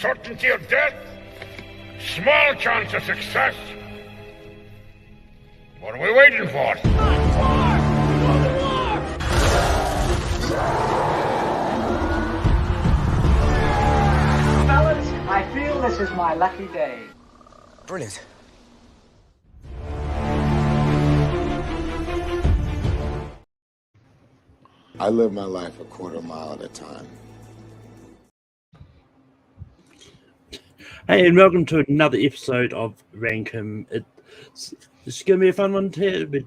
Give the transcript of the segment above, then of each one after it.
certainty of death, small chance of success. What are we waiting for? Fellas, I feel this is my lucky day. Brilliant. I live my life a quarter mile at a time. Hey, and welcome to another episode of Rankum. It's going to be a fun one here. We're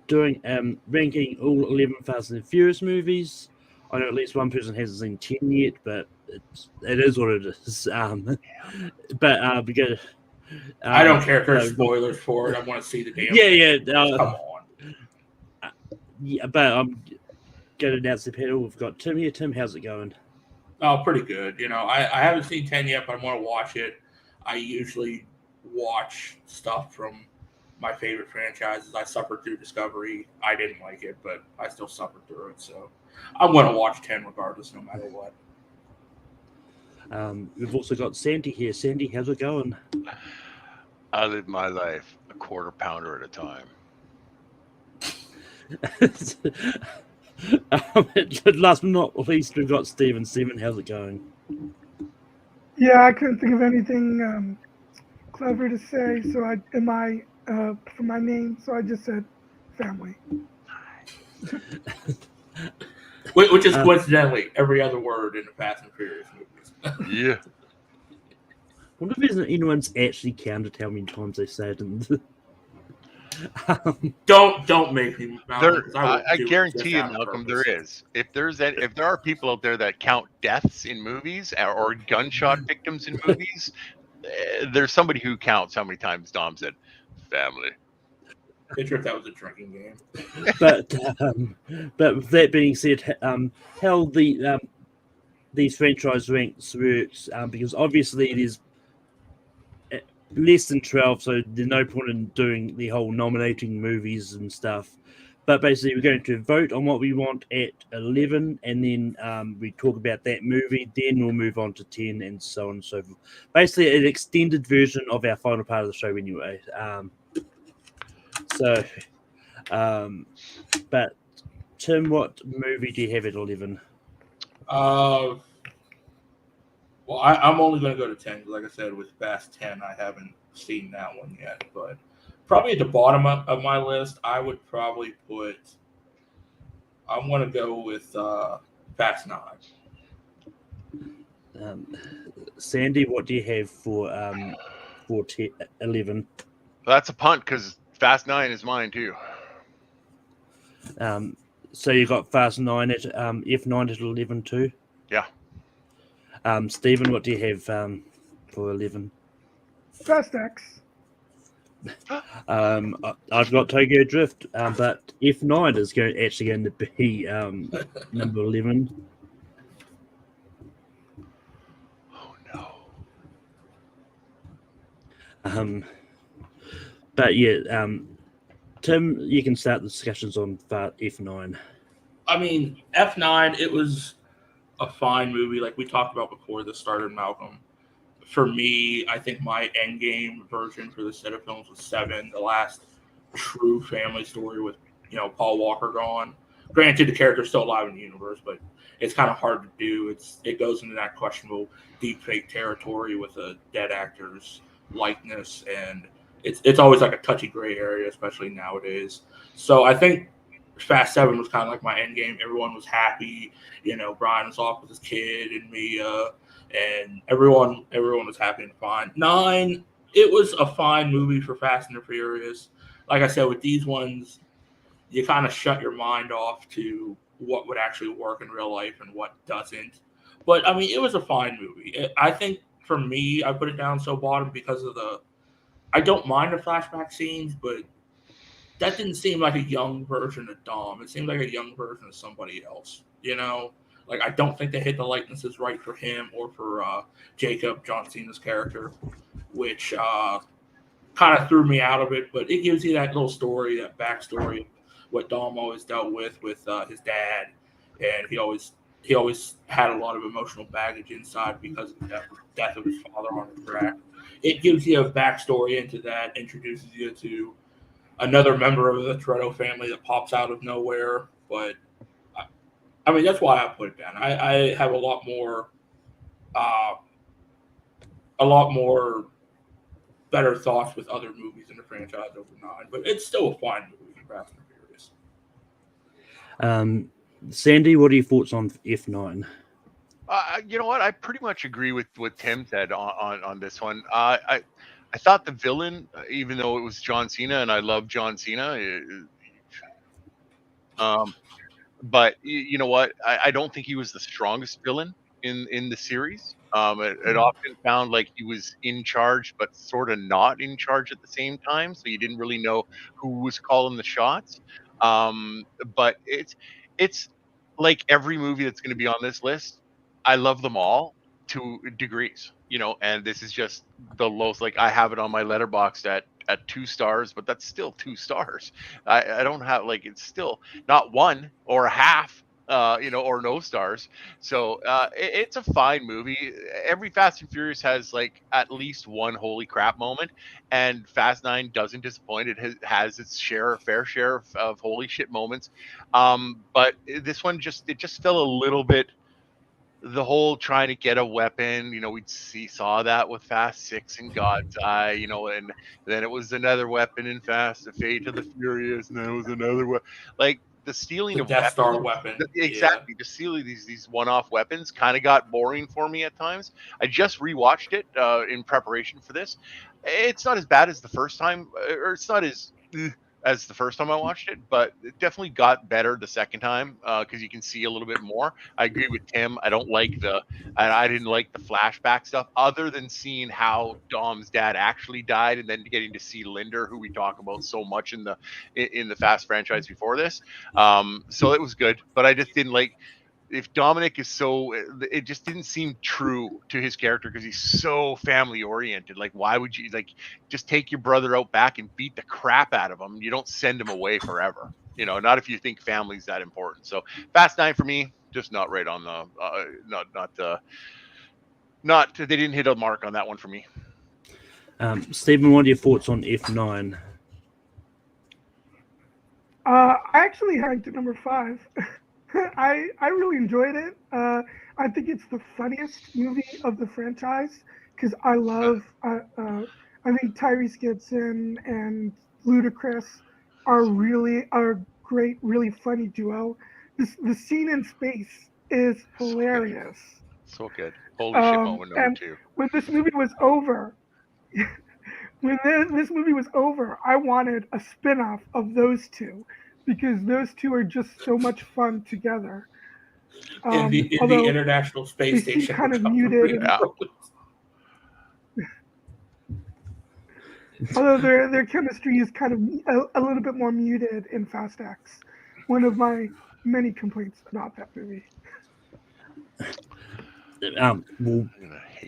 doing ranking all 11 Fast and Furious movies. I know at least one person hasn't seen 10 yet, but it is what it is. But we go. I don't care if there's spoilers for it. I want to see the damn. Yeah. Come on. Yeah, but I'm going to announce the panel. We've got Tim here. Tim, how's it going? Oh, pretty good. You know, I haven't seen 10 yet, but I want to watch it. I usually watch stuff from my favorite franchises. I suffered through Discovery. I didn't like it, but I still suffered through it. So I'm going to watch 10 regardless, no matter what. We've also got Sandy here. Sandy, how's it going? I live my life a quarter pounder at a time. Last but not least, we've got Steven. Steven, how's it going? Yeah, I couldn't think of anything clever to say, so for my name, so I just said family. Which is coincidentally every other word in the Fast and Furious movies. Yeah. I wonder if anyone's actually counted how many times they said it. Don't make me. I guarantee you, Malcolm, there is. If there are people out there that count deaths in movies or gunshot victims in movies, there's somebody who counts how many times Dom said family. Picture if that was a drinking game. But with that being said, how these franchise ranks works, because obviously it is less than 12, so there's no point in doing the whole nominating movies and stuff. But basically, we're going to vote on what we want at 11, and then we talk about that movie. Then we'll move on to 10, and so on and so forth. Basically, an extended version of our final part of the show, anyway. But Tim, what movie do you have at 11? Well, I'm only going to go to 10. Like I said, with Fast 10, I haven't seen that one yet. But probably at the bottom of my list, I would probably put. I'm going to go with Fast 9. Sandy, what do you have for 11? Well, that's a punt because Fast 9 is mine too. So you got Fast 9 at F9 at 11 too? Yeah. Stephen, what do you have for 11? Fast X. I've got Tokyo Drift, but F9 is actually going to be number 11. Oh no. But yeah, Tim, you can start the discussions on F9. I mean, F9, it was a fine movie, like we talked about before this started, Malcolm. For me, I think my endgame version for the set of films was 7, the last true family story with, Paul Walker gone. Granted, the character's still alive in the universe, but it's kind of hard to do. It goes into that questionable deep fake territory with a dead actor's likeness, and it's always like a touchy gray area, especially nowadays. So I think Fast 7 was kind of like my end game. Everyone was happy. Brian was off with his kid and Mia, and everyone was happy and fine. 9, it was a fine movie for Fast and the Furious. Like I said, with these ones, you kind of shut your mind off to what would actually work in real life and what doesn't. But, I mean, it was a fine movie. I think, for me, I put it down so bottom because of I don't mind the flashback scenes, but that didn't seem like a young version of Dom. It seemed like a young version of somebody else, Like, I don't think they hit the likenesses right for him or for Jacob, John Cena's character, which kind of threw me out of it. But it gives you that little story, that backstory, what Dom always dealt with his dad. And he always he always had a lot of emotional baggage inside because of the death of his father on the track. It gives you a backstory into that, introduces you to another member of the Toretto family that pops out of nowhere. But I mean, that's why I put it down. I have a lot more better thoughts with other movies in the franchise over 9, but it's still a fine movie, Fast and Furious. Sandy, what are your thoughts on F9? You know what? I pretty much agree with what Tim said on this one. I thought the villain, even though it was John Cena, and I love John Cena, but you know what? I don't think he was the strongest villain in the series. It often found like he was in charge, but sort of not in charge at the same time. So you didn't really know who was calling the shots. But it's like every movie that's going to be on this list. I love them all to degrees, you know, and this is just the lowest. Like I have it on my letterbox at 2 stars, but that's still 2 stars. I don't have like, it's still not 1 or a half, you know, or no stars. So it's a fine movie. Every Fast and Furious has like at least one holy crap moment, and Fast 9 doesn't disappoint. It has its fair share of holy shit moments. But this one just fell a little bit. The whole trying to get a weapon, you know, saw that with Fast 6 and God's Eye, you know, and then it was another weapon in Fast, the Fate of the Furious, and then it was another one. Like the stealing The of Death weapons, Star weapon. exactly. Just stealing these one-off weapons kind of got boring for me at times. I just rewatched it in preparation for this. It's not as bad as the first time, or it's not as the first time I watched it, but it definitely got better the second time because you can see a little bit more. I agree with Tim. I didn't like the flashback stuff, other than seeing how Dom's dad actually died, and then getting to see Linder, who we talk about so much in the Fast franchise before this. So it was good, but I just didn't like. If Dominic is so, it just didn't seem true to his character because he's so family oriented. Like, why would you just take your brother out back and beat the crap out of him? You don't send him away forever, you know. Not if you think family's that important. So, Fast 9 for me, just not right on the, not. They didn't hit a mark on that one for me. Stephen, what are your thoughts on F9? I actually ranked it number 5. I really enjoyed it. I think it's the funniest movie of the franchise because I love. I think Tyrese Gibson and Ludacris are a great, really funny duo. The scene in space is hilarious. So good. Holy shit moment number 2. When this movie was over, I wanted a spin-off of those two. Because those two are just so much fun together. In the International Space Station, kind of muted. Although their chemistry is kind of a little bit more muted in Fast X. One of my many complaints about that movie.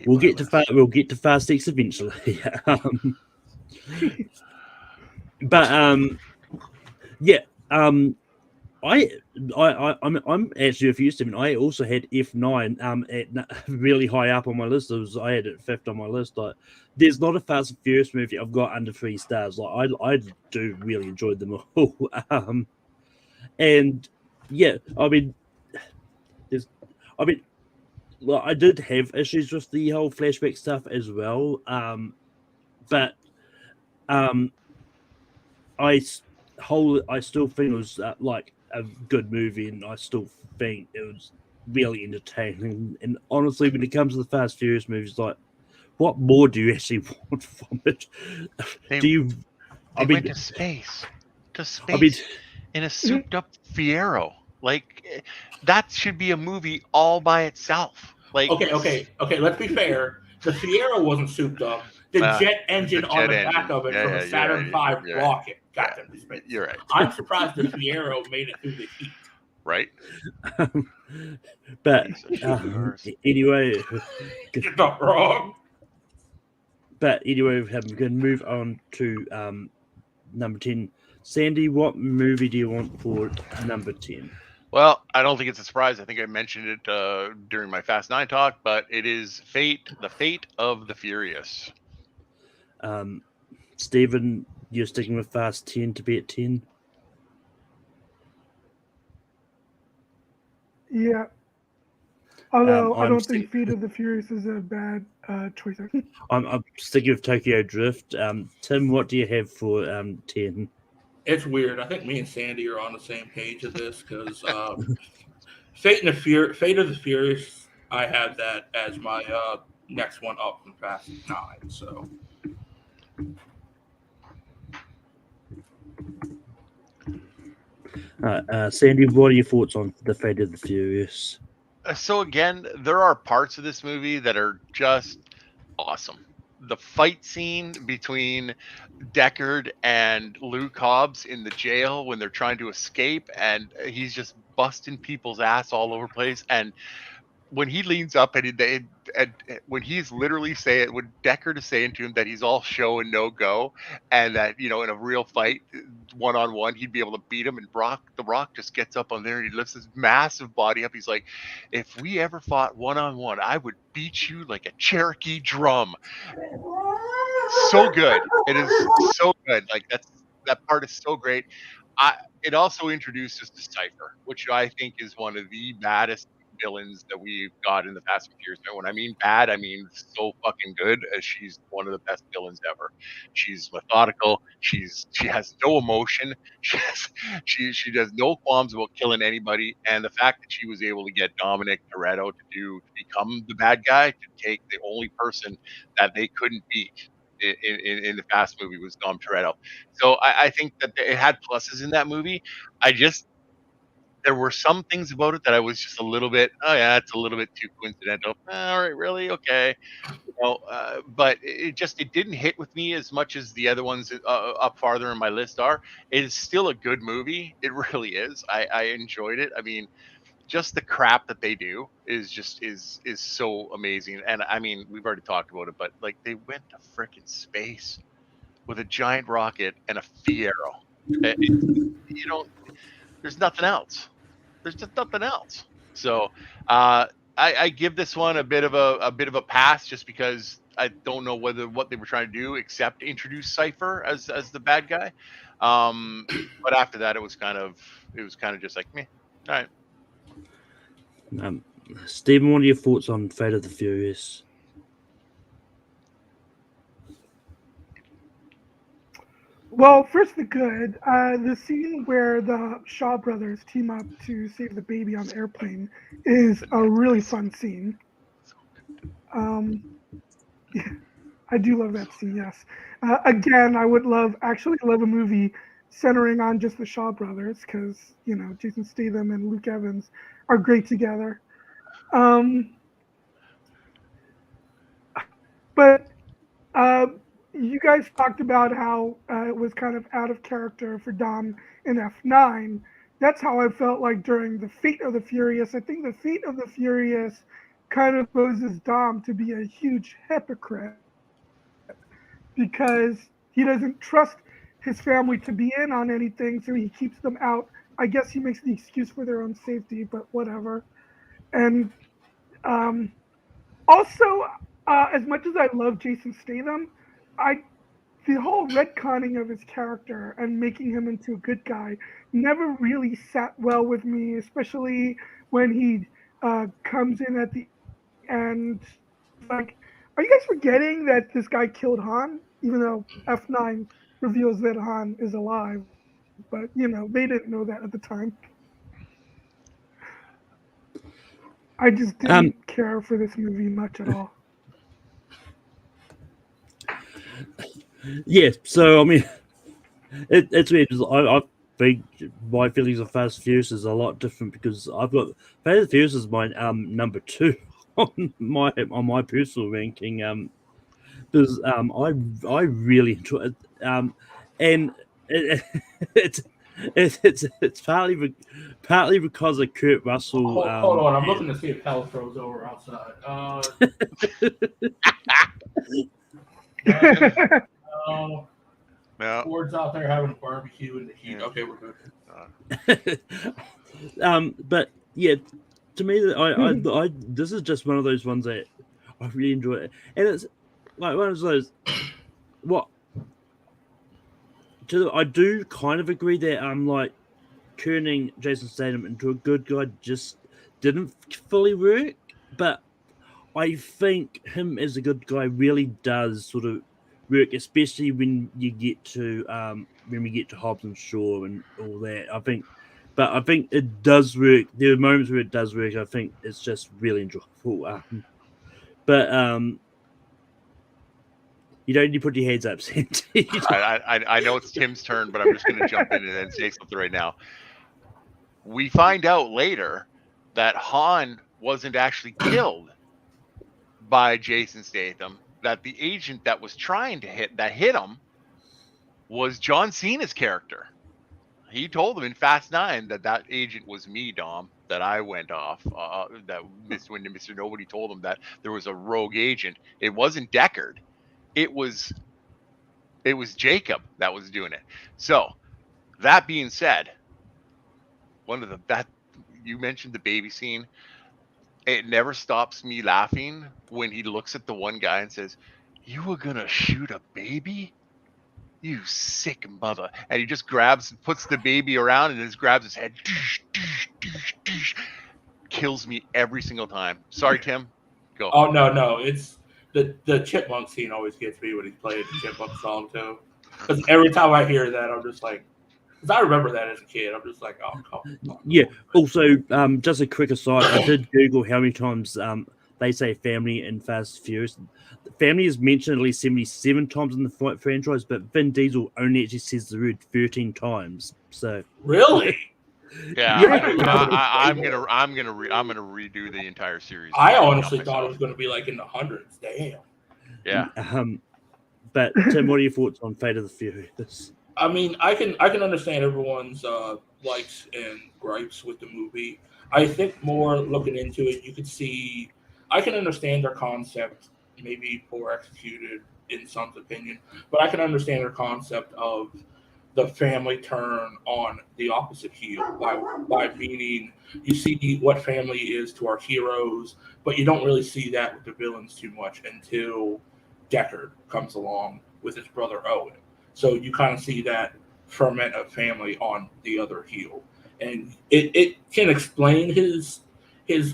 We'll get to Fast X eventually. Yeah. I'm actually refused to. I also had F9 at really high up on my list. I had it 5th on my list. There's not a Fast and Furious movie I've got under 3 stars. I do really enjoy them all. And yeah, I did have issues with the whole flashback stuff as well. But I still think it was like a good movie, and I still think it was really entertaining. And honestly, when it comes to the Fast Furious movies, like, what more do you actually want from it? They went to space. In a souped-up Fiero. Like, that should be a movie all by itself. Like, okay. Let's be fair. The Fiero wasn't souped up. The jet engine on the back of it from a Saturn V rocket got them to space. You're right. I'm surprised the Fiero made it through the heat. Right. But anyway, you're not wrong. But anyway, we're going to move on to number 10. Sandy, what movie do you want for number 10? Well, I don't think it's a surprise. I think I mentioned it during my Fast 9 talk, but it is the fate of the Furious. Stephen, you're sticking with Fast 10 to be at 10? Yeah. Although I I'm don't think Fate of the Furious is a bad choice. I'm sticking with Tokyo Drift. Tim, what do you have for 10? It's weird. I think me and Sandy are on the same page of this because Fate of the Furious, I have that as my next one up from Fast 9. So. Sandy, what are your thoughts on the Fate of the Furious? So again, there are parts of this movie that are just awesome. The fight scene between Deckard and Luke Hobbs in the jail when they're trying to escape, and he's just busting people's ass all over the place. And when he leans up and when he's literally saying, when Deckard is saying to him that he's all show and no go, and that, you know, in a real fight, 1-on-1, he'd be able to beat him, and The Rock just gets up on there and he lifts his massive body up. He's like, if we ever fought 1-on-1, I would beat you like a Cherokee drum. So good. It is so good. Like that part is so great. It also introduces the Cypher, which I think is one of the baddest villains that we've got in the Fast and Furious. And when I mean bad, I mean so fucking good. She's one of the best villains ever. She's methodical. She has no emotion. She does no qualms about killing anybody. And the fact that she was able to get Dominic Toretto to become the bad guy, to take the only person that they couldn't beat in the Fast movie was Dom Toretto. So I think that it had pluses in that movie. There were some things about it that I was just a little bit, oh yeah, it's a little bit too coincidental. All right, really? Okay. But it didn't hit with me as much as the other ones up farther in my list are. It is still a good movie. It really is. I enjoyed it. I mean, just the crap that they do is so amazing. And I mean, we've already talked about it, but like they went to freaking space with a giant rocket and a Fiero. There's nothing else. There's just nothing else. So I give this one a bit of a pass, just because I don't know what they were trying to do except introduce Cypher as the bad guy. But after that, it was kind of just like me. All right. Stephen, what are your thoughts on Fate of the Furious? Well, first the good. The scene where the Shaw brothers team up to save the baby on the airplane is a really fun scene. Yeah, I do love that scene, yes. Again, I would love a movie centering on just the Shaw brothers, because, you know, Jason Statham and Luke Evans are great together. But you guys talked about how it was kind of out of character for Dom in F9. That's how I felt like during the Fate of the Furious. I think the Fate of the Furious kind of poses Dom to be a huge hypocrite, because he doesn't trust his family to be in on anything, so he keeps them out. I guess he makes the excuse for their own safety, but whatever. And also, as much as I love Jason Statham, the whole retconning of his character and making him into a good guy never really sat well with me, especially when he comes in at the end. Like, are you guys forgetting that this guy killed Han? Even though F9 reveals that Han is alive. But, you know, they didn't know that at the time. I just didn't care for this movie much at all. Yeah, so I mean, it's weird because I think my feelings of Fast and Furious is a lot different, because I've got Fast and Furious is my number 2 on my personal ranking, because I really enjoy it, and it's partly because of Kurt Russell. Hold on, I'm looking to see if hell throws over outside. No. Ford's out there having a barbecue in the heat. Okay, we're good. But yeah, to me, I this is just one of those ones that I really enjoy it, and it's like one of those what. I do kind of agree that like turning Jason Statham into a good guy just didn't fully work, but I think him as a good guy really does sort of work, especially when you get to when we get to Hobbs and Shaw and all that. I think it does work. There are moments where it does work. I think it's just really enjoyable. But you don't need to put your hands up, Sandy. I know it's Tim's turn, but I'm just going to jump in and say something right now. We find out later that Han wasn't actually killed by Jason Statham. That the agent that was trying to hit him was John Cena's character. He told him in Fast 9 that agent was me, Dom. That I went off. That when Mr. Nobody told him that there was a rogue agent. It wasn't Deckard. It was Jacob that was doing it. So, that being said, you mentioned the baby scene. It never stops me laughing when he looks at the one guy and says, "You were gonna shoot a baby? You sick mother!" And he just puts the baby around, and just grabs his head. Kills me every single time. Sorry, Tim. Go. Oh no, it's. The chipmunk scene always gets me when he's playing the chipmunk song too. Because every time I hear that, I'm just like, because I remember that as a kid. I'm just like, oh, come on. Yeah. Also, just a quick aside, I did Google how many times they say family in Fast and Furious. Family is mentioned at least 77 times in the franchise, but Vin Diesel only actually says the word 13 times. So really. Yeah, I'm gonna redo the entire series. I honestly thought it was gonna be like in the hundreds. Damn. Yeah. But Tim, what are your thoughts on Fate of the Furious? I mean, I can understand everyone's likes and gripes with the movie. I think more looking into it, you could see. I can understand their concept, maybe poor executed in some's opinion, but I can understand their concept of the family turn on the opposite heel by meaning you see what family is to our heroes, but you don't really see that with the villains too much until Deckard comes along with his brother Owen. So you kind of see that ferment of family on the other heel. And it can explain his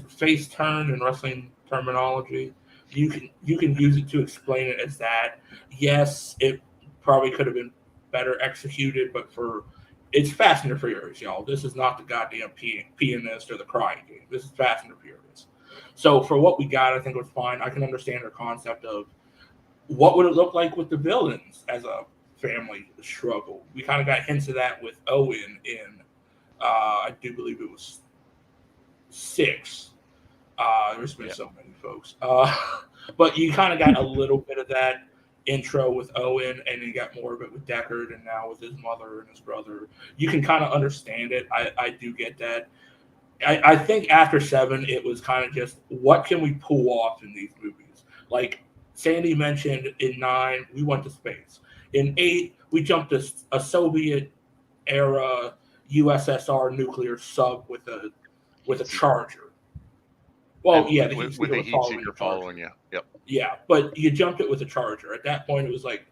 face turn in wrestling terminology. You can use it to explain it as that. Yes, it probably could have been better executed, but it's Fast and the Furious, y'all. This is not the goddamn pianist or the crying game. This is Fast and the Furious. So for what we got, I think it was fine. I can understand the concept of what would it look like with the villains as a family struggle. We kind of got hints of that with Owen in, I do believe it was 6. There's been so many folks. But you kind of got a little bit of that intro with Owen, and you got more of it with Deckard, and now with his mother and his brother. You can kind of understand it. I do get that. I think after 7, it was kind of just, what can we pull off in these movies? Like Sandy mentioned, in 9, we went to space. In 8, we jumped to a Soviet-era USSR nuclear sub with a charger. Well, yeah, with the heat seeker following you. Yep. Yeah, but you jumped it with a charger. At that point, it was like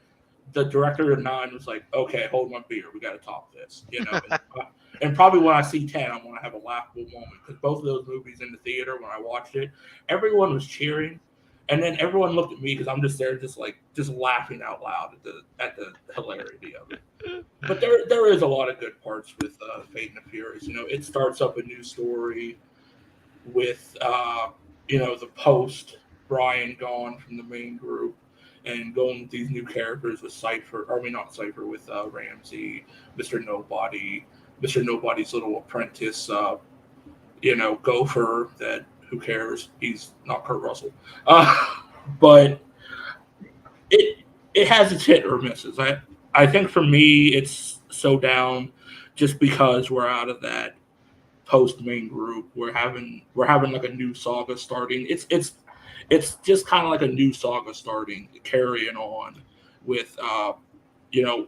the director of 9 was like, "Okay, hold my beer. We got to top this." You know, and probably when I see 10, I'm gonna have a laughable moment because both of those movies in the theater when I watched it, everyone was cheering, and then everyone looked at me because I'm just there, just laughing out loud at the hilarity of it. But there is a lot of good parts with Fate and the Furious. You know, it starts up a new story with the post Brian gone from the main group and going with these new characters with with Ramsey, Mr. Nobody, Mr. Nobody's little apprentice, gopher that who cares? He's not Kurt Russell. But it has its hit or misses. I think for me it's so down just because we're out of that post main group. We're having like a new saga starting. It's just kind of like a new saga starting, carrying on with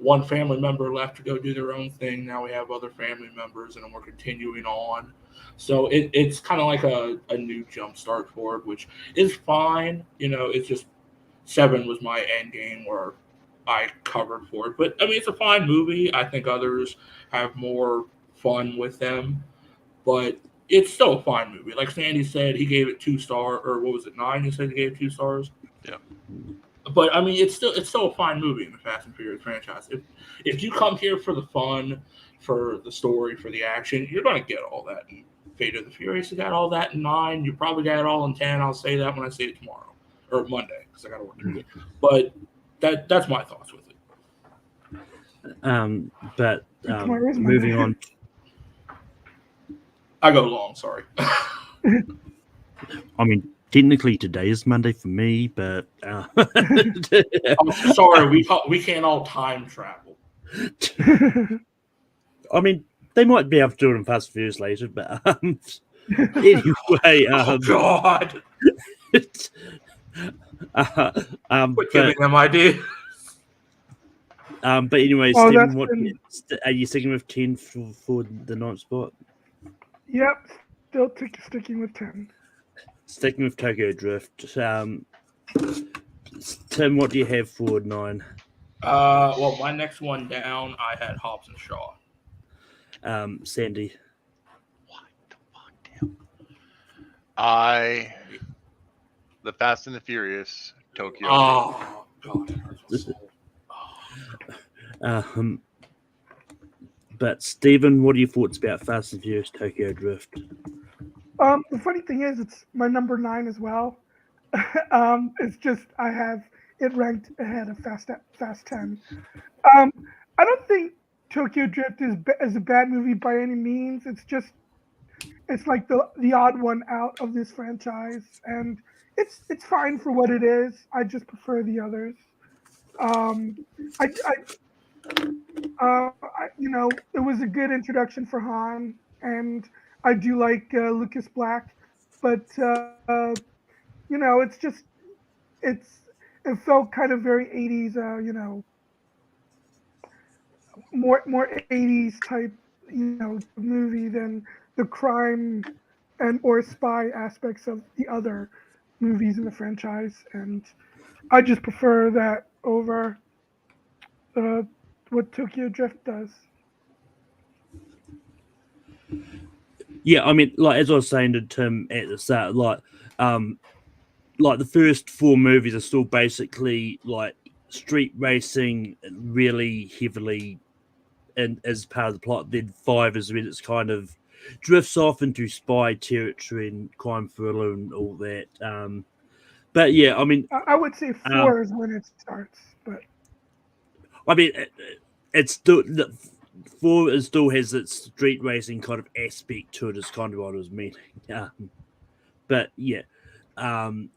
one family member left to go do their own thing. Now we have other family members, and we're continuing on. So it's kind of like a new jump start for it, which is fine. It's just 7 was my end game where I covered for it. But, I mean, it's a fine movie. I think others have more fun with them. But it's still a fine movie. Like Sandy said, he gave it 2 stars. Or what was it, 9? He said he gave it 2 stars? Yeah. But, I mean, it's still a fine movie in the Fast and Furious franchise. If you come here for the fun, for the story, for the action, you're going to get all that in Fate of the Furious. You got all that in 9. You probably got it all in 10. I'll say that when I say it tomorrow. Or Monday, because I got to work through it. But that's my thoughts with it. But moving on. I go long, sorry. I mean, technically today is Monday for me, but I'm sorry, we can't all time travel. I mean, they might be able to do it in Fast and Furious later, but anyway, oh God. Quit giving them ideas. But anyway, Stephen, are you sticking with 10 for the 9th spot? Yep, still sticking with 10. Sticking with Tokyo Drift. Tim, what do you have for 9? Well, my next one down, I had Hobbs and Shaw. Sandy. What the fuck, damn. The Fast and the Furious, Tokyo. Oh, God. But Stephen, what are your thoughts about Fast and Furious Tokyo Drift? The funny thing is, it's my number 9 as well. It's just I have it ranked ahead of Fast 10. I don't think Tokyo Drift is a bad movie by any means. It's like the odd one out of this franchise, and it's fine for what it is. I just prefer the others. It was a good introduction for Han, and I do like Lucas Black, but it felt kind of very 80s, more 80s type, movie than the crime and or spy aspects of the other movies in the franchise, and I just prefer that over what Tokyo Drift does. Yeah, I mean, like as I was saying to Tim at the start, like the first 4 movies are still basically like street racing, really heavily, and as part of the plot. Then 5 is when it's kind of drifts off into spy territory and crime thriller and all that. But yeah, I mean, I would say 4 is when it starts, but I mean, it's still 4 still has its street racing kind of aspect to it. Is kind of what I was meaning. But yeah, 5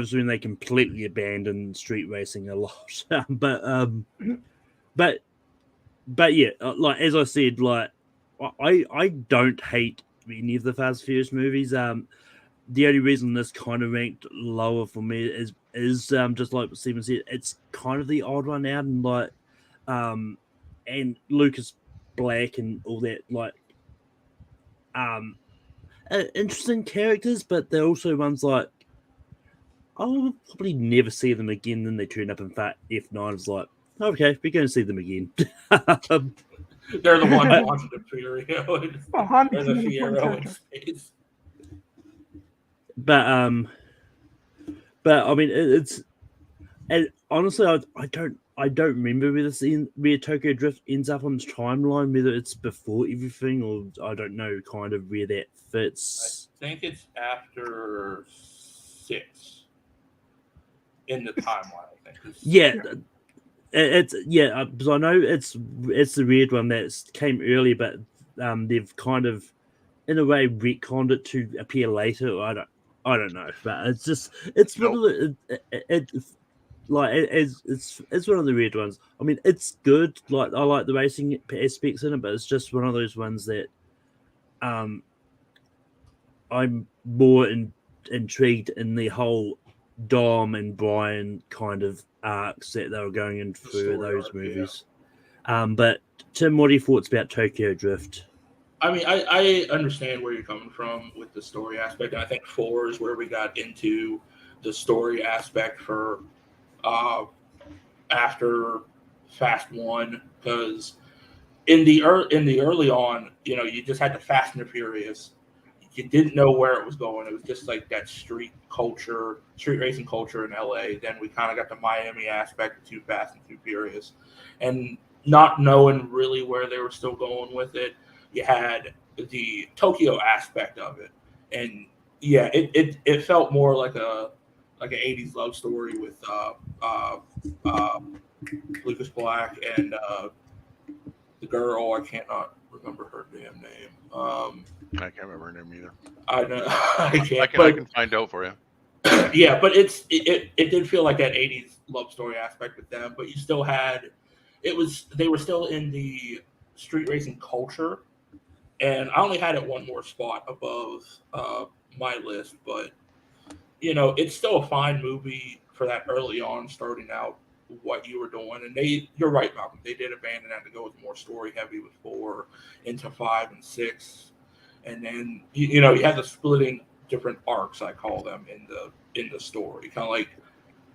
is when they completely abandon street racing a lot. but yeah, like as I said, like I don't hate any of the Fast and Furious movies. The only reason this kind of ranked lower for me is just like Steven said, it's kind of the odd one out, and like and Lucas Black and all that, like interesting characters, but they're also ones like I'll probably never see them again. Then they turn up in F9. It's like, okay, we're going to see them again. They're the ones watching the Furio. They're the Fiero in space. But I mean, and honestly, I don't remember where Tokyo Drift ends up on this timeline, whether it's before everything or I don't know, kind of where that fits. I think it's after 6 in the timeline. I think. Yeah. It's because I know it's the weird one that came earlier, but they've kind of in a way retconned it to appear later. Or I don't know, but it's just one of the it's one of the weird ones. I mean, it's good. Like I like the racing aspects in it, but it's just one of those ones that I'm more intrigued in the whole Dom and Brian kind of arcs that they were going in through those movies. Yeah. But Tim, what are your thoughts about Tokyo Drift? I mean, I understand where you're coming from with the story aspect, and I think 4 is where we got into the story aspect for after Fast 1, because in the early on, you know, you just had the Fast and the Furious. You didn't know where it was going. It was just like that street racing culture in LA. Then we kind of got the Miami aspect of Too Fast and Too Furious, and not knowing really where they were still going with it. You had the Tokyo aspect of it, and yeah, it felt more like an 80s love story with Lucas Black and the girl. I cannot remember her damn name. I can't remember her name either. I know I can't. I can find out for you. Yeah, but it did feel like that 80s love story aspect with them, but you still had they were still in the street racing culture. And I only had it one more spot above my list, but you know, it's still a fine movie for that early on, starting out what you were doing. And you're right, Malcolm. They did abandon that to go with more story heavy with 4 into 5 and 6, and then you know you have the splitting different arcs, I call them, in the story. Kind of like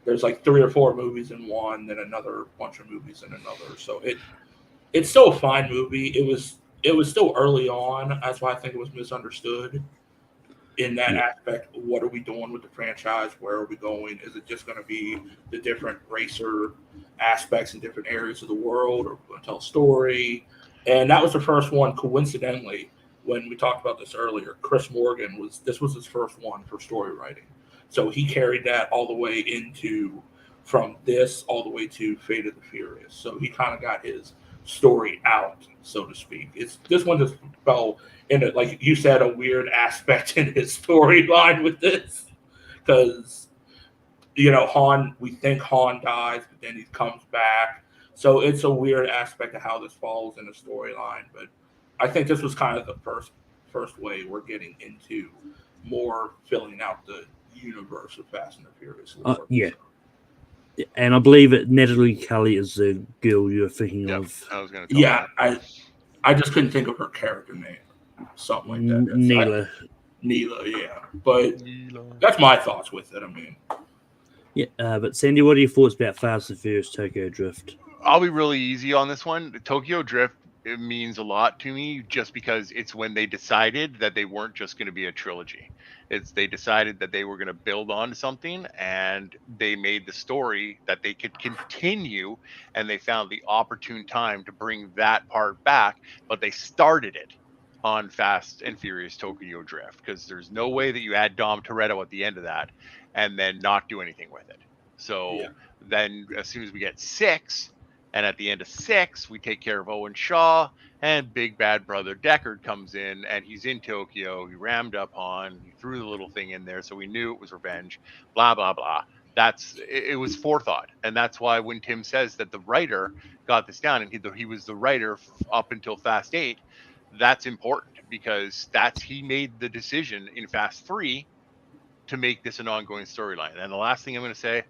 there's like 3 or 4 movies in one, then another bunch of movies in another. So it's still a fine movie. It was still early on. That's why I think it was misunderstood in that aspect. What are we doing with the franchise? Where are we going? Is it just going to be the different racer aspects in different areas of the world, or going to tell a story? And that was the first one, coincidentally, when we talked about this earlier. Chris Morgan this was his first one for story writing. So he carried that all the way from this all the way to Fate of the Furious. So he kind of got his story out, so to speak. This one just fell in it, like you said, a weird aspect in his storyline with this, because you know we think Han dies, but then he comes back. So it's a weird aspect of how this falls in the storyline. But I think this was kind of the first way we're getting into more filling out the universe of Fast and the Furious. Yeah. And I believe that Natalie Kelly is the girl you're thinking of. I was going to. I just couldn't think of her character name. Something like that. Neela, yeah. But that's my thoughts with it. I mean, yeah. But Sandy, what are your thoughts about Fast and Furious Tokyo Drift? I'll be really easy on this one. Tokyo Drift, it means a lot to me just because it's when they decided that they weren't just going to be a trilogy. They decided that they were going to build on something, and they made the story that they could continue, and they found the opportune time to bring that part back, but they started it on Fast and Furious Tokyo Drift, because there's no way that you add Dom Toretto at the end of that and then not do anything with it. So then as soon as we get 6, and at the end of 6, we take care of Owen Shaw, and Big Bad Brother Deckard comes in, and he's in Tokyo. He rammed up Han. He threw the little thing in there, so we knew it was revenge. Blah blah blah. It was forethought, and that's why when Tim says that the writer got this down, and he was the writer up until Fast 8, that's important, because he made the decision in Fast 3 to make this an ongoing storyline. And the last thing I'm going to say.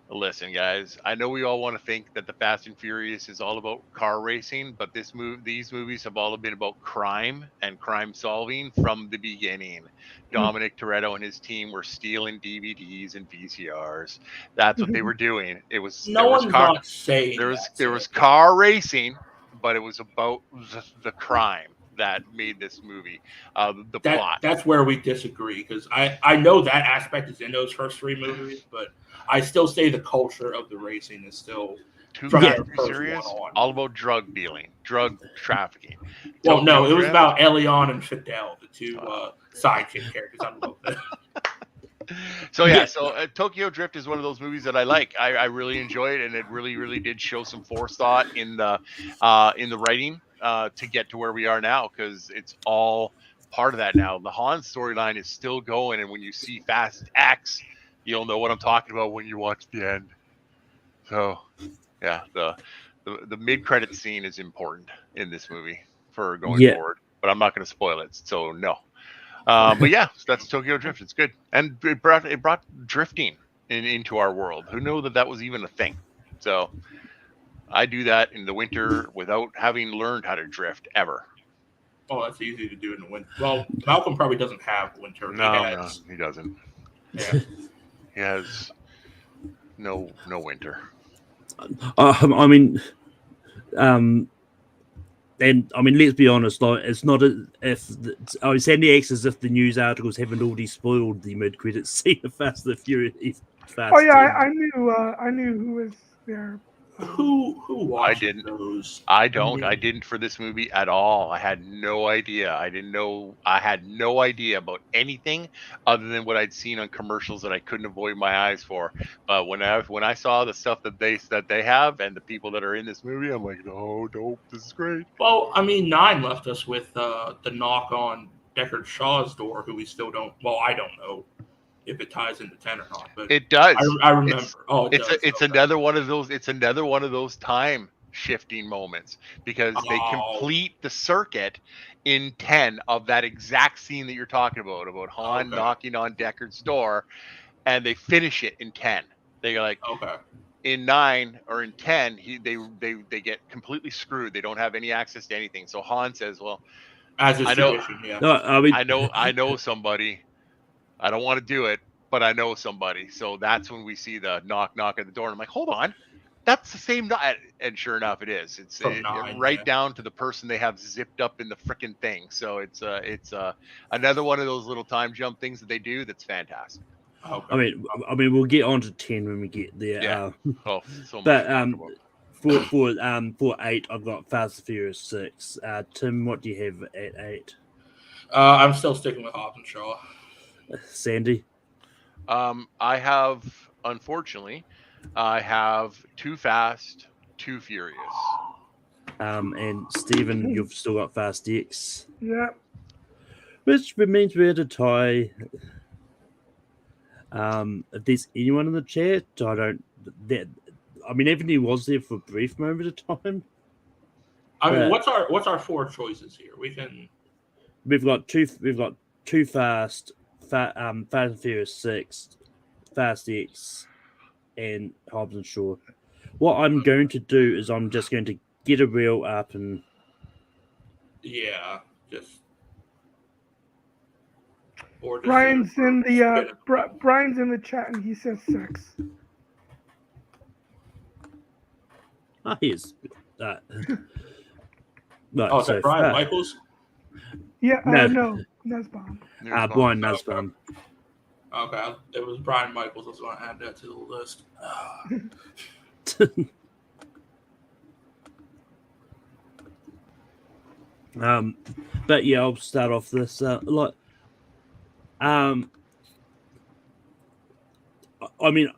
Listen, guys, I know we all want to think that the Fast and Furious is all about car racing, but these movies have all been about crime and crime solving from the beginning. Dominic Toretto and his team were stealing DVDs and VCRs. That's what they were doing. There was car racing, but it was about the crime that made this movie. The plot. That's where we disagree, because I know that aspect is in those first 3 movies, but I still say the culture of the racing is still serious. All about drug dealing, drug trafficking. Well, no, it was about Elion and Fidel, the 2 sidekick characters. I love that. So Tokyo Drift is one of those movies that I like. I really enjoy it, and it really, really did show some forethought in the writing to get to where we are now, because it's all part of that now. The Han storyline is still going, and when you see Fast X, you'll know what I'm talking about when you watch the end. So, yeah, the mid-credit scene is important in this movie for going forward, but I'm not going to spoil it, so no. But yeah, that's Tokyo Drift. It's good, and it brought drifting into our world. Who knew that was even a thing? So I do that in the winter without having learned how to drift ever. Oh, that's easy to do in the winter. Well, Malcolm probably doesn't have winter. No, he doesn't. Yeah. He has no winter. I mean, and I mean, let's be honest. Like, it's not I was saying the X as if the news articles haven't already spoiled the mid-credits scene of Fast and the Furious. Oh yeah, I knew who was there. Who watched I didn't. those? I didn't for this movie at all. I had no idea. I had no idea about anything other than what I'd seen on commercials that I couldn't avoid my eyes for. But when I saw the stuff that they have and the people that are in this movie, I'm like, oh, dope, this is great. Well, I mean, 9 left us with the knock on Deckard Shaw's door, who we still don't. Well, I don't know if it ties into 10 or not, but It does. I remember. It's another one of those. It's another one of those time shifting moments because they complete the circuit in 10 of that exact scene that you're talking about Han knocking on Deckard's door, and they finish it in 10. They're like, in 9 or in 10, they get completely screwed. They don't have any access to anything. So Han says, "Well, as is tradition, yeah. I know somebody. I don't want to do it, but I know somebody." So that's when we see the knock at the door. And I'm like, hold on, that's the same night. And sure enough, it is. It's down to the person they have zipped up in the freaking thing. So it's another one of those little time jump things that they do that's fantastic. Okay. I mean, we'll get on to 10 when we get there. Yeah. So but for 8, I've got Fast and Furious 6. Tim, what do you have at 8? I'm still sticking with Hobbs and Shaw. Sandy? Unfortunately, I have Too Fast, Too Furious. And Stephen, you've still got Fast X. Yeah. Which means we're at a tie. If there's anyone in the chat, Ebony was there for a brief moment of time. I mean, what's our 4 choices here? We've got Too Fast, Fast and Furious 6, Fast X, and Hobbs and Shaw. What I'm going to do is I'm just going to get a reel up and Brian's in the chat and he says 6. He is. Right, is that Brian Michaels? Yeah, no, Nussbaum. Brian Nussbaum. Okay, it was Brian Michaels. I was going to add that to the list. But yeah, I'll start off this. I mean,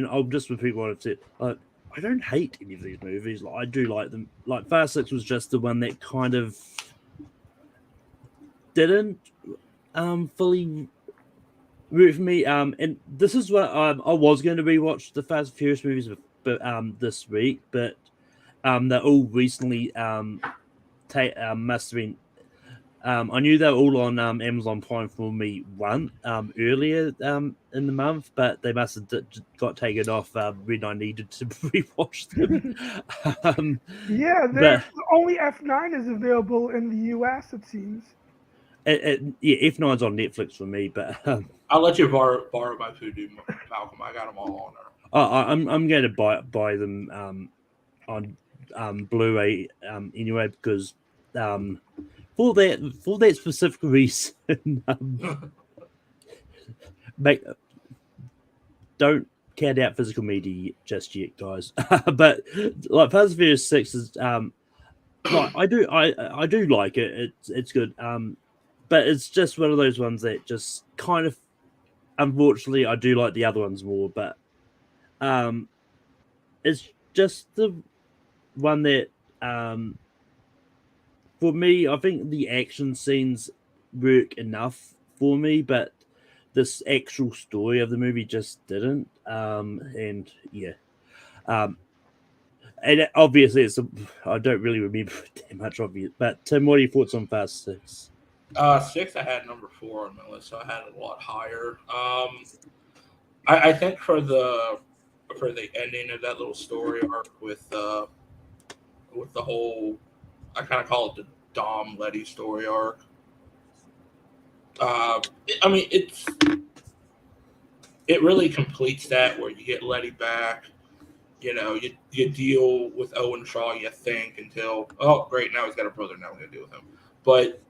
I'll just repeat what I've said. I don't hate any of these movies. I do like them. Fast 6 was just the one that kind of didn't fully root for me. And this is what I was going to rewatch the Fast and Furious movies, but this week, but they're all recently must have been. I knew they were all on Amazon Prime for me earlier in the month, but they must have got taken off when I needed to rewatch them. Only F9 is available in the US, it seems. F9's on Netflix for me, but I'll let you borrow my Voodoo, Malcolm. I got them all on there. I'm going to buy them on Blu-ray anyway because. For that specific reason, don't count out physical media just yet, guys. But Fast and Furious 6 is I do like it. It's good. But it's just one of those ones that just kind of, unfortunately, I do like the other ones more. But it's just the one that. For me, I think the action scenes work enough for me, but this actual story of the movie just didn't. And obviously, I don't really remember that much of it. But Tim, what are your thoughts on Fast 6? Six, I had number 4 on my list, so I had it a lot higher. I think for the ending of that little story arc with the whole, I kind of call it the Dom Letty story arc. I mean, it really completes that where you get Letty back. You know, you deal with Owen Shaw, you think, until, oh, great, now he's got a brother, now we're going to deal with him. But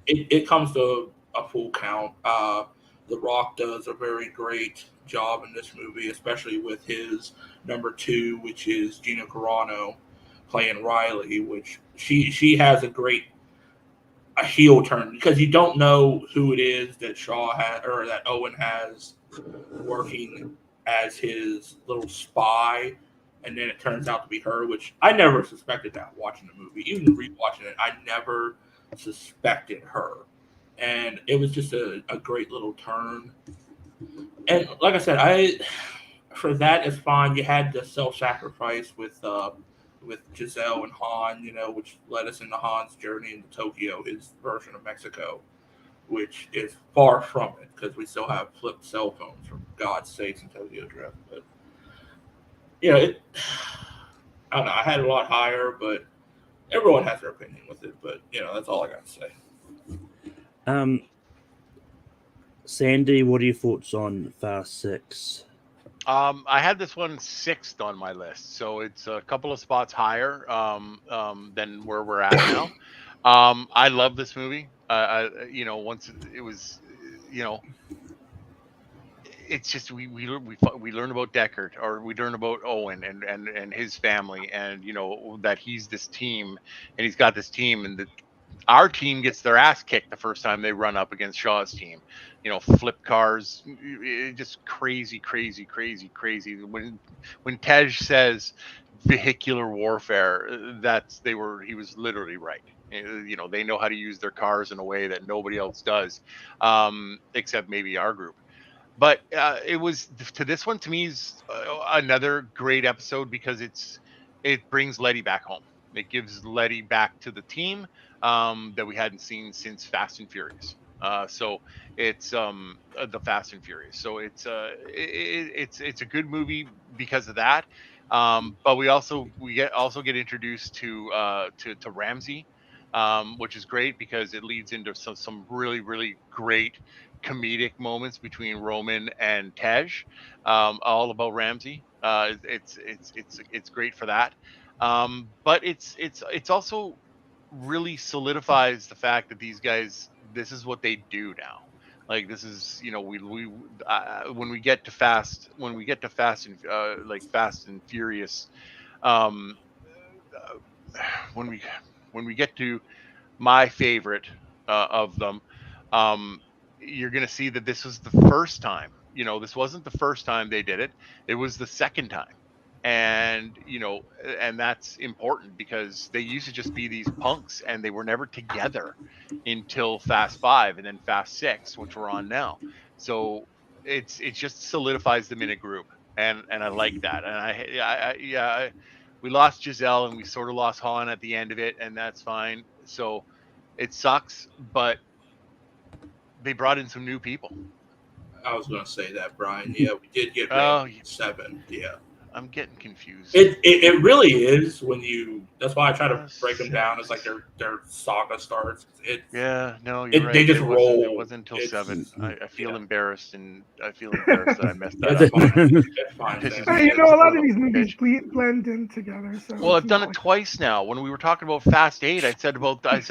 it comes to a full count. The Rock does a very great job in this movie, especially with his number 2, which is Gina Carano playing Riley, which she has a heel turn because you don't know who it is that Shaw had or that Owen has working as his little spy, and then it turns out to be her, which I never suspected that watching the movie. Even rewatching it, I never suspected her. And it was just a great little turn. And like I said, for that is fine. You had the self-sacrifice with Giselle and Han, you know, which led us into Han's journey into Tokyo, his version of Mexico, which is far from it because we still have flipped cell phones, for God's sakes, in Tokyo Drift. But you know, I don't know. I had it a lot higher, but everyone has their opinion with it. But you know, that's all I got to say. Sandy, what are your thoughts on Fast 6? I had this one 6th on my list, so it's a couple of spots higher than where we're at now. I love this movie. You know, once it was, you know, it's just we learn about Deckard, or we learn about Owen and his family, and you know that he's this team, and he's got this team, and our team gets their ass kicked the first time they run up against Shaw's team. You know, flip cars, just crazy. When Tej says vehicular warfare, he was literally right. You know, they know how to use their cars in a way that nobody else does, except maybe our group. But it was, to this one, to me, is another great episode because it brings Letty back home. It gives Letty back to the team that we hadn't seen since Fast and Furious. So it's the Fast and Furious. So it's a good movie because of that. But we also get introduced to Ramsey, which is great because it leads into some really great comedic moments between Roman and Tej, all about Ramsey. It's great for that. But it's also really solidifies the fact that these guys, this is what they do now. Like, this is, you know, when we get to Fast and like Fast and Furious, when we get to my favorite of them, you're going to see that this was the first time. You know, this wasn't the first time they did it. It was the second time. And, you know, and that's important because they used to just be these punks and they were never together until Fast 5 and then Fast 6, which we're on now. So it just solidifies them in a group. And I like that. And we lost Giselle and we sort of lost Han at the end of it, and that's fine. So it sucks, but they brought in some new people. I was going to say that, Brian. Yeah, we did get 7. Yeah. I'm getting confused. It really is when you. That's why I try to break them down as like their saga starts. You're right. They just roll. It wasn't until 7. I feel embarrassed, and I feel embarrassed that I messed that up. It's fine. You know, a lot of these movies blend in together. So well, I've done it twice now. When we were talking about Fast 8, I said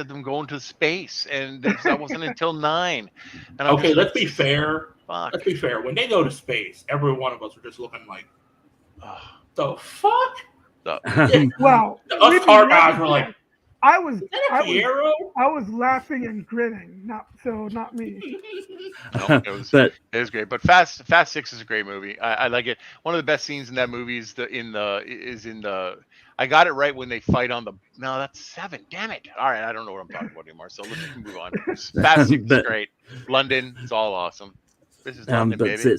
them going to space, and that wasn't until 9. And okay, let's be fair. Fuck. Let's be fair. When they go to space, every one of us are just looking like, the fuck? Well, us car guys were like, I was laughing and grinning. Not me. No, it was great. But Fast 6 is a great movie. I like it. One of the best scenes in that movie is in the. I got it right when they fight on the. No, that's 7. Damn it! All right, I don't know what I'm talking about anymore. So let's move on. Fast 6 is great. London, it's all awesome. This is London, baby.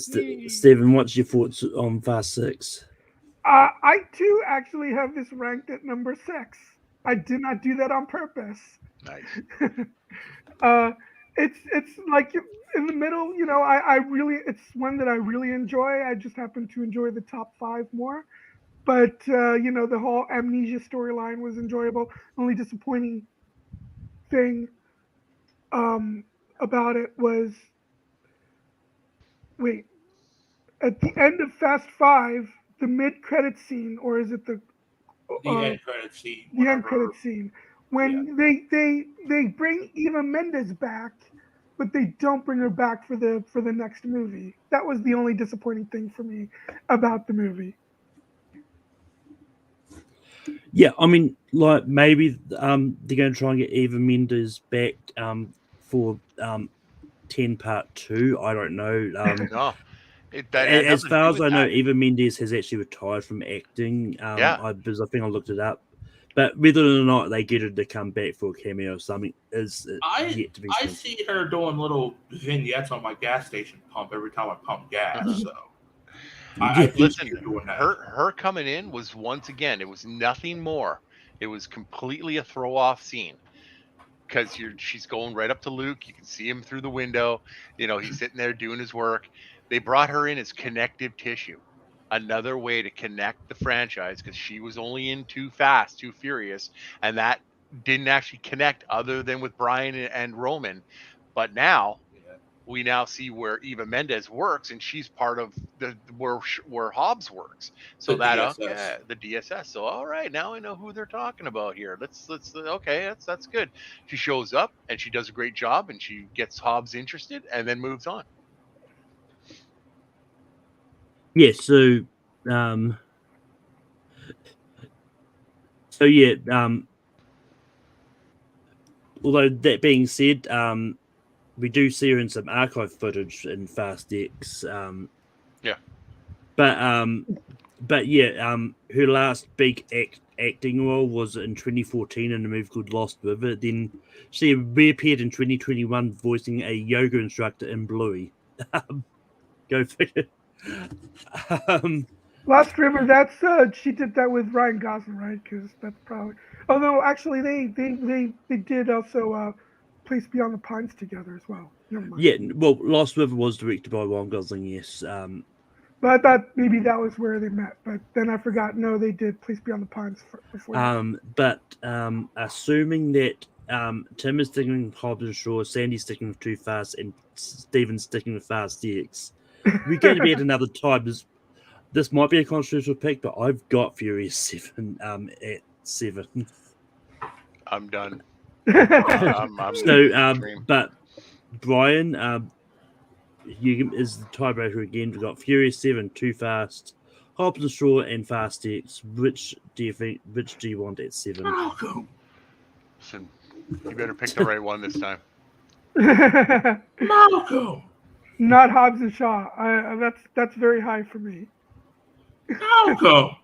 Stephen, what's your thoughts on Fast 6? I too actually have this ranked at number 6. I did not do that on purpose. Nice. it's like in the middle. You know, I really it's one that I really enjoy. I just happen to enjoy the top 5 more. But you know, the whole amnesia storyline was enjoyable. The only disappointing thing um, about it was wait at the end of Fast Five, the mid-credit scene, or is it the end credit scene. the end credit scene when they bring Eva Mendes back, but they don't bring her back for the next movie. That was the only disappointing thing for me about the movie. Yeah, I mean, like maybe they're going to try and get Eva Mendes back for 10 Part 2. I don't know. No, As far as I know, Eva Mendes has actually retired from acting. Because I think I looked it up. But whether or not they get her to come back for a cameo or something is yet to be seen. I see her doing little vignettes on my gas station pump every time I pump gas. So I listen, her coming in was once again, it was nothing more. It was completely a throw off scene. Because she's going right up to Luke. You can see him through the window. You know, he's sitting there doing his work. They brought her in as connective tissue. Another way to connect the franchise, because she was only in Too Fast, Too Furious, and that didn't actually connect other than with Brian and Roman. But now we now see where Eva Mendes works, and she's part of where Hobbs works. So the DSS. So all right, now I know who they're talking about here. Let's okay, that's good. She shows up and she does a great job, and she gets Hobbs interested, and then moves on. Yeah. So yeah. Although that being said, we do see her in some archive footage in Fast X. But yeah, her last big acting role was in 2014 in a movie called Lost River. Then she reappeared in 2021 voicing a yoga instructor in Bluey. Go figure. Lost River, that's she did that with Ryan Gosling, right? Because that's probably. Although actually, they did also Place Beyond the Pines together as well. Never mind. Yeah, well, Lost River was directed by Ryan Gosling, yes. But I thought maybe that was where they met. But then I forgot. No, they did Place Beyond the Pines before. But assuming that Tim is sticking with Hobbs and Shaw, Sandy's sticking with Too Fast, and Steven's sticking with Fast X, we're going to be at another time. This might be a controversial pick, but I've got Furious 7 at 7. I'm done. But Brian, you is the tiebreaker again. We've got Furious 7, Too Fast, Hobbs and Shaw, and Fast X. Which do you want at 7? Malcolm. Listen, you better pick the right one this time. Malcolm. Not Hobbs and Shaw. That's very high for me. Malcolm.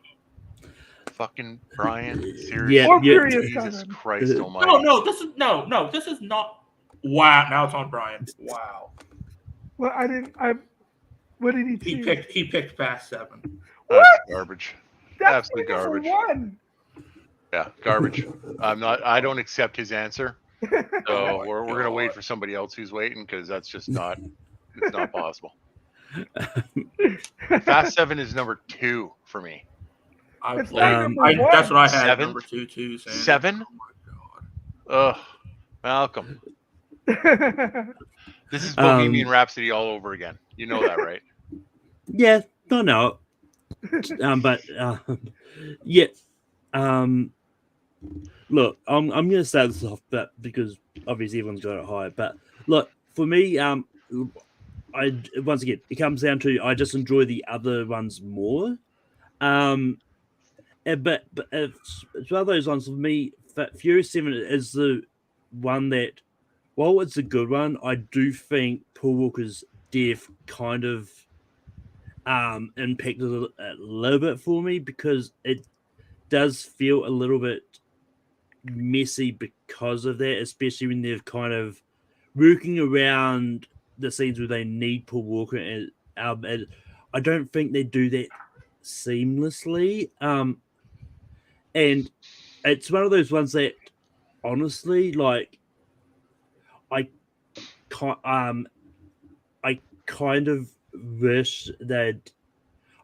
Fucking Brian, seriously. Yeah, Jesus Christ Almighty. No, this is not. Wow, now it's on Brian. Wow. Well, what did he choose? He picked Fast 7. What? That's garbage. That's absolute garbage. One. Yeah, garbage. I don't accept his answer. So we're gonna wait for somebody else who's waiting, because that's just not. It's not possible. Fast 7 is number 2 for me. That's what I had. 7? Number 2 too. 7? Oh my God. Ugh, Malcolm. This is Bohemian Rhapsody all over again. You know that, right? Yeah, I know. But yeah. Look, I'm going to start this off, but because obviously everyone's got it high. But look, for me, once again, it comes down to I just enjoy the other ones more. But it's one of those ones for me. Furious 7 is the one that, while it's a good one, I do think Paul Walker's death kind of impacted a little bit for me, because it does feel a little bit messy because of that, especially when they're kind of working around the scenes where they need Paul Walker, and I don't think they do that seamlessly. And it's one of those ones that, honestly, like, I kind of wish that.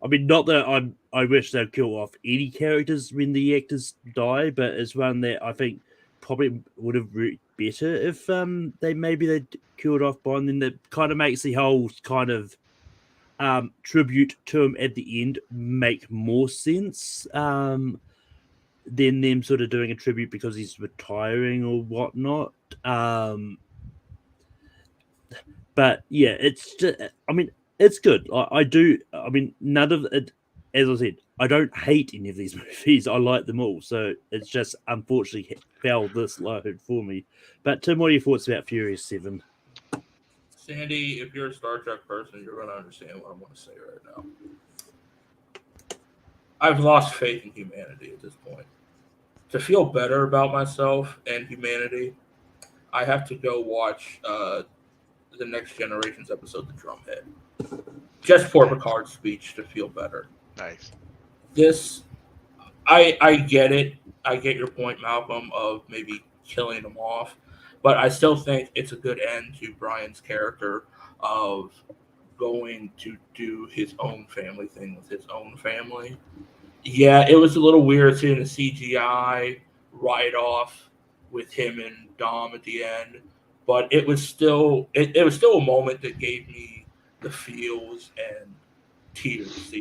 I mean, not that I wish they'd kill off any characters when the actors die, but it's one that I think probably would have worked better if they'd killed off Bond. Then that kind of makes the whole kind of tribute to him at the end make more sense than them sort of doing a tribute because he's retiring or whatnot. But yeah, it's just, I mean, it's good. I mean, none of it, as I said, I don't hate any of these movies. I like them all. So it's just unfortunately fell this low for me. But Tim, what are your thoughts about Furious 7? Sandy, if you're a Star Trek person, you're going to understand what I'm going to say right now. I've lost faith in humanity at this point. To feel better about myself and humanity, I have to go watch the Next Generation's episode, The Drumhead. Just for Picard's speech to feel better. Nice. I get it. I get your point, Malcolm, of maybe killing him off. But I still think it's a good end to Brian's character of going to do his own family thing with his own family. Yeah, it was a little weird seeing the CGI write-off with him and Dom at the end. But it was still it was still a moment that gave me the feels and tears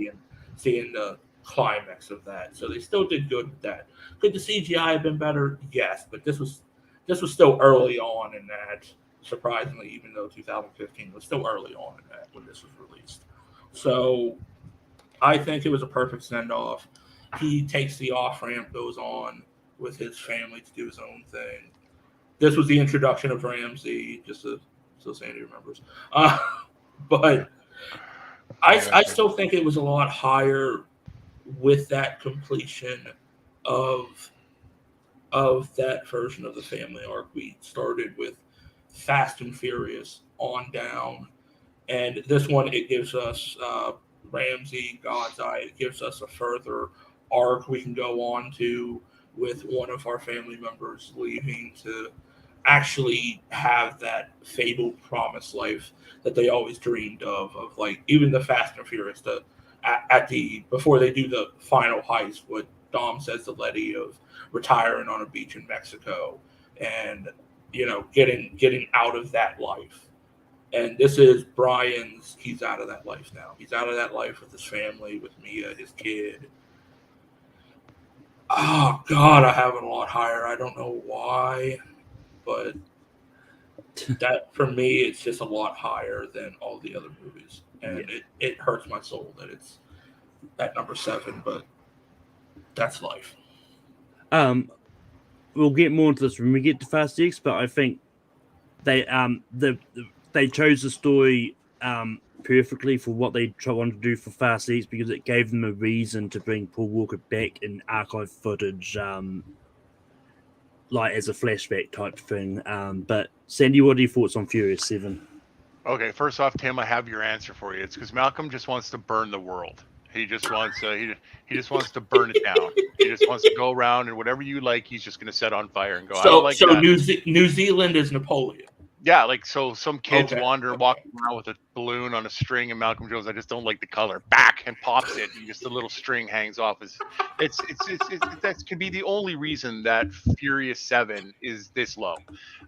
seeing the climax of that. So they still did good with that. Could the CGI have been better? Yes, but this was still early on in that. Surprisingly, even though 2015 was still early on in that when this was released. So I think it was a perfect send-off. He takes the off-ramp, goes on with his family to do his own thing. This was the introduction of Ramsey, just so Sandy remembers. But I still think it was a lot higher with that completion of that version of the family arc. We started with Fast and Furious on down, and this one, it gives us Ramsey, God's Eye. It gives us a further arc we can go on to with one of our family members leaving to actually have that fabled promised life that they always dreamed of like even the Fast and Furious, before they do the final heist, what Dom says to Letty of retiring on a beach in Mexico and, you know, getting out of that life. And this is Brian's, he's out of that life now. He's out of that life with his family, with Mia, his kid. Oh, God, I have it a lot higher. I don't know why, but that, for me, it's just a lot higher than all the other movies. And it hurts my soul that it's at number 7, but that's life. We'll get more into this when we get to Fast X, but I think they they chose the story perfectly for what they wanted to do for Fast X because it gave them a reason to bring Paul Walker back in archive footage, like as a flashback type thing. But Sandy, what are your thoughts on Furious 7? Okay, first off, Tim, I have your answer for you. It's because Malcolm just wants to burn the world. He just wants he just wants to burn it down. He just wants to go around and whatever you like, he's just going to set on fire and go. I don't like so that. New Zealand is Napoleon. Yeah, like so some kids walking around with a balloon on a string, and Malcolm Jones, I just don't like the color. Back and pops it, and just a little string hangs off his. It's that can be the only reason that Furious 7 is this low.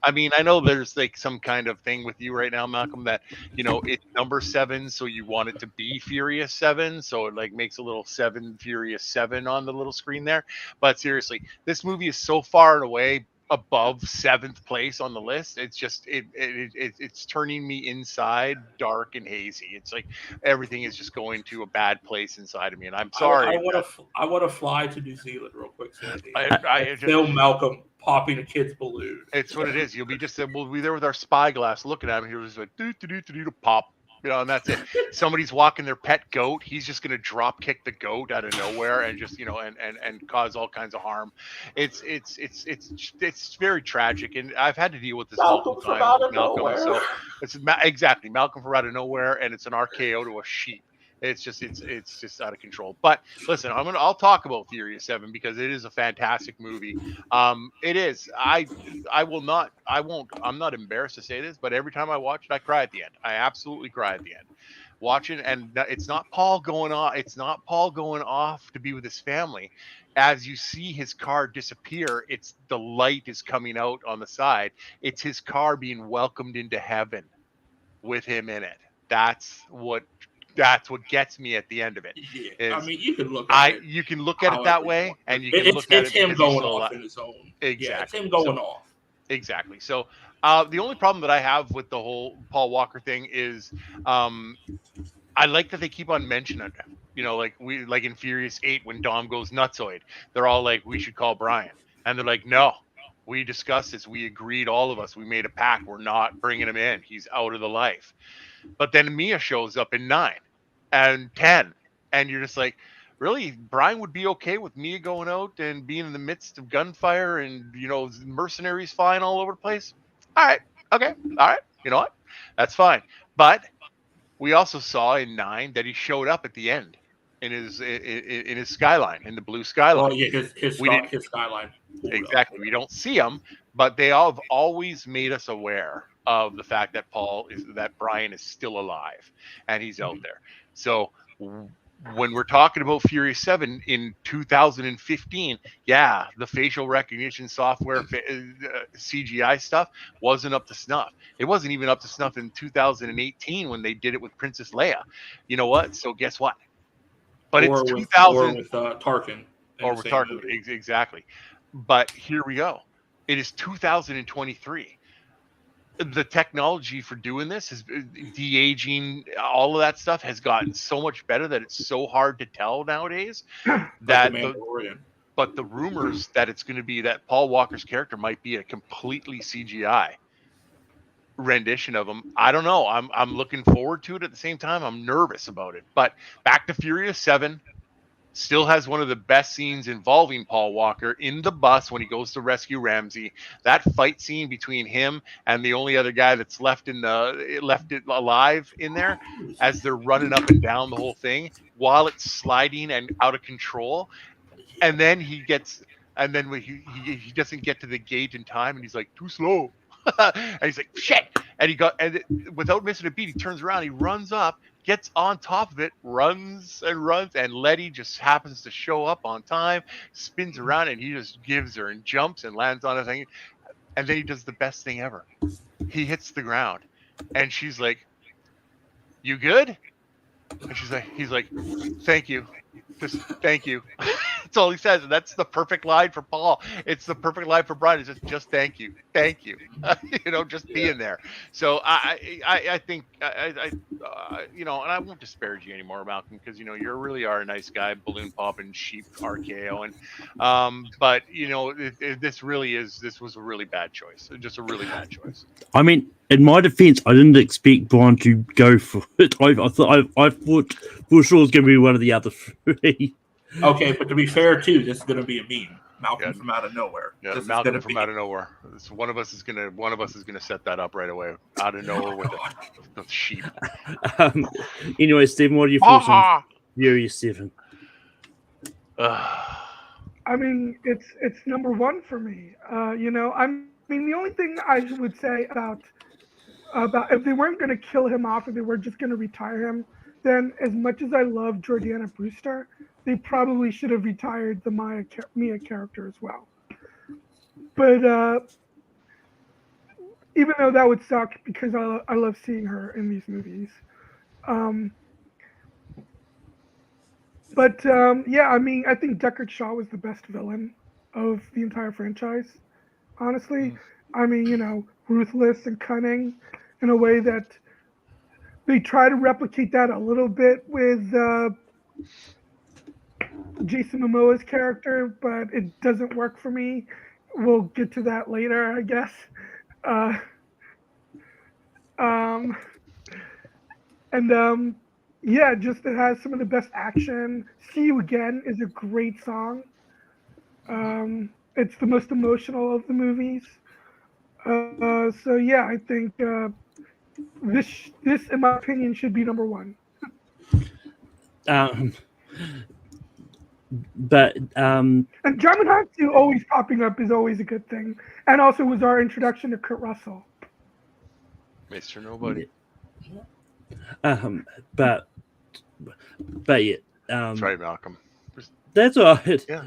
I mean, I know there's like some kind of thing with you right now, Malcolm, that you know it's number 7, so you want it to be Furious 7, so it like makes a little 7 Furious 7 on the little screen there. But seriously, this movie is so far and away above 7th place on the list. It's just it's turning me inside dark and hazy. It's like everything is just going to a bad place inside of me, and I'm sorry. I want to fly to New Zealand real quick, Sandy. I film Malcolm popping a kid's balloon. It's what it is. You'll be just we'll be there with our spyglass looking at him. He was like pop. You know, and that's it. Somebody's walking their pet goat. He's just going to drop kick the goat out of nowhere and just, you know, and cause all kinds of harm. It's very tragic, and I've had to deal with this multiple times with Malcolm. So it's exactly Malcolm from out of nowhere, and it's an RKO to a sheep. It's just out of control. But listen, I'll talk about Furious 7 because it is a fantastic movie. It is. I'm not embarrassed to say this, but every time I watch it, I cry at the end. I absolutely cry at the end. Watching, and it's not Paul going off. It's not Paul going off to be with his family. As you see his car disappear, it's the light is coming out on the side. It's his car being welcomed into heaven with him in it. That's what gets me at the end of it. Yeah. I mean, you can look at it. You can look at it that way, and you can look at it. It's him going off in his own. Exactly. Yeah, it's him going off. Exactly. So the only problem that I have with the whole Paul Walker thing is I like that they keep on mentioning him. You know, like in Furious 8 when Dom goes nutsoid, they're all like, we should call Brian. And they're like, no, we discussed this. We agreed, all of us. We made a pact. We're not bringing him in. He's out of the life. But then Mia shows up in 9 and 10. And you're just like, really? Brian would be okay with Mia going out and being in the midst of gunfire and, you know, mercenaries flying all over the place? All right. Okay. All right. You know what? That's fine. But we also saw in 9 that he showed up at the end in his skyline, in the blue skyline. Oh yeah, his skyline. Exactly. We don't see him, but they have always made us aware of the fact that Brian is still alive and he's out there. So when we're talking about Furious 7 in 2015, yeah, the facial recognition software, CGI stuff wasn't up to snuff. It wasn't even up to snuff in 2018 when they did it with Princess Leia. You know what? So guess what? But it's 2000 with Tarkin. Or with Tarkin, exactly. But here we go. It is 2023. The technology for doing this is de-aging, all of that stuff has gotten so much better that it's so hard to tell nowadays. But the rumors that it's going to be that Paul Walker's character might be a completely CGI rendition of him. I don't know. I'm looking forward to it. At the same time, I'm nervous about it. But back to Furious 7. Still has one of the best scenes involving Paul Walker in the bus when he goes to rescue Ramsey. That fight scene between him and the only other guy that's left it alive in there, as they're running up and down the whole thing while it's sliding and out of control. And then he doesn't get to the gate in time, and he's like, too slow. And he's like, shit. And without missing a beat, he turns around, he runs up, gets on top of it, runs, and Letty just happens to show up on time, spins around, and he just gives her and jumps and lands on a thing. And then he does the best thing ever. He hits the ground, and she's like, you good? And he's like, thank you. Just thank you. That's all he says, and that's the perfect line for Paul. It's the perfect line for Brian. It's just thank you, you know, just being there. So I think you know, and I won't disparage you anymore, Malcolm, because you know you really are a nice guy, balloon popping, sheep RKO, and but you know this was a really bad choice, just a really bad choice. I mean, in my defense, I didn't expect Brian to go for it. I thought for sure it was going to be one of the other three. Okay, but to be fair, too, this is going to be a meme. Malcolm from out of nowhere. Yeah, Malcolm from out of nowhere. One of us is gonna set that up right away, out of nowhere with the sheep. Anyway, Stephen, what are your thoughts on Furious 7? I mean, it's number one for me. You know, the only thing I would say about if they weren't going to kill him off, if they were just going to retire him, then as much as I love Jordana Brewster, they probably should have retired the Mia character as well. But even though that would suck because I love seeing her in these movies. Yeah, I mean, I think Deckard Shaw was the best villain of the entire franchise, honestly. I mean, you know, ruthless and cunning in a way that they try to replicate that a little bit with Jason Momoa's character, but it doesn't work for me. We'll get to that later, I guess. Yeah, just it has some of the best action. See You Again is a great song. It's the most emotional of the movies. So yeah, I think this, in my opinion, should be number one. Um, but And Djimon Hounsou always popping up is always a good thing, and also was our introduction to Kurt Russell. Mr. Nobody. but yeah, That's right, Malcolm. that's all right. Yeah.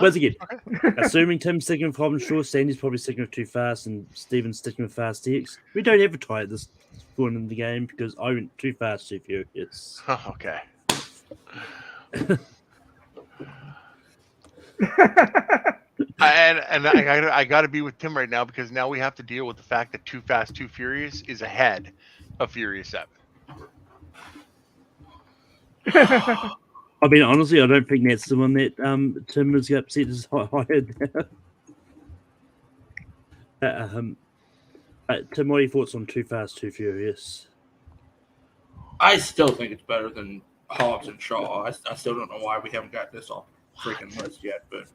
Once again, Okay. assuming Tim's sticking with Hobbs and Shaw, Sandy's probably sticking with Too Fast, and Steven's sticking with Fast X. We don't ever tie at this point in the game because I went Too Fast, Too Furious. Okay. and I got to be with Tim right now because now we have to deal with the fact that Too Fast, Too Furious is ahead of Furious 7. I mean, honestly, I don't think that's the one that Tim is upset is hired. Tim, what are your thoughts on Too Fast, Too Furious? I still think it's better than Hobbs and Shaw. I still don't know why we haven't got this off the freaking list yet, but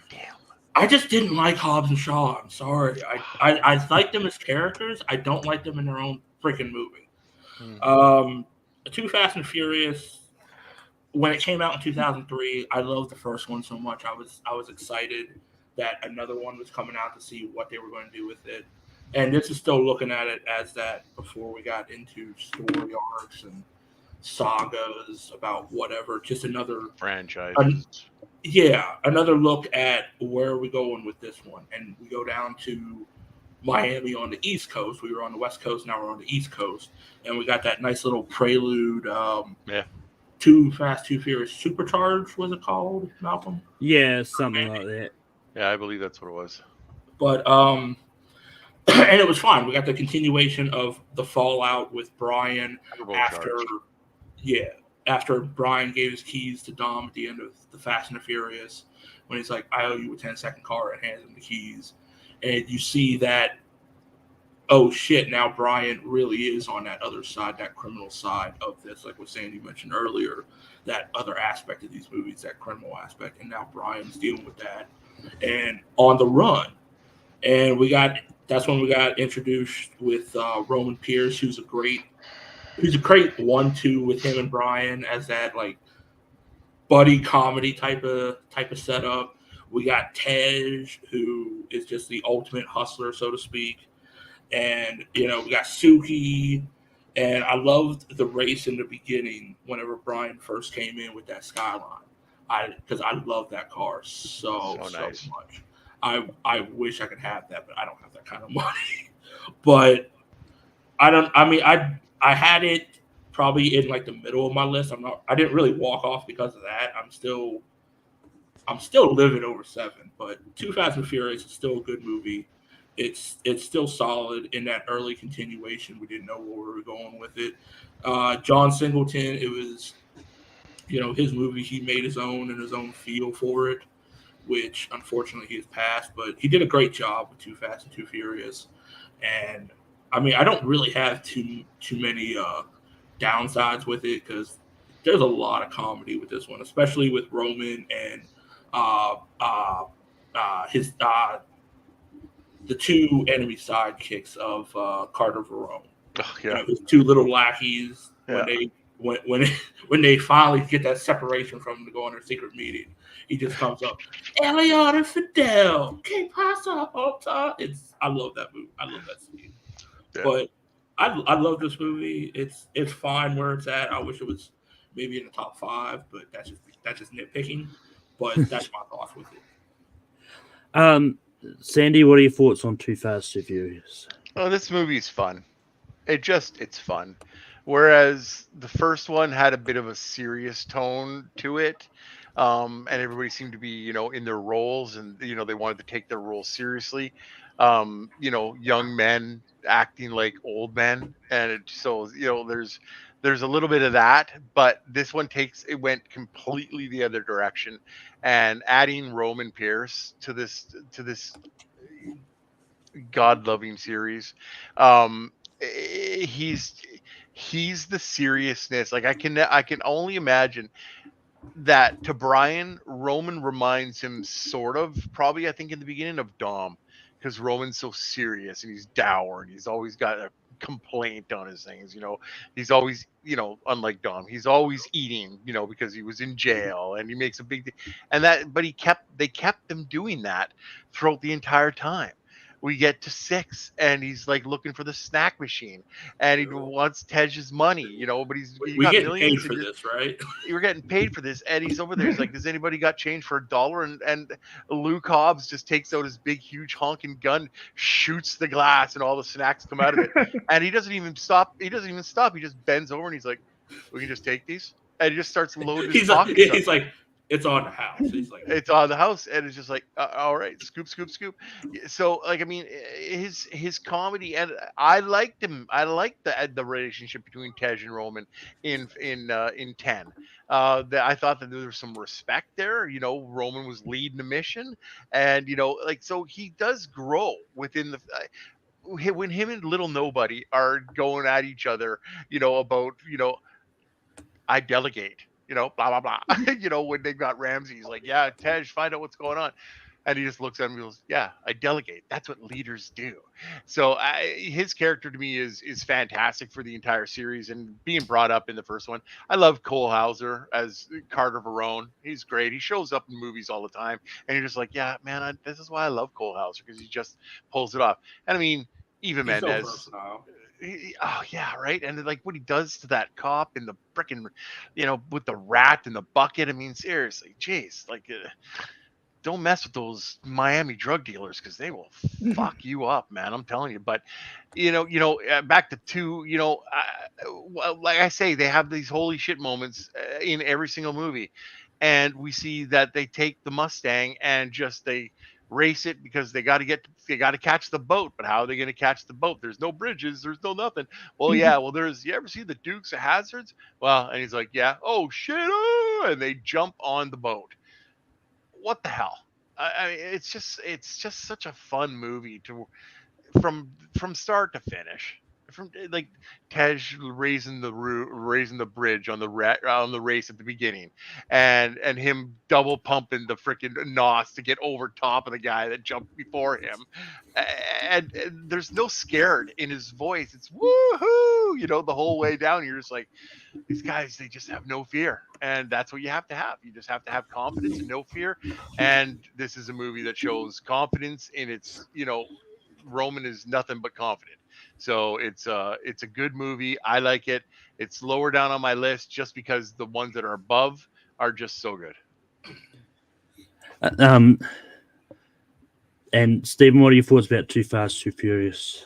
Damn. I just didn't like Hobbs and Shaw. I'm sorry. I like them as characters. I don't like them in their own freaking movie. Too Fast and Furious, when it came out in 2003, I loved the first one so much. I was excited that another one was coming out to see what they were going to do with it. And this is still looking at it as that before we got into story arcs and sagas about whatever, just another Franchise. Another look at where we're going with this one. And we go down to Miami on the East Coast. We were on the West Coast, now we're on the East Coast. And we got that nice little prelude. Too Fast, Too Furious Supercharged, was it called, Malcolm? Yeah, something like that. Yeah, I believe that's what it was. But and it was fine. We got the continuation of the fallout with Brian after Brian gave his keys to Dom at the end of the Fast and the Furious, when he's like, I owe you a 10-second car, and hands him the keys. And you see that, oh shit, now Brian really is on that other side, that criminal side of this, like what Sandy mentioned earlier, that other aspect of these movies, that criminal aspect. And now Brian's dealing with that and on the run. And that's when we got introduced with Roman Pierce, who's a great 1-2 with him and Brian as that like buddy comedy type of setup. We got Tej, who is just the ultimate hustler, so to speak. And, we got Suki. And I loved the race in the beginning whenever Brian first came in with that Skyline. Because I love that car so nice. Much. I wish I could have that, but I don't have that kind of money. But I had it probably in like the middle of my list. I didn't really walk off because of that. I'm still living over 7, but Too Fast and Furious is still a good movie. It's still solid in that early continuation. We didn't know where we were going with it. John Singleton, it was, his movie. He made his own and his own feel for it, which unfortunately he has passed. But he did a great job with Too Fast and Too Furious. And I mean, I don't really have too many downsides with it because there's a lot of comedy with this one, especially with Roman and the two enemy sidekicks of Carter Verone. Oh, yeah. His two little lackeys when they finally get that separation from them to go on their secret meeting. He just comes up, Elliot and Fidel, que pasa, Jota? I love that movie. I love that scene. Yeah. But I love this movie. It's fine where it's at. I wish it was maybe in the top 5, but that's just nitpicking. But that's my thoughts with it. Sandy, what are your thoughts on Too Fast, Too Furious? Oh, this movie's fun. It's fun. Whereas the first one had a bit of a serious tone to it. And everybody seemed to be, in their roles and, they wanted to take their roles seriously. Young men acting like old men. And there's a little bit of that, but this one went completely the other direction, and adding Roman Pierce to this God-loving series. He's the seriousness. Like I can only imagine that to Brian, Roman reminds him sort of, probably I think in the beginning, of Dom, because Roman's so serious and he's dour and he's always got a complaint on his things. He's always, unlike Dom, he's always eating, because he was in jail, and he makes a big but they kept him doing that throughout the entire time. We get to 6, and he's like looking for the snack machine, and he wants Tej's money, but we got get millions paid for this, right? You're getting paid for this, and he's over there. He's like, "Does anybody got change for $1?" And Luke Hobbs just takes out his big, huge honking gun, shoots the glass, and all the snacks come out of it. And he doesn't even stop. He just bends over, and he's like, "We can just take these," and he just starts loading his pockets up. He's like, it's on the house. He's like, it's on the house, and it's just like, all right, scoop. So, like, I mean, his comedy, and I liked him. I liked the relationship between Tej and Roman in 10. I thought that there was some respect there. Roman was leading the mission, and so he does grow within the. When him and Little Nobody are going at each other, about I delegate. Blah, blah, blah. When they got Ramsey, he's like, yeah, Tej, find out what's going on. And he just looks at him and goes, yeah, I delegate. That's what leaders do. So his character to me is fantastic for the entire series, and being brought up in the first one. I love Cole Hauser as Carter Verone. He's great. He shows up in movies all the time. And you're just like, yeah, man, this is why I love Cole Hauser, because he just pulls it off. And I mean, Eva Mendes. So versatile. Oh yeah, right. And like what he does to that cop in the frickin', with the rat in the bucket. I mean, seriously, jeez, like, don't mess with those Miami drug dealers, because they will fuck you up, man. I'm telling you. But back to 2. Like I say, they have these holy shit moments in every single movie, and we see that they take the Mustang and they race it because they got to catch the boat. But how are they going to catch the boat? There's no bridges, there's no nothing. Well, yeah, you ever see the Dukes of Hazzards? Well, and he's like, yeah, oh shit, and they jump on the boat. What the hell? I mean, it's just such a fun movie from start to finish. From like Tej raising the bridge on the race at the beginning, and him double pumping the freaking nos to get over top of the guy that jumped before him, and there's no scared in his voice. It's woohoo, the whole way down. You're just like, these guys, they just have no fear, and that's what you have to have. You just have to have confidence and no fear. And this is a movie that shows confidence in its. Roman is nothing but confident. So it's a good movie. I like it. It's lower down on my list just because the ones that are above are just so good. And Stephen, what are your thoughts about Too Fast, Too Furious?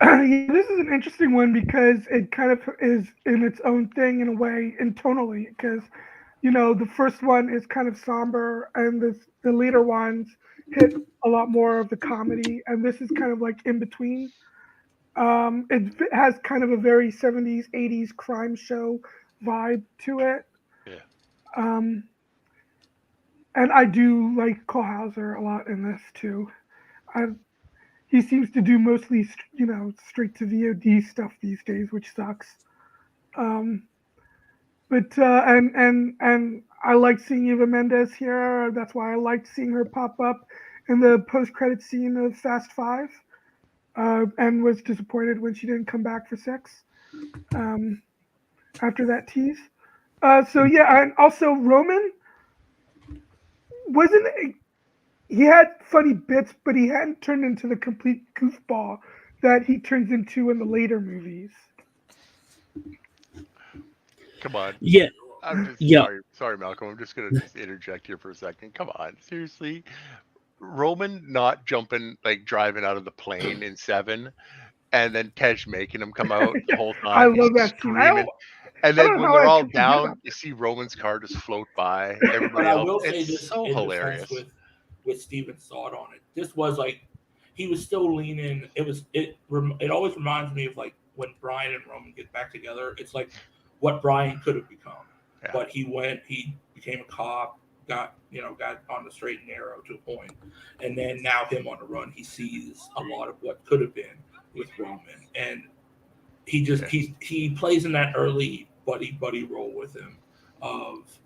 Yeah, this is an interesting one because it kind of is in its own thing in a way, and tonally, because the first one is kind of somber, and the later ones hit a lot more of the comedy, and this is kind of like in between. It has kind of a very 70s, 80s crime show vibe to it. Yeah. And I do like Cole Hauser a lot in this too. He seems to do mostly, straight to VOD stuff these days, which sucks. But I like seeing Eva Mendes here. That's why I liked seeing her pop up in the post-credit scene of Fast 5. And was disappointed when she didn't come back for 6 after that tease. So yeah, and also Roman he had funny bits, but he hadn't turned into the complete goofball that he turns into in the later movies. Come on. Yeah. I'm just sorry, Malcolm. I'm just gonna interject here for a second. Come on, seriously. Roman not jumping, like driving out of the plane in 7, and then Tej making him come out the whole time. I love that scene. And then when they're all down, you see Roman's car just float by. Everybody else. I will say it's this so hilarious. With Steven's thought on it. This was like he was still leaning. It always reminds me of like when Brian and Roman get back together. It's like what Brian could have become, but he became a cop. Got on the straight and narrow to a point, and then now him on the run, he sees a lot of what could have been with Roman, and he plays in that early buddy role with him of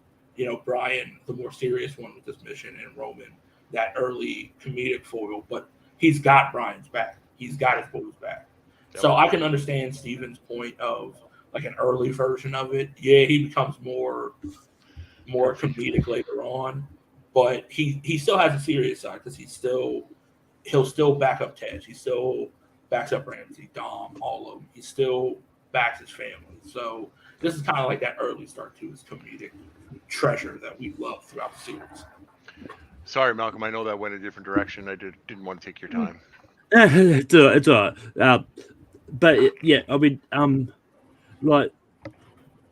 Brian, the more serious one with this mission, and Roman, that early comedic foil, but he's got Brian's back, he's got his boys back, So I can understand Steven's point of like an early version of it. Yeah, he becomes more comedic later on, but he still has a serious side because he'll still back up Tej. He still backs up Ramsey, Dom, all of them. He still backs his family. So this is kind of like that early start to his comedic treasure that we love throughout the series. Sorry, Malcolm. I know that went a different direction. I didn't want to take your time. It's all right. But yeah, I mean, like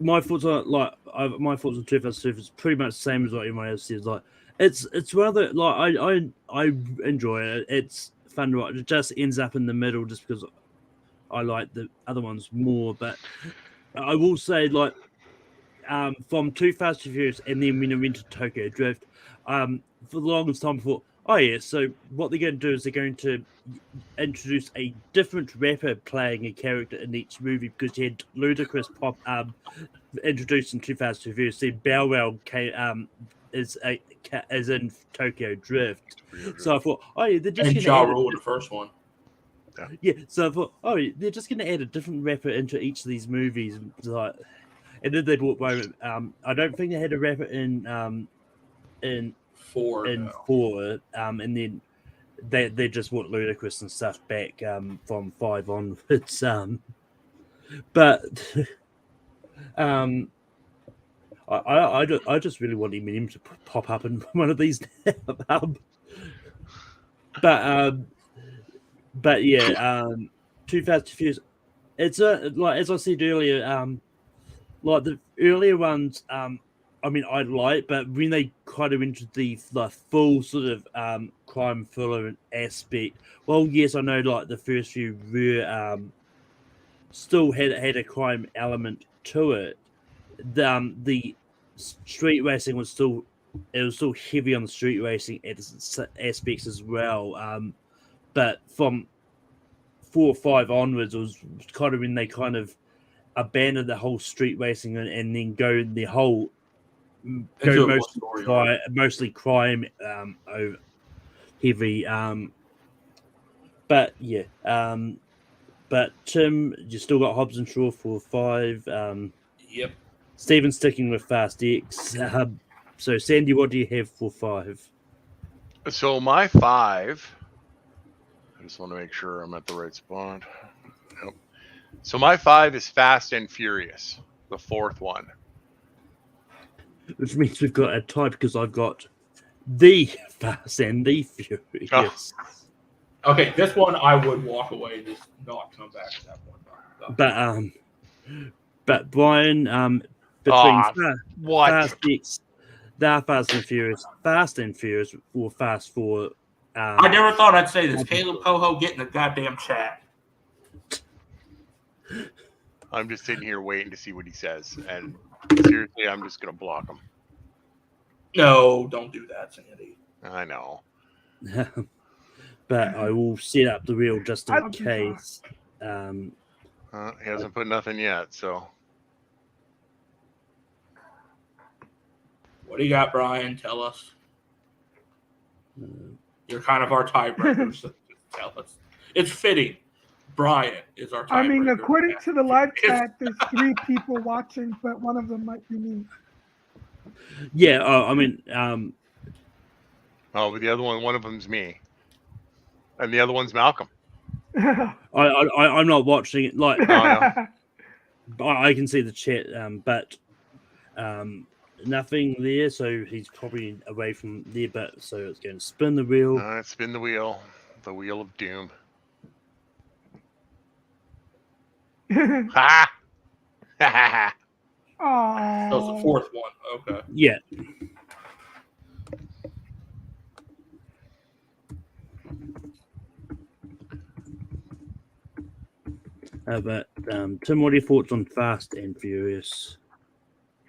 my thoughts on my thoughts on 2002 is pretty much the same as what everyone else says. Like, it's rather like I enjoy it. It's fun to watch. It just ends up in the middle just because I like the other ones more. But I will say, like, from Too Fast to Furious and then when I went to Tokyo Drift, for the longest time before, oh yeah, so what they're going to do is they're going to introduce a different rapper playing a character in each movie because you had Ludacris pop introduced in Too Fast to Furious. Then Bow Wow is in Tokyo Drift. So I thought, oh yeah, they're just and Ja Rule in the first one. Yeah, so I thought, oh, they're just going to add a different rapper into each of these movies, like, and then they brought Roman. I don't think they had a rapper in four, and then they just brought Ludacris and stuff back from 5 onwards. But I just really want Eminem to pop up in one of these. But yeah, Too Fast to Furious. It's like as I said earlier, like the earlier ones. I mean, I like, but when they kind of into the full sort of crime thriller aspect, well, yes, I know, like the first few were still had a crime element to it. The street racing was still heavy on the street racing aspects as well. But from 4 or 5 onwards, it was kind of when they kind of abandoned the whole street racing and then go the whole. Mostly crime over heavy. But yeah. But Tim, you still got Hobbs and Shaw for 5. Yep. Steven's sticking with Fast X. So Sandy, what do you have for 5? So my 5. I just want to make sure I'm at the right spot. Nope. So my 5 is Fast and Furious, the 4th one. Which means we've got a tie because I've got the Fast and the Furious. Oh. Okay, this one I would walk away and just not come back to that one. But Brian, between Fast X, the Fast and Furious, or Fast 4. I never thought I'd say this. Caleb Coho, get in the goddamn chat. I'm just sitting here waiting to see what he says, and seriously, I'm just gonna block him. No, don't do that, Sandy. I know. But I will set up the wheel just in case. He hasn't put nothing yet, so. What do you got, Brian? Tell us. You're kind of our tiebreaker, so tell us. It's fitting. Brian is our tiebreaker. I mean, according to the live chat, there's 3 people watching, but one of them might be me. Yeah, I mean, but the other one of them's me, and the other one's Malcolm. I'm not watching it. Like, no. I can see the chat, but nothing there. So he's probably away from there. But so it's going to spin the wheel. Spin the wheel of doom. Ha! Oh. That was the 4th one. Okay. Yeah. But Tim, what are your thoughts on Fast and Furious?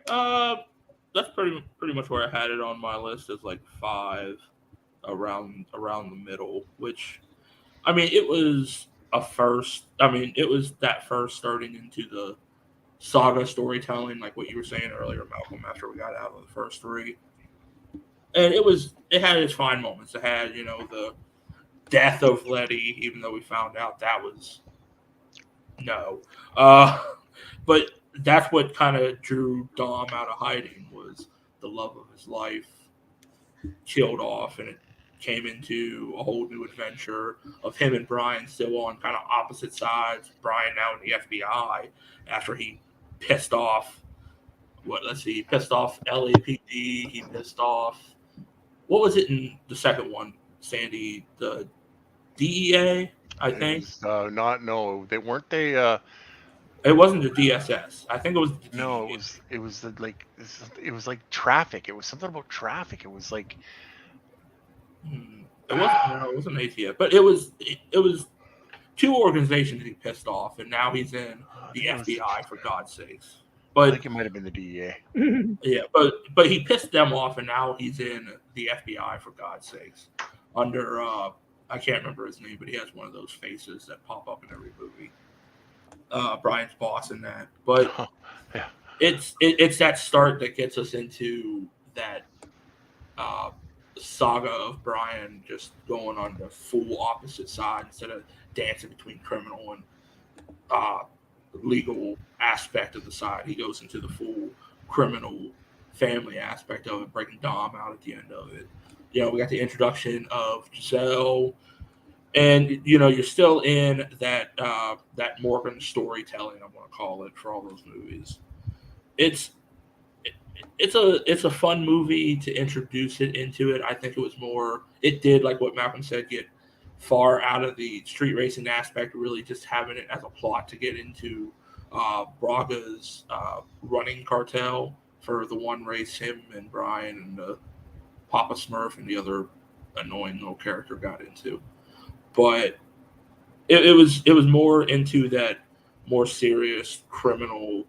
That's pretty much where I had it on my list as like 5, around the middle. Which, I mean, it was a first. I mean, it was that first starting into the saga storytelling, like what you were saying earlier, Malcolm. After we got out of the first 3, and it had its fine moments. It had, the death of Letty, even though we found out that was No. But that's what kind of drew Dom out of hiding, was the love of his life killed off, and it came into a whole new adventure of him and Brian still on kind of opposite sides. Brian now in the FBI after he pissed off he pissed off LAPD, he pissed off, what was it in the second one, Sandy, the DEA, I think. They weren't they. It wasn't the DSS. I think it was the DEA. No, it was like traffic. It was something about traffic. It was like it wasn't ATF, but it was two organizations he pissed off, and now he's in the FBI, for God's sakes. But I think it might have been the DEA. Yeah, but he pissed them off, and now he's in the FBI, for God's sakes, under I can't remember his name, but he has one of those faces that pop up in every movie. Brian's boss in that, but yeah. It's that start that gets us into that saga of Brian just going on the full opposite side instead of dancing between criminal and legal aspect of the side. He goes into the full criminal family aspect of it, breaking Dom out at the end of it. We got the introduction of Giselle, and you're still in that that Morgan storytelling, I'm going to call it, for all those movies. It's a fun movie to introduce it into it. I think it did, like what Malcolm said, get far out of the street racing aspect, really just having it as a plot to get into Braga's running cartel for the one race him and Brian and Papa Smurf and the other annoying little character got into. But it was more into that more serious criminal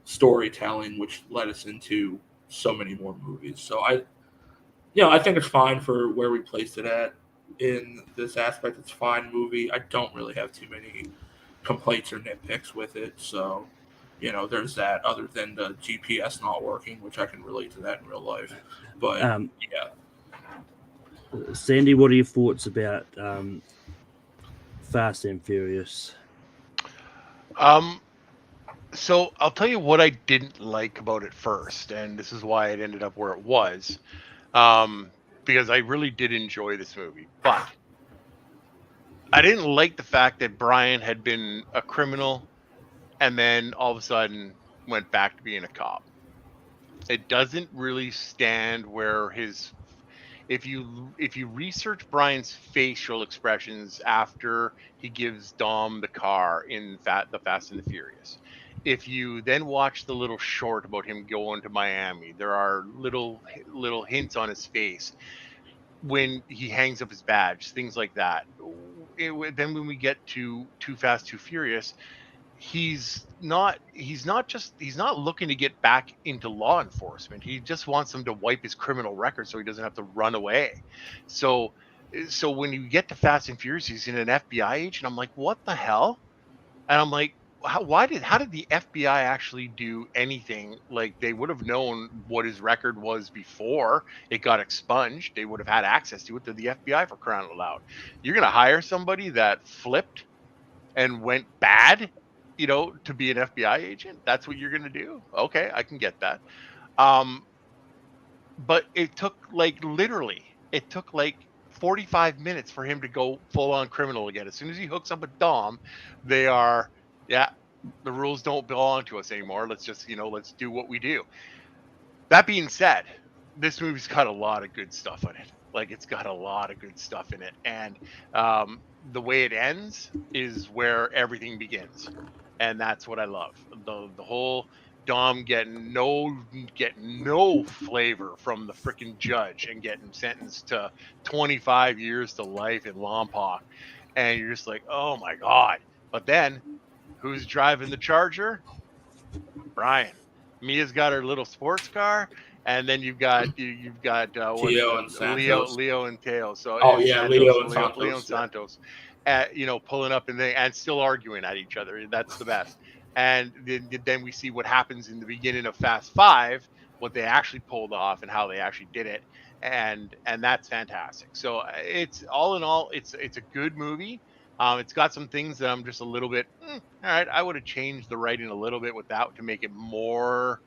storytelling, which led us into so many more movies. So I think it's fine for where we placed it at in this aspect. It's a fine movie. I don't really have too many complaints or nitpicks with it. So, there's that, other than the GPS not working, which I can relate to that in real life. But yeah. Sandy, what are your thoughts about Fast and Furious? So I'll tell you what I didn't like about it first, and this is why it ended up where it was, because I really did enjoy this movie, but I didn't like the fact that Brian had been a criminal and then all of a sudden went back to being a cop. It doesn't really stand where if you research Brian's facial expressions after he gives Dom the car in the Fast and the Furious, if you then watch the little short about him going to Miami, there are little hints on his face when he hangs up his badge, things like that. Then when we get to Too Fast, Too Furious, he's not looking to get back into law enforcement. He just wants him to wipe his criminal record so he doesn't have to run away. So when you get to Fast and Furious, he's in an FBI agent. I'm like, what the hell? And I'm like, how did the FBI actually do anything? Like, they would have known what his record was before it got expunged. They would have had access to it. They're the FBI, for crying out loud. You're going to hire somebody that flipped and went bad, to be an FBI agent? That's what you're going to do? Okay, I can get that. But it took literally 45 minutes for him to go full on criminal again. As soon as he hooks up with Dom, they are, the rules don't belong to us anymore. Let's just, let's do what we do. That being said, this movie's got a lot of good stuff in it. It's got a lot of good stuff in it. And the way it ends is where everything begins. And that's what I love. The whole Dom getting no flavor from the freaking judge and getting sentenced to 25 years to life in Lompoc. And you're just like, oh my God. But then, who's driving the Charger? Brian. Mia's got her little sports car, and then you've got Leo and Santos. Leo and Teo. So Leo and Santos. Pulling up and still arguing at each other. That's the best. And then we see what happens in the beginning of Fast 5, what they actually pulled off and how they actually did it, and that's fantastic. So it's all in all, it's a good movie. It's got some things that I'm just a little bit, all right, I would have changed the writing a little bit without to make it more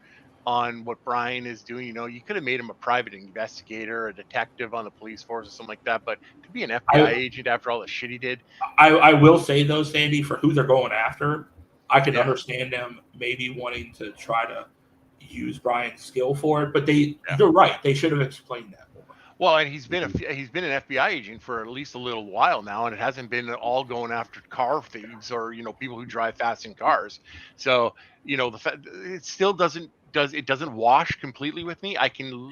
on what Brian is doing. You know, you could have made him a private investigator, a detective on the police force or something like that. But to be an FBI agent after all the shit he did. I will say though, Sandy, for who they're going after, I can understand them maybe wanting to try to use Brian's skill for it, but they're right. They should have explained that more. Well, and he's been an FBI agent for at least a little while now, and it hasn't been all going after car thieves or, you know, people who drive fast in cars. So, you know, it still doesn't wash completely with me. I can,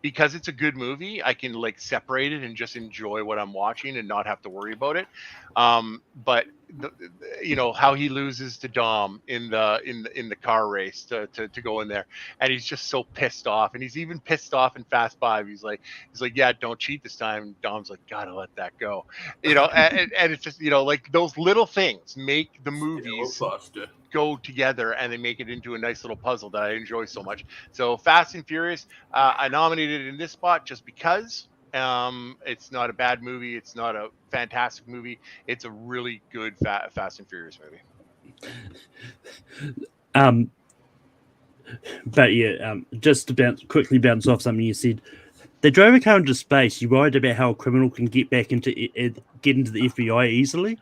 because it's a good movie, I can like separate it and just enjoy what I'm watching and not have to worry about it. But you know how he loses to Dom in the car race to go in there, and he's just so pissed off, and he's even pissed off in Fast Five. He's like, yeah, don't cheat this time. Dom's like, gotta let that go, you know, and it's just, you know, like those little things make the movies go together, and they make it into a nice little puzzle that I enjoy so much. So Fast and Furious, I nominated it in this spot just because. It's not a bad movie. It's not a fantastic movie. It's a really good Fast and Furious movie. But yeah, just to quickly bounce off something you said. They drove a car into space. You worried about how a criminal can get into the FBI easily?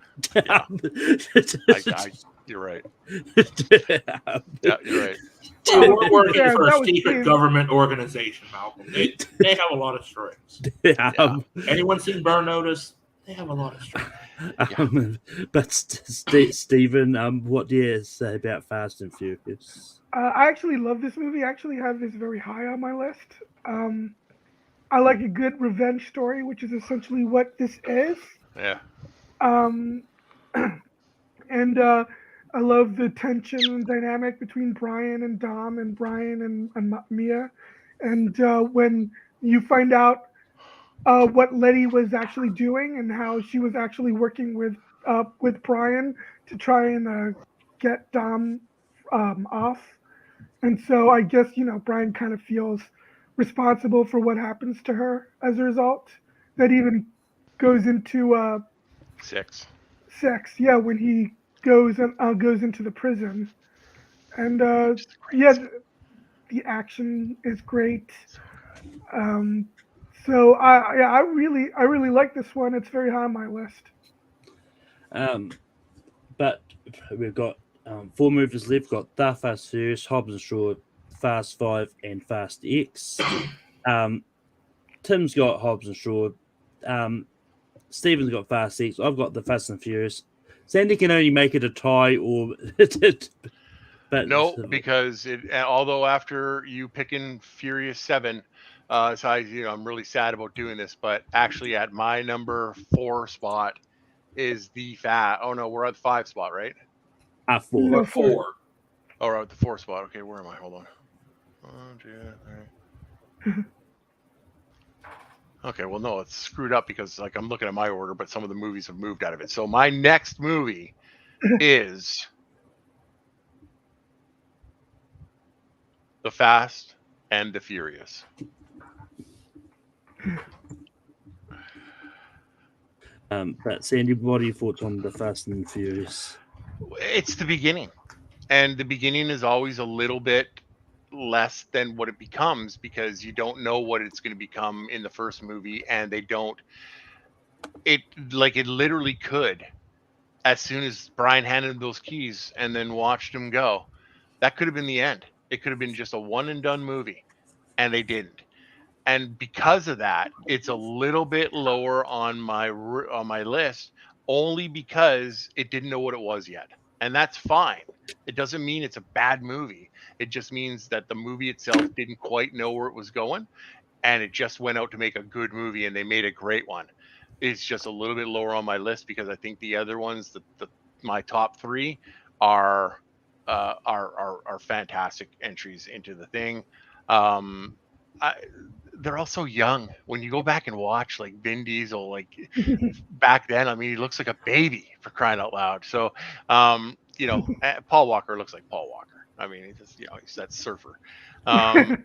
You're right. Yeah, you're right. We're working for a secret government organization, Malcolm. They have a lot of strings. Anyone seen Burn Notice? They have a lot of strings. But Stephen, what do you say about Fast and Furious? I actually love this movie. I actually have this very high on my list. I like a good revenge story, which is essentially what this is. Yeah. And I love the tension and dynamic between Brian and Dom and Brian and Mia. And when you find out what Letty was actually doing and how she was actually working with Brian to try and get Dom off. And so I guess, you know, Brian kind of feels responsible for what happens to her as a result. That even goes into sex. Yeah, when he goes into the prison, and the action is great. So I really like this one. It's very high on my list. But we've got 4 movies left. We've got The Fast Furious, Hobbs and Shaw, Fast 5, and Fast X. Tim's got Hobbs and Shaw. Stephen's got Fast X. I've got the Fast and Furious. Sandy can only make it a tie, or but no, because although after you picking Furious 7, so I'm really sad about doing this, but actually at my number 4 spot is the Oh no, we're at the 5 spot, right? 4. 4. Oh, we're at the 4 spot. Okay, where am I? Hold on. 1, 2, 3. Okay, well, no, it's screwed up because like I'm looking at my order, but some of the movies have moved out of it. So my next movie is The Fast and the Furious. But Sandy, what are your thoughts on The Fast and the Furious? It's the beginning, and the beginning is always a little bit less than what it becomes because you don't know what it's going to become in the first movie, and it literally could, as soon as Brian handed him those keys and then watched him go, that could have been the end. It could have been just a one and done movie, and they didn't. And because of that, it's a little bit lower on my list, only because it didn't know what it was yet. And that's fine. It doesn't mean it's a bad movie. It just means that the movie itself didn't quite know where it was going, and it just went out to make a good movie, and they made a great one. It's just a little bit lower on my list because I think the other ones, my top 3, are fantastic entries into the thing. They're also young. When you go back and watch like Vin Diesel, like back then, I mean, he looks like a baby, for crying out loud. So, Paul Walker looks like Paul Walker. I mean, he's that surfer. And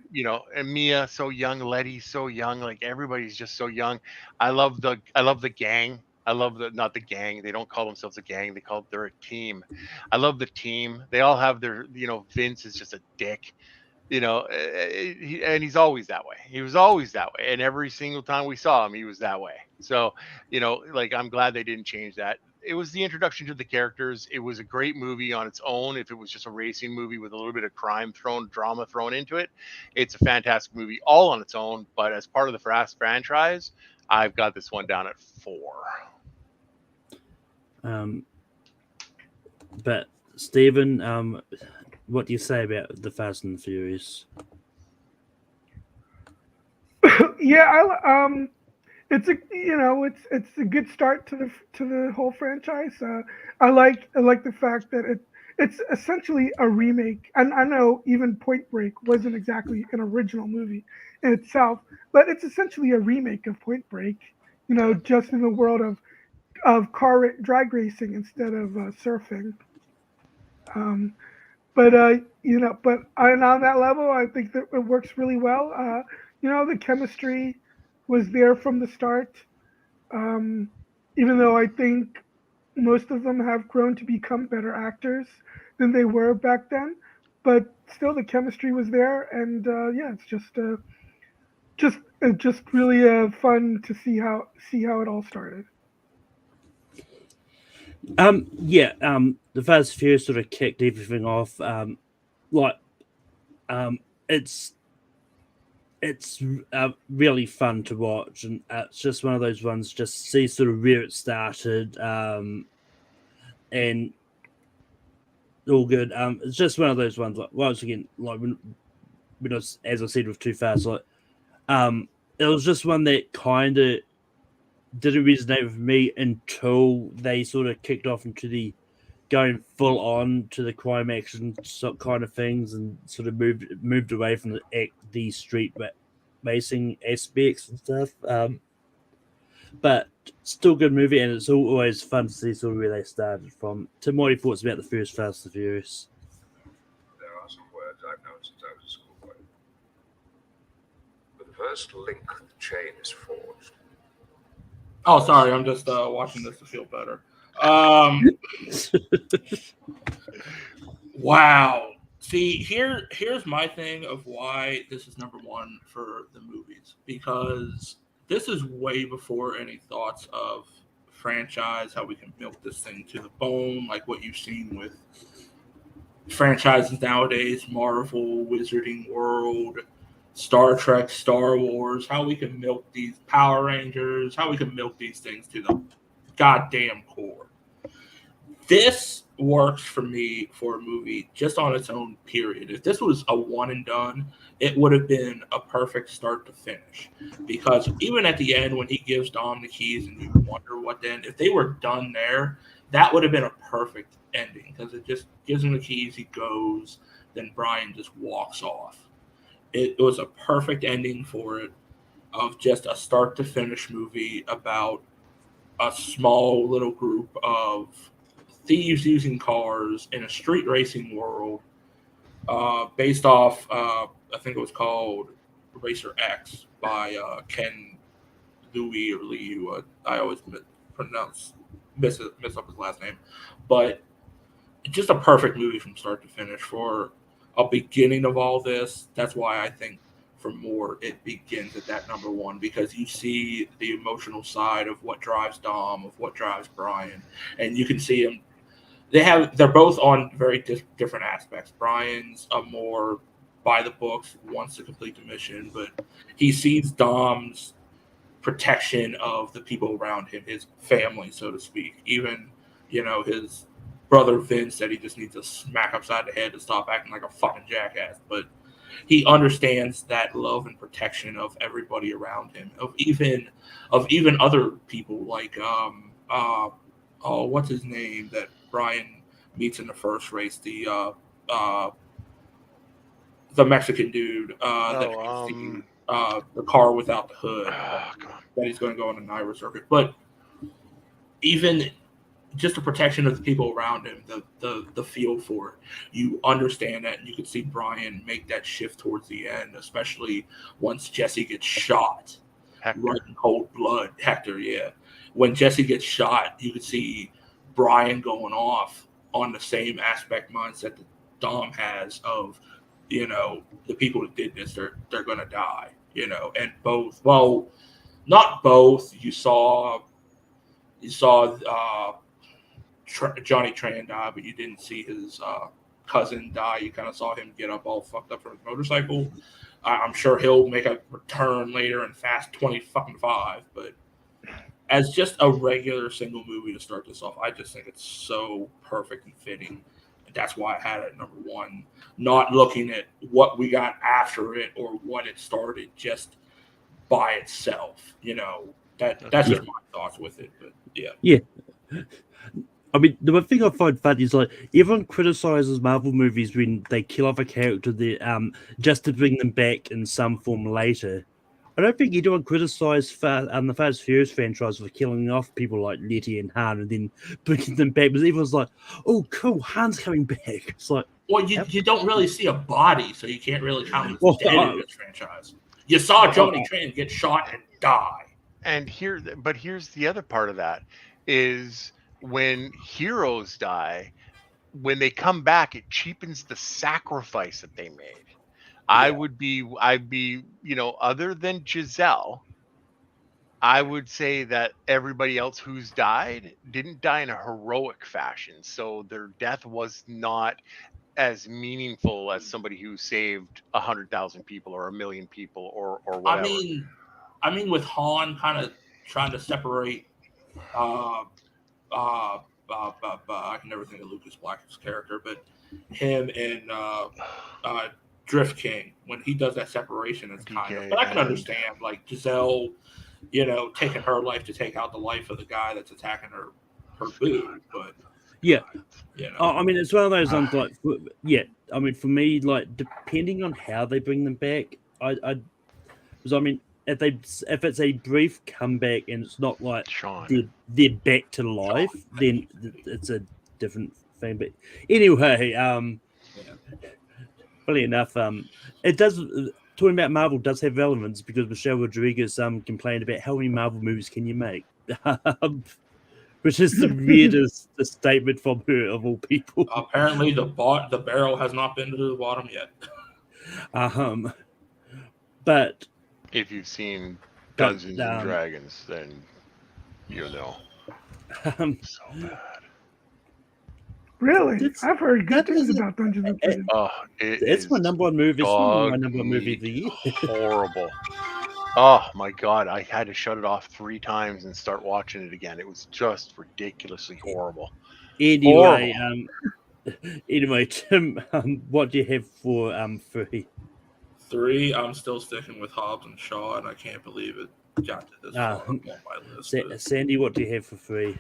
Mia, so young. Letty, so young. Like everybody's just so young. I love the gang. I love not the gang. They don't call themselves a gang. They're a team. I love the team. They all have their, Vince is just a dick, and he's always that way. He was always that way. And every single time we saw him, he was that way. So, like, I'm glad they didn't change that. It was the introduction to the characters. It was a great movie on its own. If it was just a racing movie with a little bit of drama thrown into it, it's a fantastic movie all on its own. But as part of the Fast franchise, I've got this one down at 4. But Stephen, what do you say about the Fast and the Furious? Yeah, it's a good start to the whole franchise. I like the fact that it's essentially a remake. And I know even Point Break wasn't exactly an original movie in itself, but it's essentially a remake of Point Break. Just in the world of drag racing instead of surfing. But on that level, I think that it works really well. The chemistry was there from the start. Even though I think most of them have grown to become better actors than they were back then, but still the chemistry was there, and it's just really fun to see how it all started. The Fast and Furious sort of kicked everything off. It's really fun to watch, and it's just one of those ones. Just see sort of where it started, and all good. It's just one of those ones. Like once again, like when I was, as I said with Too Fast, like it was just one that kind of didn't resonate with me until they sort of kicked off into the going full on to the crime action kind of things, and sort of moved away from the street racing aspects and stuff. But still good movie, and it's always fun to see sort of where they started from. Tim, what are your thoughts about the first Fast and Furious? There are some words I've known since I was a schoolboy. But the first link the chain is forged. Oh, sorry, I'm just watching this to feel better. Wow. See, here's my thing of why this is number 1 for the movies, because this is way before any thoughts of franchise, how we can milk this thing to the bone, like what you've seen with franchises nowadays, Marvel, Wizarding World, Star Trek, Star Wars, how we can milk these Power Rangers, how we can milk these things to the goddamn core. This works for me for a movie just on its own, period. If this was a one and done, it would have been a perfect start to finish. Because even at the end, when he gives Dom the keys and you wonder what then, if they were done there, that would have been a perfect ending. Because it just gives him the keys, he goes, then Brian just walks off. It was a perfect ending for it, of just a start to finish movie about a small little group of thieves using cars in a street racing world, based off, I think it was called Racer X by Ken Louis or Liu. I always miss up his last name, but just a perfect movie from start to finish for a beginning of all this. That's why I think for more it begins at that number 1, because you see the emotional side of what drives Dom, of what drives Brian, and you can see him. They're both on very different aspects. Brian's a more by the books, wants to complete the mission, but he sees Dom's protection of the people around him, his family, so to speak. Even, his brother Vince that he just needs to smack upside the head to stop acting like a fucking jackass. But he understands that love and protection of everybody around him, of even other people like what's his name that Brian meets in the first race, the Mexican dude, the car without the hood, that he's going to go on an Irish circuit. But even just the protection of the people around him, the feel for it, you understand that, and you can see Brian make that shift towards the end, especially once Jesse gets shot. Hector. Right in cold blood. Hector, yeah. when Jesse gets shot, you could see Brian going off on the same aspect mindset that Dom has of, the people that did this, they're going to die, and both, well, not both. You saw Johnny Tran die, but you didn't see his cousin die. You kind of saw him get up all fucked up from his motorcycle. I'm sure he'll make a return later in Fast 25, but as just a regular single movie to start this off, I just think it's so perfect and fitting. And that's why I had it at number one, not looking at what we got after it or what it started, just by itself. That's just my thoughts with it. But yeah. I mean, the one thing I find funny is like everyone criticizes Marvel movies when they kill off a character just to bring them back in some form later. I don't think anyone criticized the Fast Furious franchise for killing off people like Letty and Han and then bringing them back. Because everyone's like, "Oh, cool, Han's coming back." It's like, well, you don't really see a body, so you can't really count him as dead in this franchise. You saw Johnny Tran get shot and die. And here's the other part of that is when heroes die, when they come back, it cheapens the sacrifice that they made. Yeah. I'd be, other than Giselle, I would say that everybody else who's died didn't die in a heroic fashion. So their death was not as meaningful as somebody who saved 100,000 people or 1 million people or whatever. I mean, with Han kind of trying to separate, I can never think of Lucas Black's character, but him and Drift King, when he does that separation, it's kind of. But I can understand, like Giselle, taking her life to take out the life of the guy that's attacking her boo. But yeah, I mean, it's one of those like, I mean, for me, like depending on how they bring them back, if it's a brief comeback and it's not like they're back to life, then it's a different thing. But anyway, funny enough, it does. Talking about Marvel does have relevance because Michelle Rodriguez complained about how many Marvel movies can you make, which is the weirdest statement from her of all people. Apparently, the barrel has not been to the bottom yet. But if you've seen Dungeons and Dragons, then you know. So bad. Really? I've heard good things about Dungeons and Dragons. It's my number one movie. It's my number one movie of the year. Horrible. Oh my God. I had to shut it off 3 times and start watching it again. It was just ridiculously horrible. Anyway, Tim, what do you have for 3? 3, I'm still sticking with Hobbs and Shaw, and I can't believe it got to this far on my list. Sandy, what do you have for 3?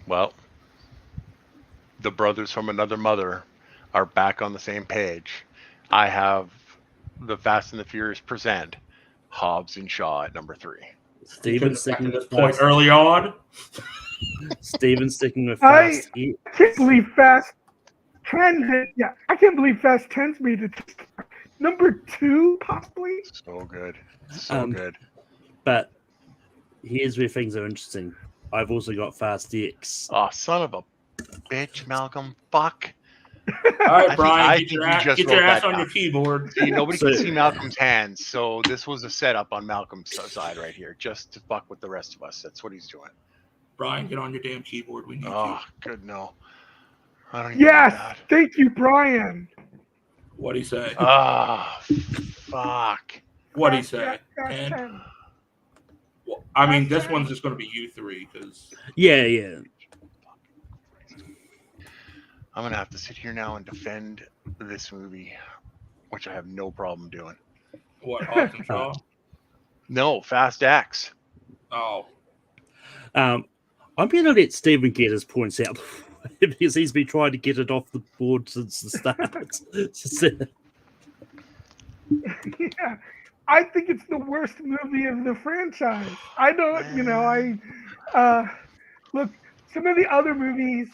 Well, the brothers from another mother are back on the same page. I have the Fast and the Furious present Hobbs and Shaw at number 3. Steven sticking with point early on. Steven sticking with Fast. I can't believe Fast 10. Yeah, I can't believe Fast 10's made it to number 2, possibly. So good. So good. But here's where things are interesting. I've also got Fast X. Oh, son of a bitch, Malcolm. Fuck. All right, Brian, get your ass on your keyboard. See, nobody can see Malcolm's hands, so this was a setup on Malcolm's side right here, just to fuck with the rest of us. That's what he's doing. Brian, get on your damn keyboard. We need you. Oh, good, no. I don't even yes, thank you, Brian. What'd he say? Ah, fuck. What'd he say? 10? Well, I mean, this one's just going to be you 3, because... Yeah. I'm going to have to sit here now and defend this movie, which I have no problem doing. What, Hobbs and Shaw? No, Fast X. Oh. I'm going to let Steven get his points out because he's been trying to get it off the board since the start. Yeah, I think it's the worst movie of the franchise. I don't, look, some of the other movies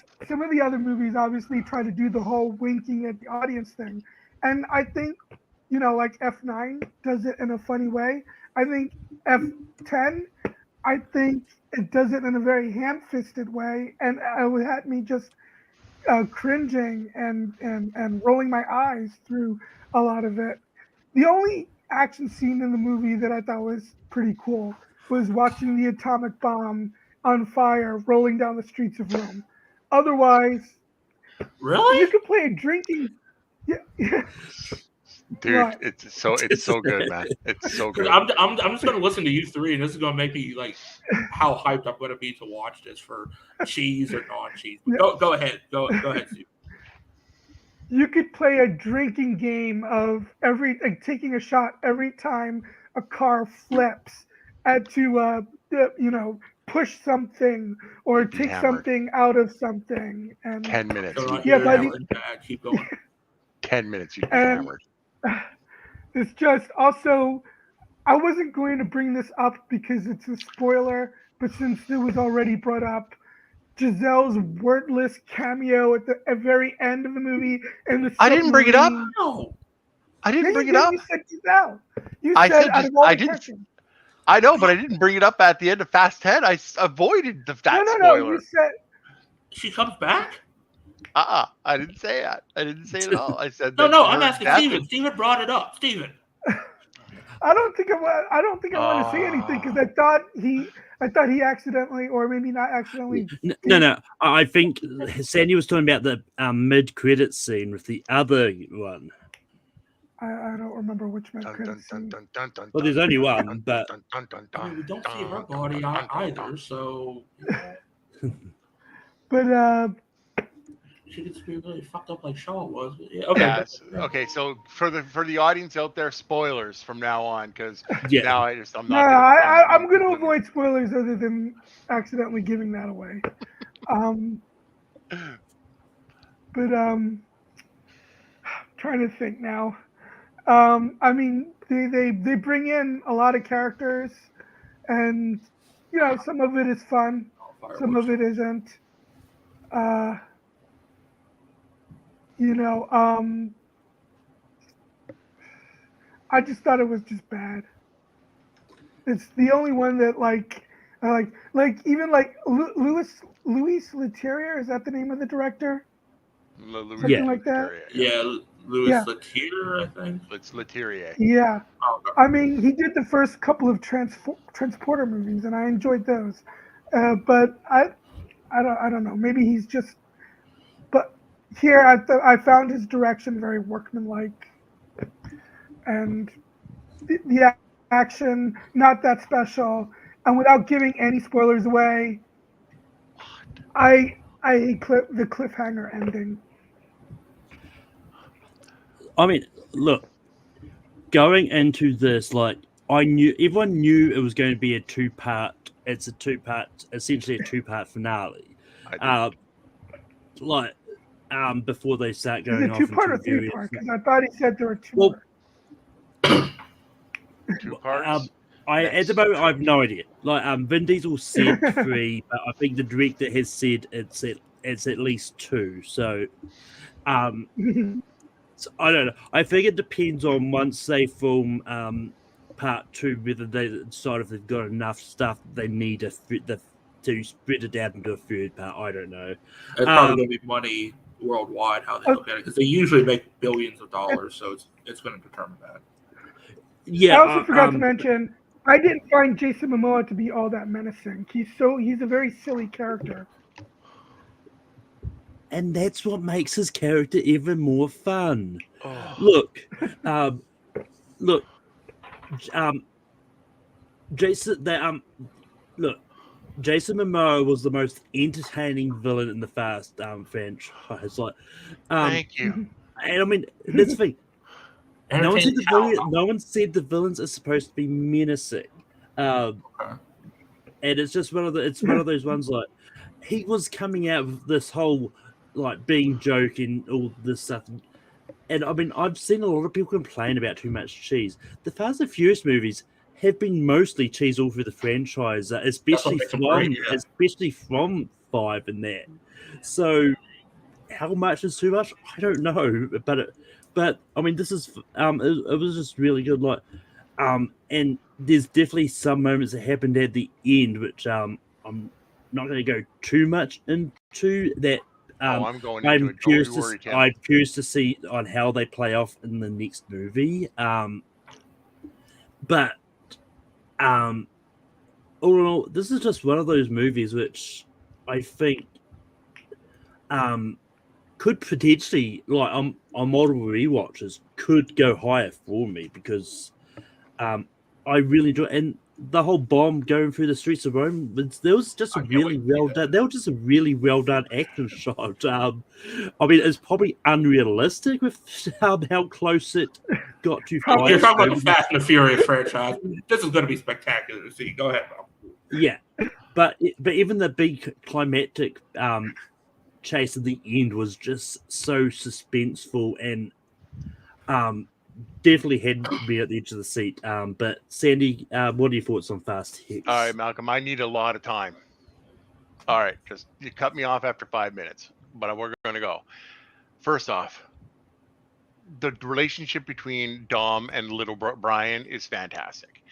obviously try to do the whole winking at the audience thing. And I think, like F9 does it in a funny way. I think F10 I think it does it in a very ham-fisted way, and it had me just cringing and rolling my eyes through a lot of it. The only action scene in the movie that I thought was pretty cool was watching the atomic bomb on fire rolling down the streets of Rome. Otherwise, Really? you could play a drinking. Yeah, Dude, right. it's so good, man. It's so good. I'm just gonna listen to you three, and this is gonna make me like how hyped I'm gonna be to watch this for cheese or non-cheese. Go ahead, go ahead, Steve. You could play a drinking game of taking a shot every time a car flips, and to push something or You'd be take hammered. something out of something. And 10 minutes. So, You'd be Yeah, you're by the- hammered. bad. Keep going. 10 minutes. You'd be And- hammered. it's just also, I wasn't going to bring this up because it's a spoiler, but since it was already brought up, Giselle's wordless cameo at the very end of the movie, and the I didn't bring it up. submarine- No. I Yeah, didn't you bring it did. up. You said Giselle. You I said said out of all I the didn't- characters. I know, but I didn't bring it up at the end of Fast 10. I avoided that No. spoiler. You said She comes back? I didn't say that. I didn't say it at all. I said No, that I'm her asking death Steven. is- Steven brought it up. Steven. I don't think I want to say anything because I thought he accidentally, or maybe not accidentally. No. I think Sandy was talking about the mid-credit scene with the other one. I don't remember which Dun, credit dun, scene. dun, dun, dun, Well, there's dun, only dun, one, dun, but- dun, dun, dun, I mean, we don't see her dun, body dun, dun, dun, either, dun. so But she gets to be really fucked up like Shaw was. But yeah, okay. Yes. Okay, so for the audience out there, spoilers from now on, because Yeah. now I'm no, not. I'm going to avoid spoilers other than accidentally giving that away. Trying to think now. I mean, they bring in a lot of characters, and some of it is fun, some of it isn't. I just thought it was just bad. It's the only one that like even like Luis Leterrier, is that the name of the director? Something Yeah. like that. Yeah, Louis Yeah. Leterrier, I think. It's Leterrier. Yeah, Oh, okay. I mean, he did the first couple of Transporter movies, and I enjoyed those. But I don't know. Maybe he's just. But here, I found his direction very workmanlike, and the action not that special. And without giving any spoilers away, I hate the cliffhanger ending. I mean, look, going into this, like, everyone knew it was going to be a two-part. It's essentially a two-part finale. I Before they start Is going it off two-part or into various- three-part? Because I thought he said there were two. Well, did. 2 parts. At the moment, I have no idea. Like, Vin Diesel said 3, but I think the director has said it's at least 2. So, so I don't know. I think it depends on once they film part 2, whether they decide if they've got enough stuff they need to spread it out into a third part. I don't know. It's probably going to be money worldwide how they look at it because they usually make billions of dollars, so it's going to determine that. Yeah, I also forgot to mention, I didn't find Jason Momoa to be all that menacing. He's a very silly character. and that's what makes his character even more fun. Oh. Look, Jason Momoa was the most entertaining villain in the Fast franchise. Like, Thank you. and I mean, that's the thing. No one said the villains are supposed to be menacing, and it's just one of those ones. Like, he was coming out of this whole like being joking, all this stuff. And I mean, I've seen a lot of people complain about too much cheese. The Fast and Furious movies have been mostly cheese all through the franchise, especially from 5 and that. So, how much is too much? I don't know, but I mean, this is it was just really good. Like, and there's definitely some moments that happened at the end, which I'm not going to go too much into. That I'm going into it. curious Don't you worry, Tim. I'm curious to see on how they play off in the next movie. But all in all, this is just one of those movies which I think could potentially, like on multiple rewatches, could go higher for me because I really enjoy, and the whole bomb going through the streets of Rome. There was just a really well done. That was just a really well done action shot. I mean, it's probably unrealistic with how close it got to. You're talking about the Fast and the Furious franchise. This is going to be spectacular to see. Go ahead, Bob. Yeah, but even the big climactic chase at the end was just so suspenseful and definitely had me at the edge of the seat. But Sandy, what are your thoughts on Fast X? All right, Malcolm, I need a lot of time. All right, just you cut me off after 5 minutes, but we're going to go. First off, the relationship between Dom and little Brian is fantastic.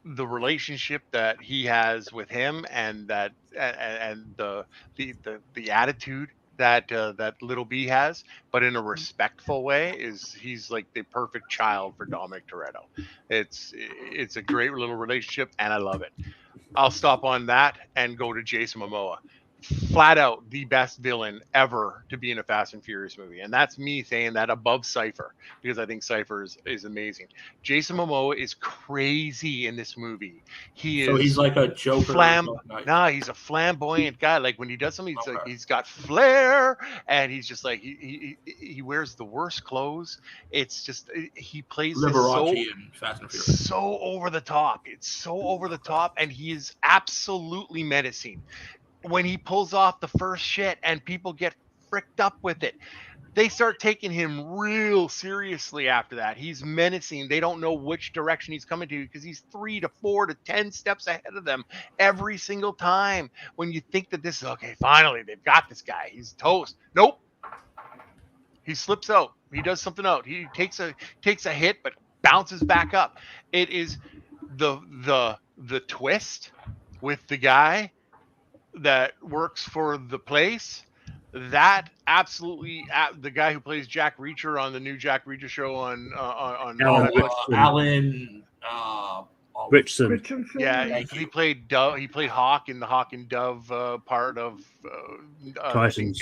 The relationship that he has with him and that and the attitude that little B has, but in a respectful way, he's like the perfect child for Dominic Toretto. It's a great little relationship and I love it. I'll stop on that and go to Jason Momoa. Flat out the best villain ever to be in a Fast and Furious movie. And that's me saying that above Cypher, because I think Cypher is amazing. Jason Momoa is crazy in this movie. He's like a Joker. He's a flamboyant guy. Like when he does something, he's got flair, and he's just like he wears the worst clothes. It's just he plays Liberace in Fast and Furious. So over the top. It's so over the top, and he is absolutely menacing. When he pulls off the first shit and people get fricked up with it, they start taking him real seriously after that. He's menacing. They don't know which direction he's coming to because he's 3 to 4 to 10 steps ahead of them every single time. When you think that this is okay, finally they've got this guy. He's toast. Nope. He slips out. He does something out. He takes a hit but bounces back up. It is the twist with the guy that works for the place, that absolutely the guy who plays Jack Reacher on the new Jack Reacher show on Alan Richardson. Yeah, he played Dove. He played Hawk in the Hawk and Dove part of Titans.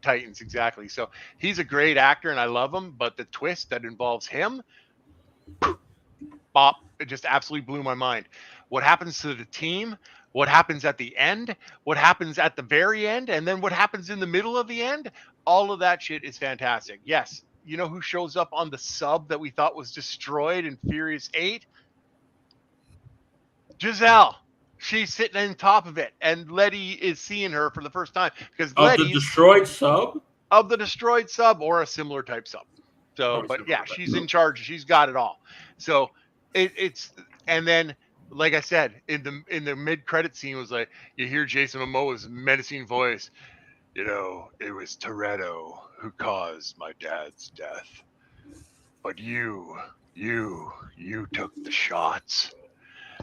Titans, exactly. So he's a great actor, and I love him. But the twist that involves him, bop, it just absolutely blew my mind. What happens to the team? What happens at the end, what happens at the very end, and then what happens in the middle of the end, all of that shit is fantastic. Yes, you know who shows up on the sub that we thought was destroyed in Furious 8? Giselle. She's sitting on top of it, and Letty is seeing her for the first time. Because the destroyed sub? Of the destroyed sub or a similar type sub. So, but yeah, she's in charge. She's got it all. So it's and then, like I said, in the mid-credit scene was like, you hear Jason Momoa's menacing voice. You know, it was Toretto who caused my dad's death. But you took the shots.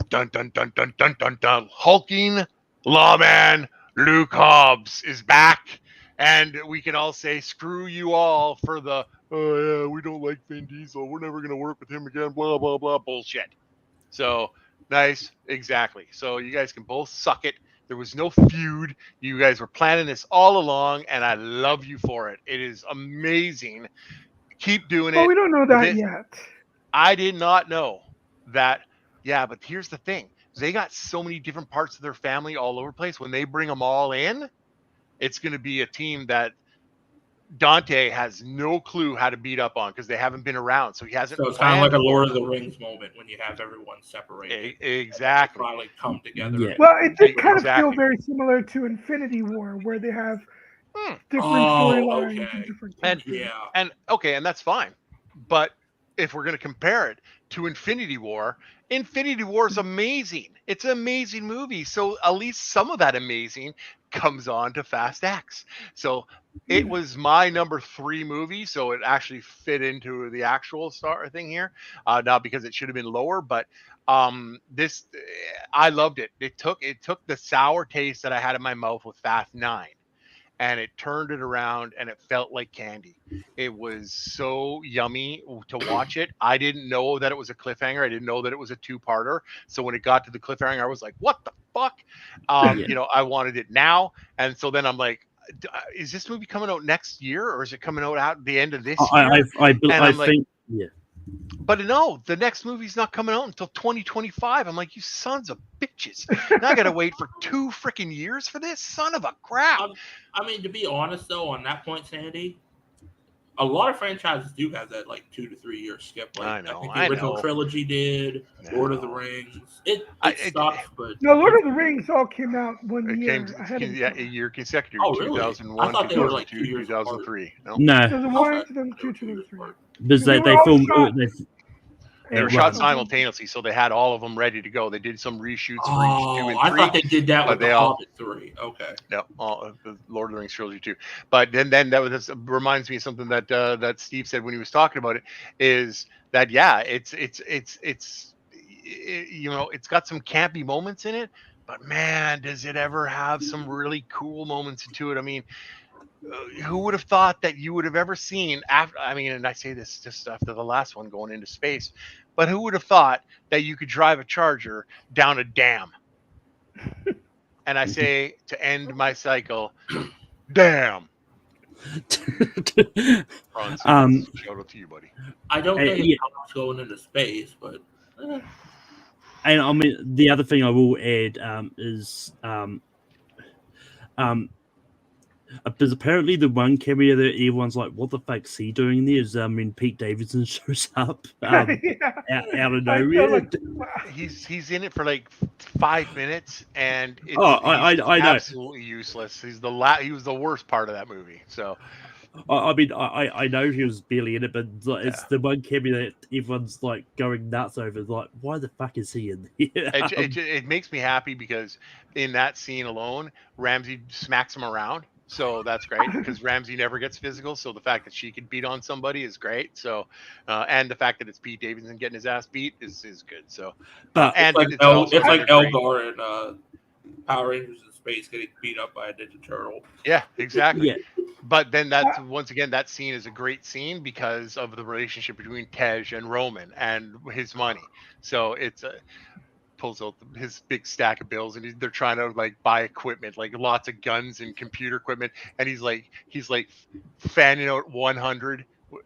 Dun, dun, dun, dun, dun, dun, dun. Hulking lawman Luke Hobbs is back. And we can all say, screw you all for the, oh yeah, we don't like Vin Diesel. We're never going to work with him again, blah, blah, blah, bullshit. So... nice, exactly. So you guys can both suck it. There was no feud. You guys were planning this all along, and I love you for it. It is amazing. Keep doing it. Oh, we don't know that yet. I did not know that. Yeah, but here's the thing. They got so many different parts of their family all over the place. When they bring them all in, it's going to be a team that Dante has no clue how to beat up on because they haven't been around. So he hasn't. So it's kind of like a Lord of the Rings moment when you have everyone separated. Exactly. Finally come together. Yeah. Well, it did kind of feel very similar to Infinity War, where they have different storylines and different. And that's fine. But if we're going to compare it, to Infinity War. Infinity War is amazing. It's an amazing movie. So at least some of that amazing comes on to Fast X. So it was my number 3 movie. So it actually fit into the actual star thing here. Not because it should have been lower, but this, I loved it. It took the sour taste that I had in my mouth with Fast 9. And it turned it around, and it felt like candy. It was so yummy to watch it. I didn't know that it was a cliffhanger. I didn't know that it was a 2-parter. So when it got to the cliffhanger, I was like, "What the fuck?" You know, I wanted it now. And so then I'm like, "Is this movie coming out next year, or is it coming out at the end of this year?" I think, yeah. But no, the next movie's not coming out until 2025. I'm like, you sons of bitches. Now I got to wait for 2 freaking years for this? Son of a crap. I mean, to be honest, though, on that point, Sandy, a lot of franchises do have that, like, 2 to 3 year skip. Like, I think the original trilogy did, Lord of the Rings. It sucks, but... No, Lord of the Rings all came out one year ahead of a year consecutive. Oh, really? 2001, I thought they were, like, 2 years 2003. No. There's a 1, 2, 3. Because they filmed... They were shot simultaneously, so they had all of them ready to go. They did some reshoots for each 2 and 3. I thought they did that with the Hobbit 3. Okay. No, the Lord of the Rings trilogy too. But then that reminds me of something that Steve said when he was talking about it. Is that it's you know, it's got some campy moments in it, but man, does it ever have some really cool moments into it? I mean, who would have thought that you would have ever seen after? I mean, and I say this just after the last one going into space, but who would have thought that you could drive a Charger down a dam? And I say, to end my cycle, damn. Shout out to you, buddy. I don't think it's going into space, but. And I mean, the other thing I will add is because apparently the one cameo that everyone's like, "What the fuck's he doing there?" Is Pete Davidson shows up out of nowhere. He's in it for like 5 minutes, and it's, I know, absolutely useless. He was the worst part of that movie. So. I mean, I know he was barely in it, but it's the one cameo that everyone's like going nuts over. Like, why the fuck is he in here? It makes me happy because in that scene alone, Ramsey smacks him around. So that's great because Ramsey never gets physical. So the fact that she could beat on somebody is great. So, and the fact that it's Pete Davidson getting his ass beat is good. So, it's like Eldar and Power Rangers in space getting beat up by a Ninja Turtle. Yeah, exactly. Yeah. But then that's once again, that scene is a great scene because of the relationship between Tej and Roman and his money. So it's pulls out his big stack of bills and they're trying to like buy equipment, like lots of guns and computer equipment. And he's like fanning out 100.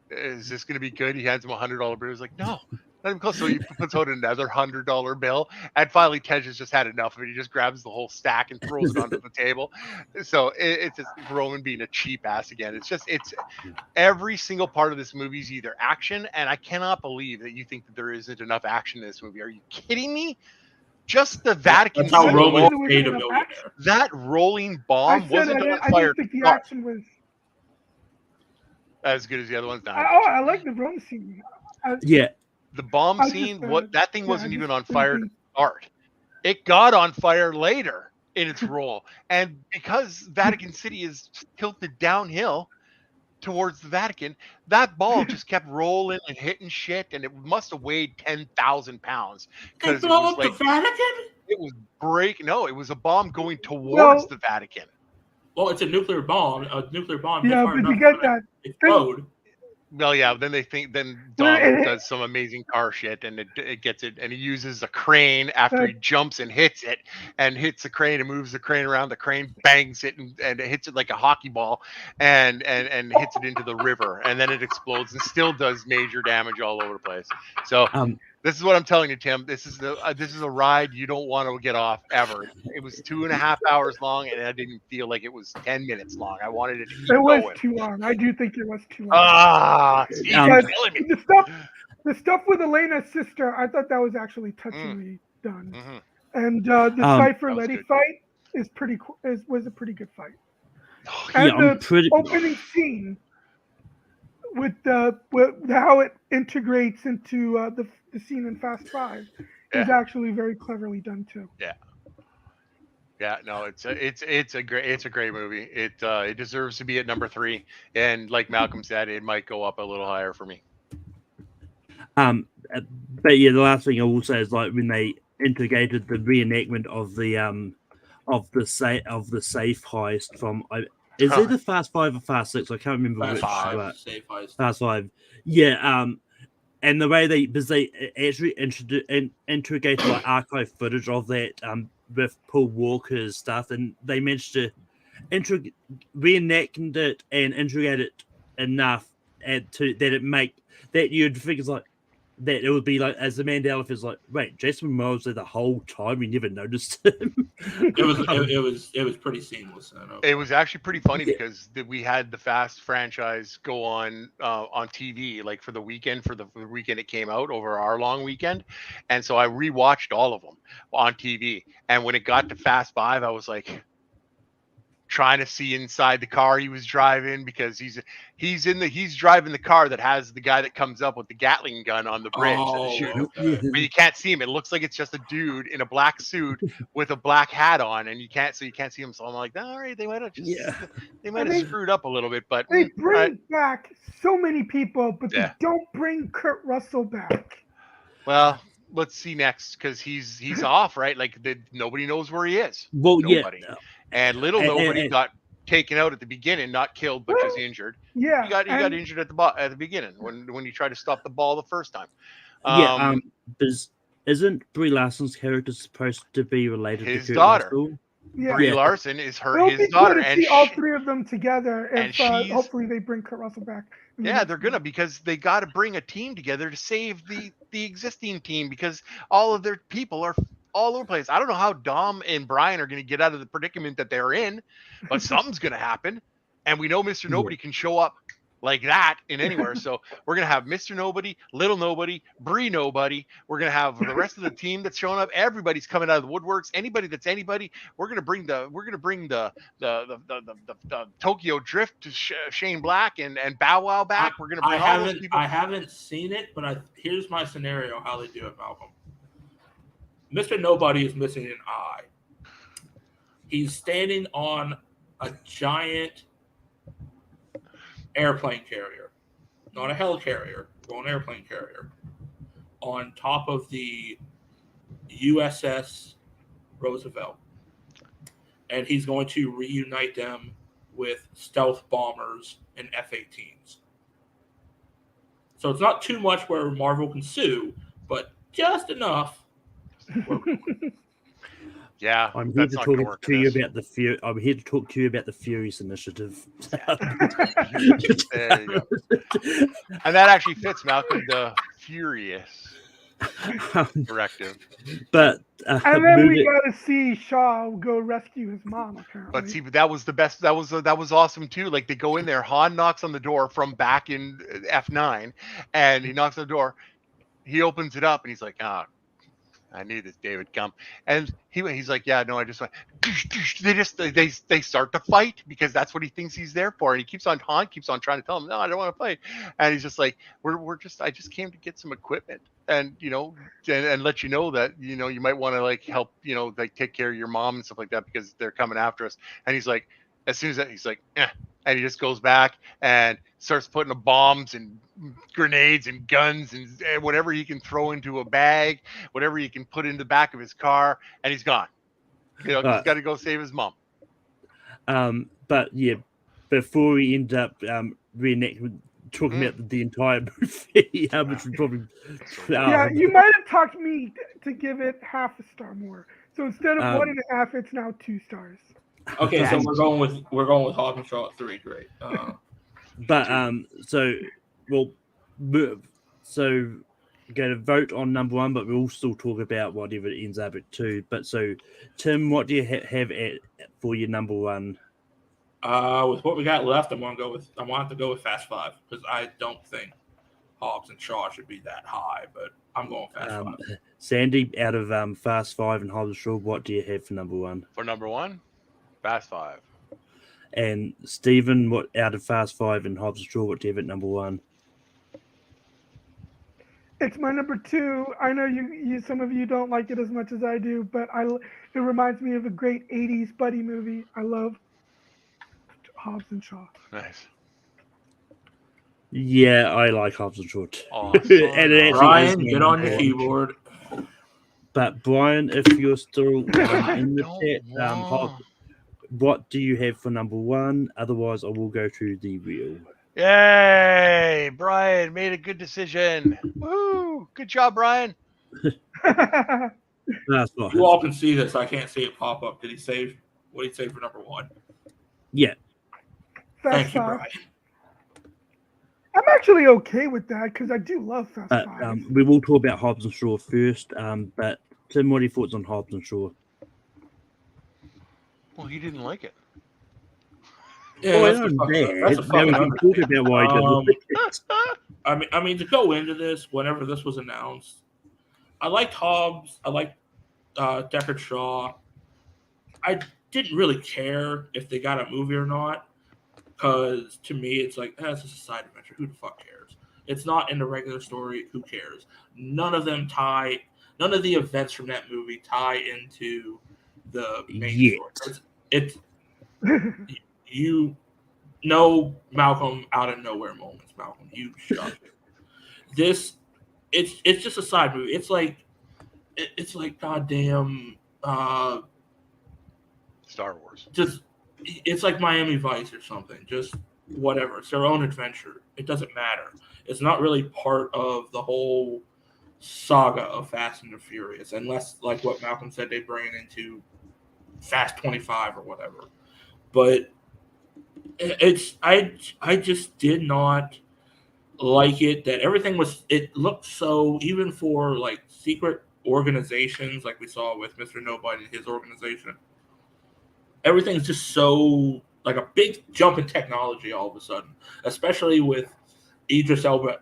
Is this going to be good? He hands him $100 bill. He's like, no. Let him close. So he puts out another $100 bill, and finally Tej has just had enough of it. He just grabs the whole stack and throws it onto the table. So it's just Roman being a cheap ass again. It's every single part of this movie is either action, and I cannot believe that you think that there isn't enough action in this movie. Are you kidding me? Just the Vatican. That's how Roman made a millionaire. That rolling bomb wasn't on fire. I didn't think the action was as good as the other ones. I like the Rome scene. Yeah. The bomb scene, that thing wasn't even on fire to start. It got on fire later in its roll. And because Vatican City is tilted downhill towards the Vatican, that ball just kept rolling and hitting shit, and it must have weighed 10,000 pounds. They blow up the Vatican? It was it was a bomb going towards the Vatican. Well, it's a nuclear bomb. A nuclear bomb. Yeah, but you get that. Explode. Well, yeah. Then Donald does some amazing car shit, and it gets it, and he uses a crane after he jumps and hits it, and hits the crane and moves the crane around. The crane bangs it and it hits it like a hockey ball, and hits it into the river, and then it explodes and still does major damage all over the place. So this is what I'm telling you, Tim. This is a ride you don't want to get off ever. It was 2.5 hours long, and I didn't feel like it was 10 minutes long. I wanted it to keep going. It was too long. I do think it was too long. The stuff with Elena's sister, I thought that was actually touchingly done. Mm-hmm. And the Cypher Letty fight is was a pretty good fight. And the opening scene with how it integrates into the scene in Fast Five is actually very cleverly done too. Yeah, no, it's a great movie. It deserves to be at number 3, and like Malcolm said, it might go up a little higher for me. But yeah, the last thing I will say is like when they integrated the reenactment of the safe heist from is it the Fast Five or Fast Six? I can't remember which. Safe heist. Fast Five. Yeah. And the way they actually integrated like archive footage of that with Paul Walker's stuff, and they managed to reenact it and integrate it enough that you'd think it's like that it would be like as the Mandela effect is like, wait, Jason Momoa was there the whole time, we never noticed him. it was pretty seamless. It was actually pretty funny because we had the Fast franchise go on TV like for the weekend it came out over our long weekend, and so I rewatched all of them on TV. And when it got to Fast 5, I was like trying to see inside the car he was driving because he's driving the car that has the guy that comes up with the Gatling gun on the bridge. But you can't see him. It looks like it's just a dude in a black suit with a black hat on, and you can't see him. So I'm like, all right, they might have screwed up a little bit, but they bring back so many people, but they don't bring Kurt Russell back. Well, let's see next because he's off, right? Like nobody knows where he is. Well, nobody. And nobody got taken out at the beginning, not killed, but just injured. Yeah, he got injured at the beginning when he tried to stop the ball the first time. Isn't Brie Larson's character supposed to be related his to daughter? Russell? Yeah. Brie Larson is his daughter, and see all three of them together. If hopefully they bring Kurt Russell back. Yeah, they're gonna because they got to bring a team together to save the existing team because all of their people are all over the place. I don't know how Dom and Brian are going to get out of the predicament that they're in, but something's going to happen. And we know Mr. Nobody can show up like that in anywhere. So we're going to have Mr. Nobody, Little Nobody, Bree Nobody. We're going to have the rest of the team that's showing up. Everybody's coming out of the woodworks. Anybody that's anybody. We're going to bring the Tokyo Drift to Shane Black and Bow Wow back. We're going to bring all those people. I haven't seen it, but here's my scenario how they do it, Malcolm. Mr. Nobody is missing an eye. He's standing on a giant airplane carrier, not a helicarrier, but an airplane carrier, on top of the USS Roosevelt. And he's going to reunite them with stealth bombers and F-18s. So it's not too much where Marvel can sue, but just enough. Yeah, I'm here to talk to you about the Furious Initiative. There you go. And that actually fits, Malcolm, the Furious Directive. But and then we got to see Shaw go rescue his mom. Apparently, but see, that was the best. That was awesome too. Like they go in there, Han knocks on the door from back in F9, and he knocks on the door. He opens it up, and he's like, I knew this day would come. And he's like, yeah, no, I just went. They start to fight because that's what he thinks he's there for. And Han keeps on trying to tell him, no, I don't want to fight. And he's just like, I just came to get some equipment and, and let you know that, you might want to like help, like take care of your mom and stuff like that because they're coming after us. And he's like, as soon as that, he's like, and he just goes back and starts putting bombs and grenades and guns and whatever he can throw into a bag, whatever he can put in the back of his car, and he's gone. He's got to go save his mom. But yeah, before we end up talking about the entire movie, which would probably you might have talked me to give it half a star more. So instead of 1.5, it's now 2 stars. Okay, so we're going with Hobbs & Shaw at 3. Great. So going to vote on number 1, but we'll still talk about whatever it ends up at 2. But so, Tim, what do you have for your number 1? With what we got left, I want to go with Fast 5 because I don't think Hobbs & Shaw should be that high, but I'm going Fast 5. Sandy, out of Fast 5 and Hobbs & Shaw, what do you have for number 1? For number 1, Fast 5. And Stephen, what out of Fast 5 and Hobbs & Shaw, what do you have at number 1? It's my number 2. I know you some of you don't like it as much as I do, but it reminds me of a great 80s buddy movie. I love Hobbs and Shaw. Nice. Yeah, I like Hobbs and Shaw. Awesome. And it actually is Brian, my get on number your one. keyboard. But Brian, if you're still in the Don't chat, what do you have for number 1? Otherwise, I will go to the reel. Yay! Brian made a good decision. Woo! Good job, Brian. That's not You all can see this. I can't see it pop up. Did he save? What did he say for number 1? Yeah. Fast Thank you, 5. Brian. I'm actually okay with that because I do love Fast But 5. we will talk about Hobbs and Shaw first. But Tim, what are your thoughts on Hobbs and Shaw? Well, he didn't like it. Yeah, Oh, that's I a know fucking- that. that's a Now fucking we can talk about why he didn't like it. I mean, to go into this, whenever this was announced, I liked Hobbs. I liked Deckard Shaw. I didn't really care if they got a movie or not, because to me, it's like, it's just a side adventure. Who the fuck cares? It's not in the regular story. Who cares? None of the events from that movie tie into the main story. It's you know Malcolm out of nowhere moments. Malcolm, you shut it. It's just a side movie. It's like goddamn Star Wars. It's like Miami Vice or something. Just whatever. It's their own adventure. It doesn't matter. It's not really part of the whole saga of Fast and the Furious, unless, like what Malcolm said, they bring it into Fast 25 or whatever. But I just did not like it. That everything it looked so, even for like secret organizations like we saw with Mr. Nobody and his organization, everything's just so like a big jump in technology all of a sudden, especially with Idris Elba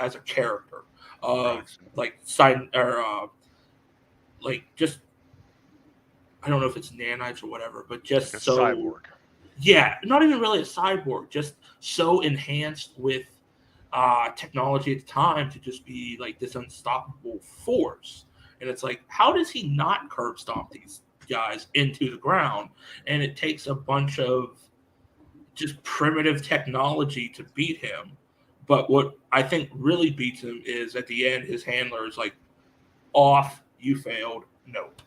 as a character of like side or like just, I don't know if it's nanites or whatever, but just Like a so cyborg. Yeah, not even really a cyborg, just so enhanced with technology at the time to just be like this unstoppable force. And it's like, how does he not curb stomp these guys into the ground? And it takes a bunch of just primitive technology to beat him. But what I think really beats him is at the end, his handler is like, off, you failed, nope.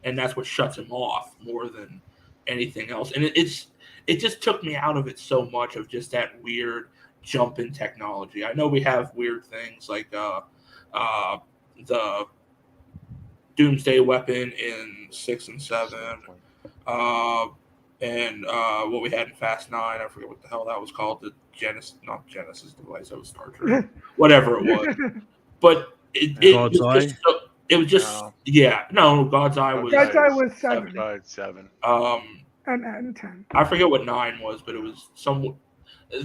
And that's what shuts him off more than anything else. And it just took me out of it so much, of just that weird jump in technology. I know we have weird things like the Doomsday weapon in 6 and 7, and what we had in Fast 9. I forget what the hell that was called. The not Genesis device. That was Star Trek. Whatever it was. But God's Eye? It was just No. yeah. No, God's Eye was God's Eye was 7. 7. And 10. I forget what 9 was, but it was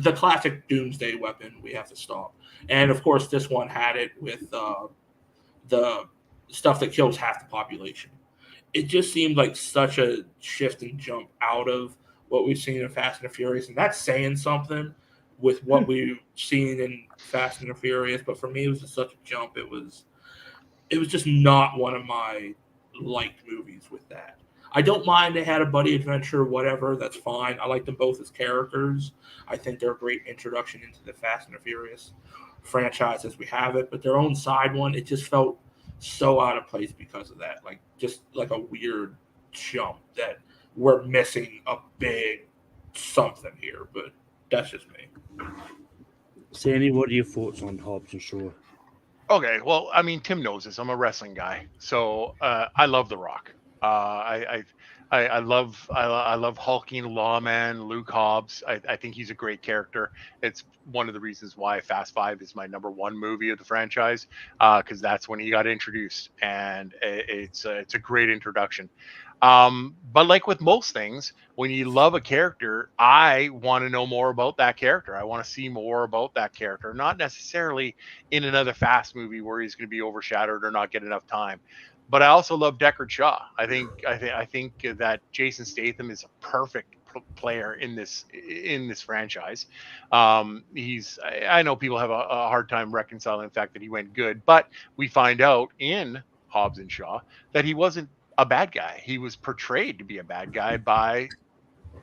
the classic Doomsday weapon we have to stop. And of course, this one had it with the stuff that kills half the population. It just seemed like such a shift and jump out of what we've seen in Fast and the Furious, and that's saying something with what we've seen in Fast and the Furious. But for me, it was just such a jump. It was just not one of my liked movies with that. I don't mind they had a buddy adventure, whatever, that's fine. I like them both as characters. I think they're a great introduction into the Fast and the Furious franchise as we have it. But their own side one, it just felt so out of place because of that. Like, just like a weird jump that we're missing a big something here. But that's just me. Sandy, what are your thoughts on Hobbs and Shaw? Okay, well, I mean, Tim knows this. I'm a wrestling guy, so I love The Rock. I love hulking lawman Luke Hobbs. I think he's a great character. It's one of the reasons why Fast 5 is my number 1 movie of the franchise, because that's when he got introduced, and it's a great introduction. But like with most things, when you love a character, I want to know more about that character. I want to see more about that character, not necessarily in another Fast movie where he's going to be overshadowed or not get enough time. But I also love Deckard Shaw. I think that Jason Statham is a perfect player in this franchise. I know people have a hard time reconciling the fact that he went good, but we find out in Hobbs and Shaw that he wasn't a bad guy. He was portrayed to be a bad guy by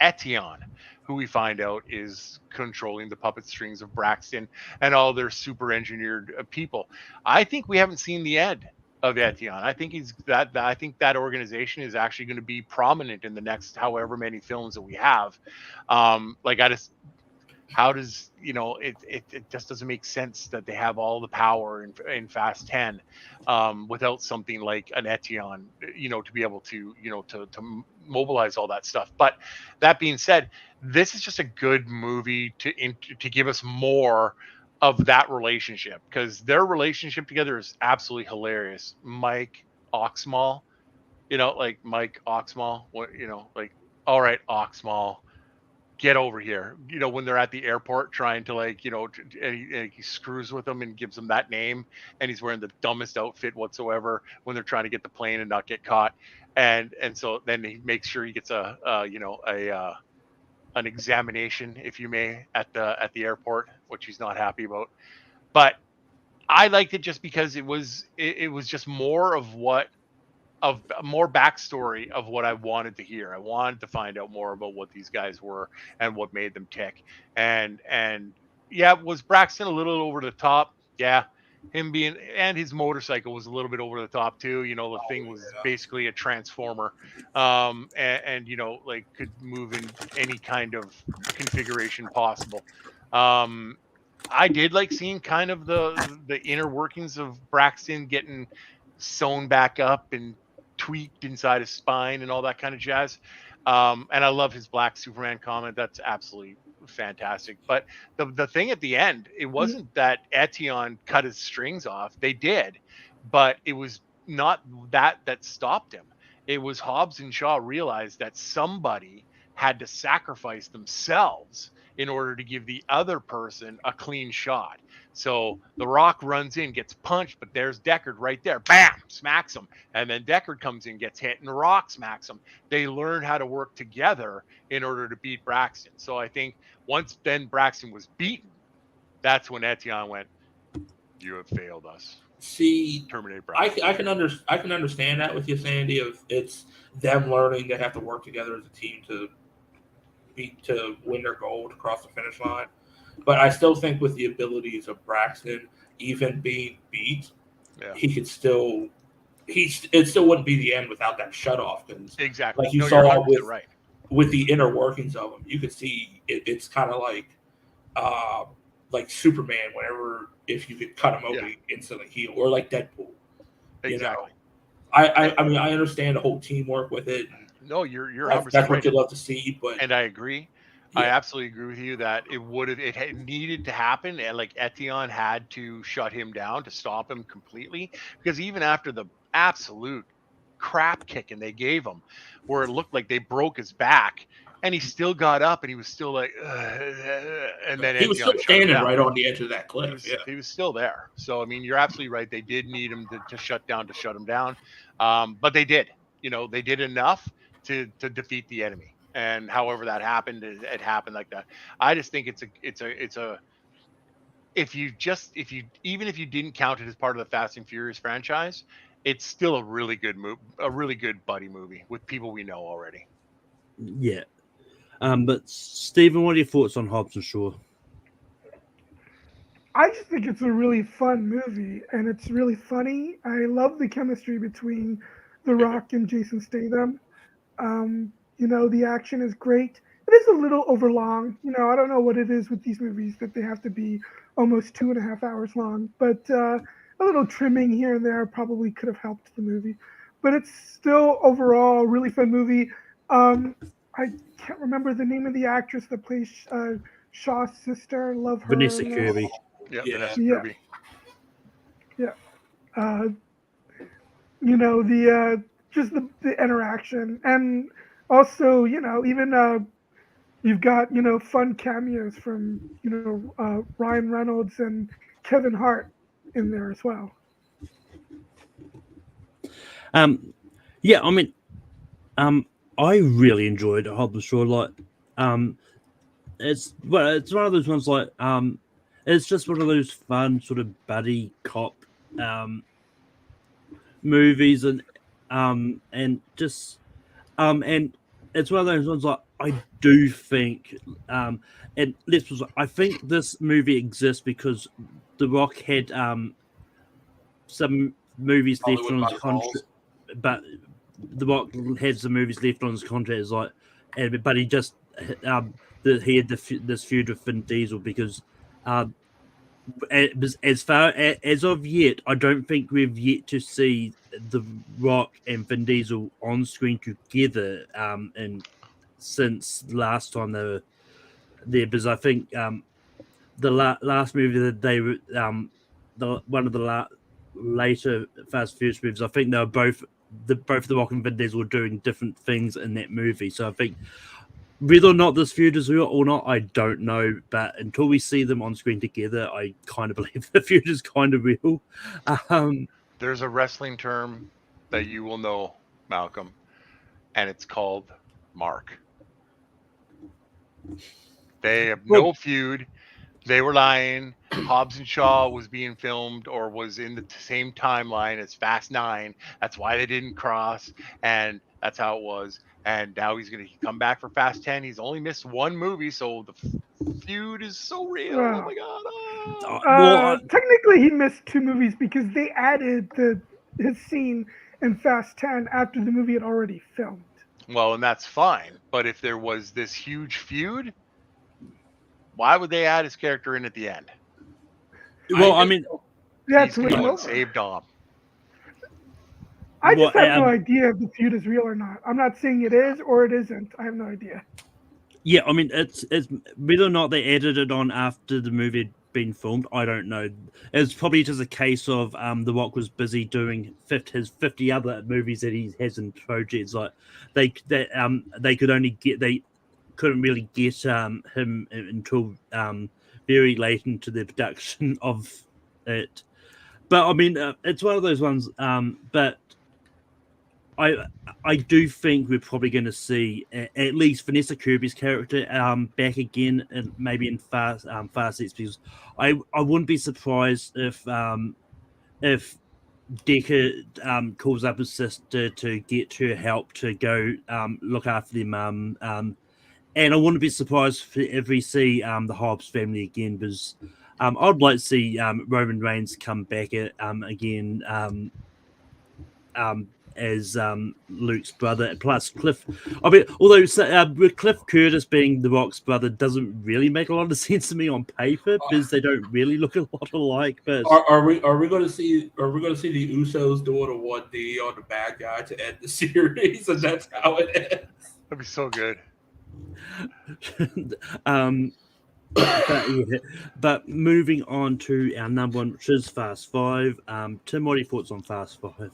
Etienne, who we find out is controlling the puppet strings of Braxton and all their super engineered people. I think we haven't seen the end of Etienne. I think I think that organization is actually going to be prominent in the next however many films that we have. How does it just doesn't make sense that they have all the power in Fast 10 without something like an Etienne, to be able to to mobilize all that stuff. But that being said, this is just a good movie to give us more of that relationship, because their relationship together is absolutely hilarious. Mike Oxmall, Mike Oxmall, all right, Oxmall, get over here. When they're at the airport trying to and he screws with them and gives them that name, and he's wearing the dumbest outfit whatsoever when they're trying to get the plane and not get caught. And so then he makes sure he gets an examination, if you may, at the airport, which he's not happy about. But I liked it just because it was just more backstory of what I wanted to hear. I wanted to find out more about what these guys were and what made them tick. And yeah, was Braxton a little over the top? Yeah. Him being, and his motorcycle was a little bit over the top too. The thing was basically a transformer, and could move in any kind of configuration possible. I did like seeing kind of the inner workings of Braxton getting sewn back up and tweaked inside his spine and all that kind of jazz. And I love his Black Superman comment. That's absolutely fantastic. But the thing at the end, it wasn't that Etienne cut his strings off. They did, but it was not that stopped him. It was Hobbs and Shaw realized that somebody had to sacrifice themselves in order to give the other person a clean shot. So The Rock runs in, gets punched, but there's Deckard right there. Bam! Smacks him. And then Deckard comes in, gets hit, and The Rock smacks him. They learn how to work together in order to beat Braxton. So I think once then Braxton was beaten, that's when Etienne went, "You have failed us." See, terminate Braxton. I can understand that with you, Sandy. Of it's them learning they have to work together as a team to win their goal, to cross the finish line. But I still think with the abilities of Braxton, even being beat, he could still it still wouldn't be the end without that shutoff. Exactly. Like you saw with the inner workings of him, you could see it's kind of like Superman. Whenever if you could cut him open, instantly heal, or like Deadpool. Exactly. I mean, I understand the whole teamwork with it. No, you're that's what you'd love to see. But I agree. I absolutely agree with you that it had needed to happen, and like Etienne had to shut him down to stop him completely, because even after the absolute crap kicking they gave him, where it looked like they broke his back, and he still got up and he was still like, and then he was still standing right on the edge of that cliff. He was still there. So I mean, you're absolutely right. They did need him to shut him down, but they did. They did enough to defeat the enemy. And however that happened, it happened like that. I just think if you didn't count it as part of the Fast and Furious franchise, it's still a really good buddy movie with people we know already. Yeah. But Stephen, what are your thoughts on Hobbs and Shaw? I just think it's a really fun movie, and it's really funny. I love the chemistry between The Rock and Jason Statham. The action is great. It is a little overlong. I don't know what it is with these movies that they have to be almost 2.5 hours long, but a little trimming here and there probably could have helped the movie. But it's still overall a really fun movie. I can't remember the name of the actress that plays Shaw's sister. Love her. Vanessa Kirby. Vanessa Kirby. Yeah. Just the interaction, and also, even you've got, fun cameos from, Ryan Reynolds and Kevin Hart in there as well. I mean, I really enjoyed Hobbs and Shaw. It's one of those ones like it's just one of those fun sort of buddy cop movies, and just and it's one of those ones like I do think and I think this movie exists because The Rock had some movies left on his contract, but The Rock has the movies left on his contract. Is like, but he just he had this feud with Vin Diesel because as far as of yet, I don't think we've yet to see The Rock and Vin Diesel on screen together. And since last time they were there, because I think the last movie that they were one of the later Fast and Furious movies, I think they were both The Rock and Vin Diesel were doing different things in that movie. So I think whether or not this feud is real or not, I don't know. But until we see them on screen together, I kind of believe the feud is kind of real. There's a wrestling term that you will know, Malcolm, and it's called mark. They have no feud. They were lying. Hobbs and Shaw was being filmed or was in the same timeline as Fast 9. That's why they didn't cross, and that's how it was. And now he's going to come back for Fast 10. He's only missed one movie, so the feud is so real. Oh my God. Technically, he missed 2 movies because they added his scene in Fast 10 after the movie had already filmed. Well, and that's fine. But if there was this huge feud, why would they add his character in at the end? Well, I mean, that's he's going to save Dom. I just have no idea if the feud is real or not. I'm not saying it is or it isn't. I have no idea. Yeah, I mean, it's whether or not they added it on after the movie had been filmed, I don't know. It's probably just a case of The Rock was busy doing his 50 other movies that he has in projects. Like they couldn't really get him until very late into the production of it. But I mean, it's one of those ones. But I do think we're probably going to see at least Vanessa Kirby's character back again, and maybe in Fast X, because I wouldn't be surprised if Decker calls up his sister to get her help to go look after their mum, and I wouldn't be surprised if we see the Hobbs family again, because I'd like to see Roman Reigns come back again. As Luke's brother, plus Cliff. I mean, although with Cliff Curtis being The Rock's brother doesn't really make a lot of sense to me on paper because they don't really look a lot alike. But are we going to see the Usos doing a 1D on the bad guy to end the series, and that's how it ends? That'd be so good. But moving on to our number one, which is Fast 5. Tim, what are your thoughts on Fast 5?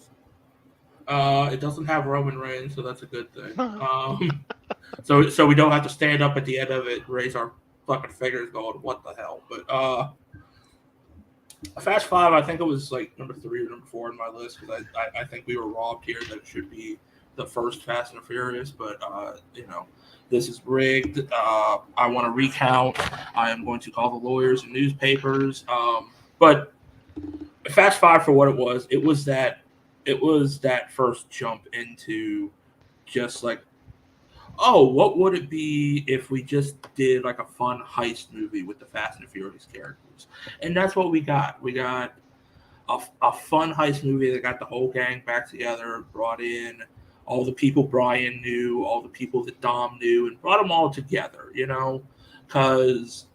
It doesn't have Roman Reigns, so that's a good thing. So we don't have to stand up at the end of it, raise our fucking fingers, going, "What the hell?" But Fast 5, I think it was like number 3 or number 4 on my list because I think we were robbed here that it should be the first Fast and Furious, but this is rigged. I want to recount. I am going to call the lawyers and newspapers. But Fast 5, for what it was that first jump into just like, oh, what would it be if we just did like a fun heist movie with the Fast and Furious characters? And that's what we got. We got a fun heist movie that got the whole gang back together, brought in all the people Brian knew, all the people that Dom knew, and brought them all together, because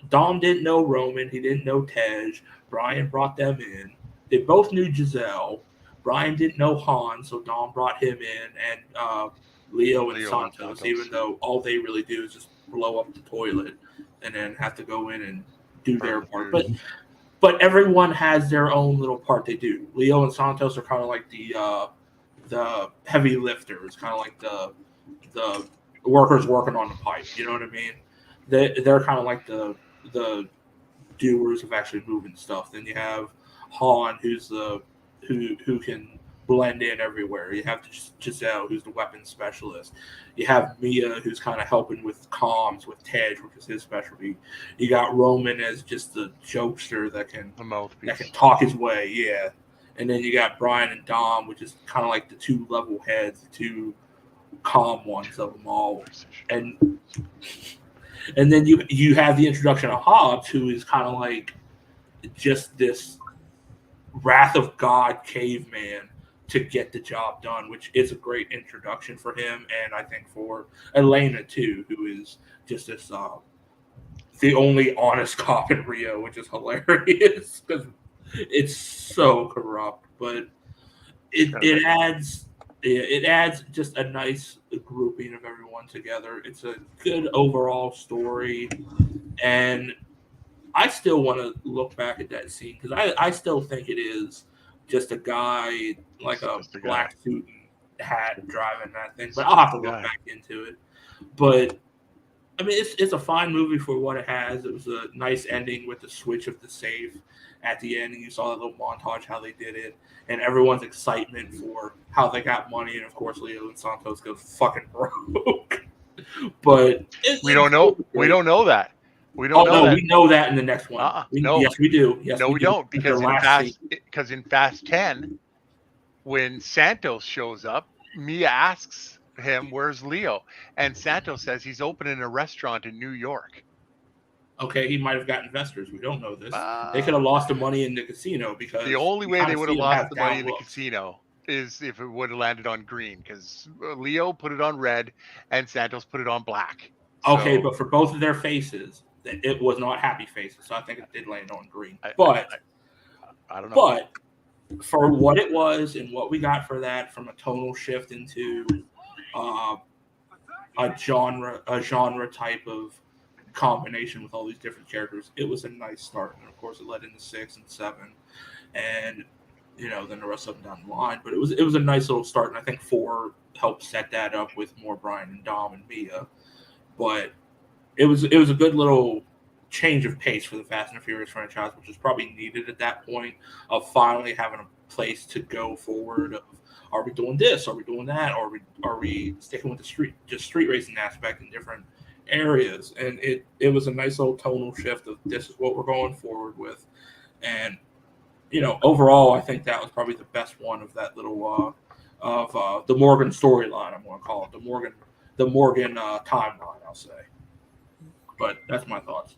Dom didn't know Roman, he didn't know Tej. Brian brought them in. They both knew Giselle. Brian didn't know Han, so Dom brought him in, and Leo and Santos, even though all they really do is just blow up the toilet and then have to go in and do their part. But everyone has their own little part they do. Leo and Santos are kind of like the heavy lifters, kind of like the workers working on the pipe. You know what I mean? They're kind of like the doers of actually moving stuff. Then you have Han, who's who can blend in everywhere. You have Giselle, who's the weapons specialist. You have Mia, who's kind of helping with comms with Tej, which is his specialty. You got Roman as just the jokester that can talk his way, yeah. And then you got Brian and Dom, which is kind of like the two level heads, the two calm ones of them all. And then you have the introduction of Hobbs, who is kind of like just this wrath of God caveman to get the job done, which is a great introduction for him, and I think for Elena too, who is just this the only honest cop in Rio, which is hilarious because it's so corrupt, but it adds just a nice grouping of everyone together. It's a good overall story, and I still want to look back at that scene because I still think it is just a guy like a black suit and hat driving that thing. But I'll have to look back into it. But I mean, it's a fine movie for what it has. It was a nice ending with the switch of the safe at the end, and you saw that little montage how they did it, and everyone's excitement for how they got money, and of course Leo and Santos go fucking broke. But we don't know. We don't know that. We don't know that. We know that in the next one. No. Yes, we do. Yes, no, we don't. Because in Fast 10, when Santos shows up, Mia asks him, "Where's Leo?" And Santos says he's opening a restaurant in New York. Okay, he might have got investors. We don't know this. They could have lost the money in the casino because the only way they would have lost the money in the casino is if it would have landed on green, because Leo put it on red and Santos put it on black. Okay, but for both of their faces, it was not happy faces, so I think it did land on green. But I don't know. But for what it was and what we got for that, from a tonal shift into a genre type of combination with all these different characters, it was a nice start. And of course, it led into 6 and 7, and then the rest of them down the line. But it was a nice little start, and I think 4 helped set that up with more Brian and Dom and Mia. But it was a good little change of pace for the Fast and the Furious franchise, which was probably needed at that point, of finally having a place to go forward. Of, are we doing this? Are we doing that? Or are we sticking with the street racing aspect in different areas? And it was a nice little tonal shift of this is what we're going forward with. And overall, I think that was probably the best one of that little of the Morgan storyline. I'm going to call it the Morgan timeline, I'll say. But that's my thoughts.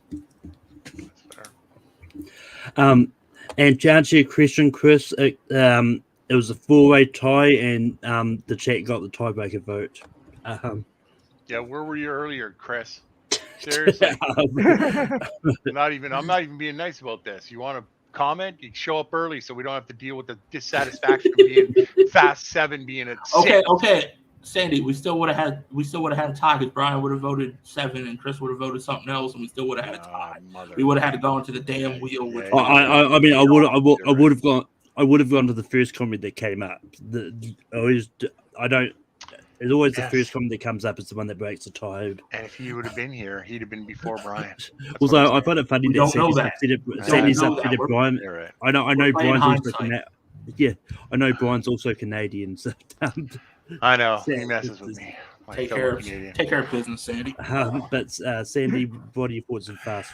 And to answer your question, Chris, it was a 4-way tie, and the chat got the tiebreaker vote. Yeah, where were you earlier, Chris? Seriously. I'm not even being nice about this. You want to comment? You show up early so we don't have to deal with the dissatisfaction of being Fast 7 being at 6. Okay. Sandy, we still would have had a tie because Brian would have voted 7 and Chris would have voted something else, and we still would have had a tie. We would have had to go into the damn wheel. I would have gone to the first comment that came up. It's always the first comment that comes up is the one that breaks the tie. And if he would have been here, he'd have been before Brian. Also, I find it funny that Sandy's upset at Brian. Right. I know Brian's also Canadian. Yeah, I know Brian's also Canadian. So, I know he messes with me. Take care of business, Sandy. But Sandy, what are your thoughts on Fast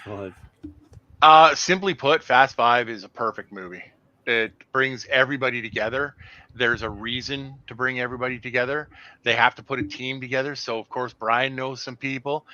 5? Simply put, Fast 5 is a perfect movie. It brings everybody together. There's a reason to bring everybody together. They have to put a team together. So, of course, Brian knows some people.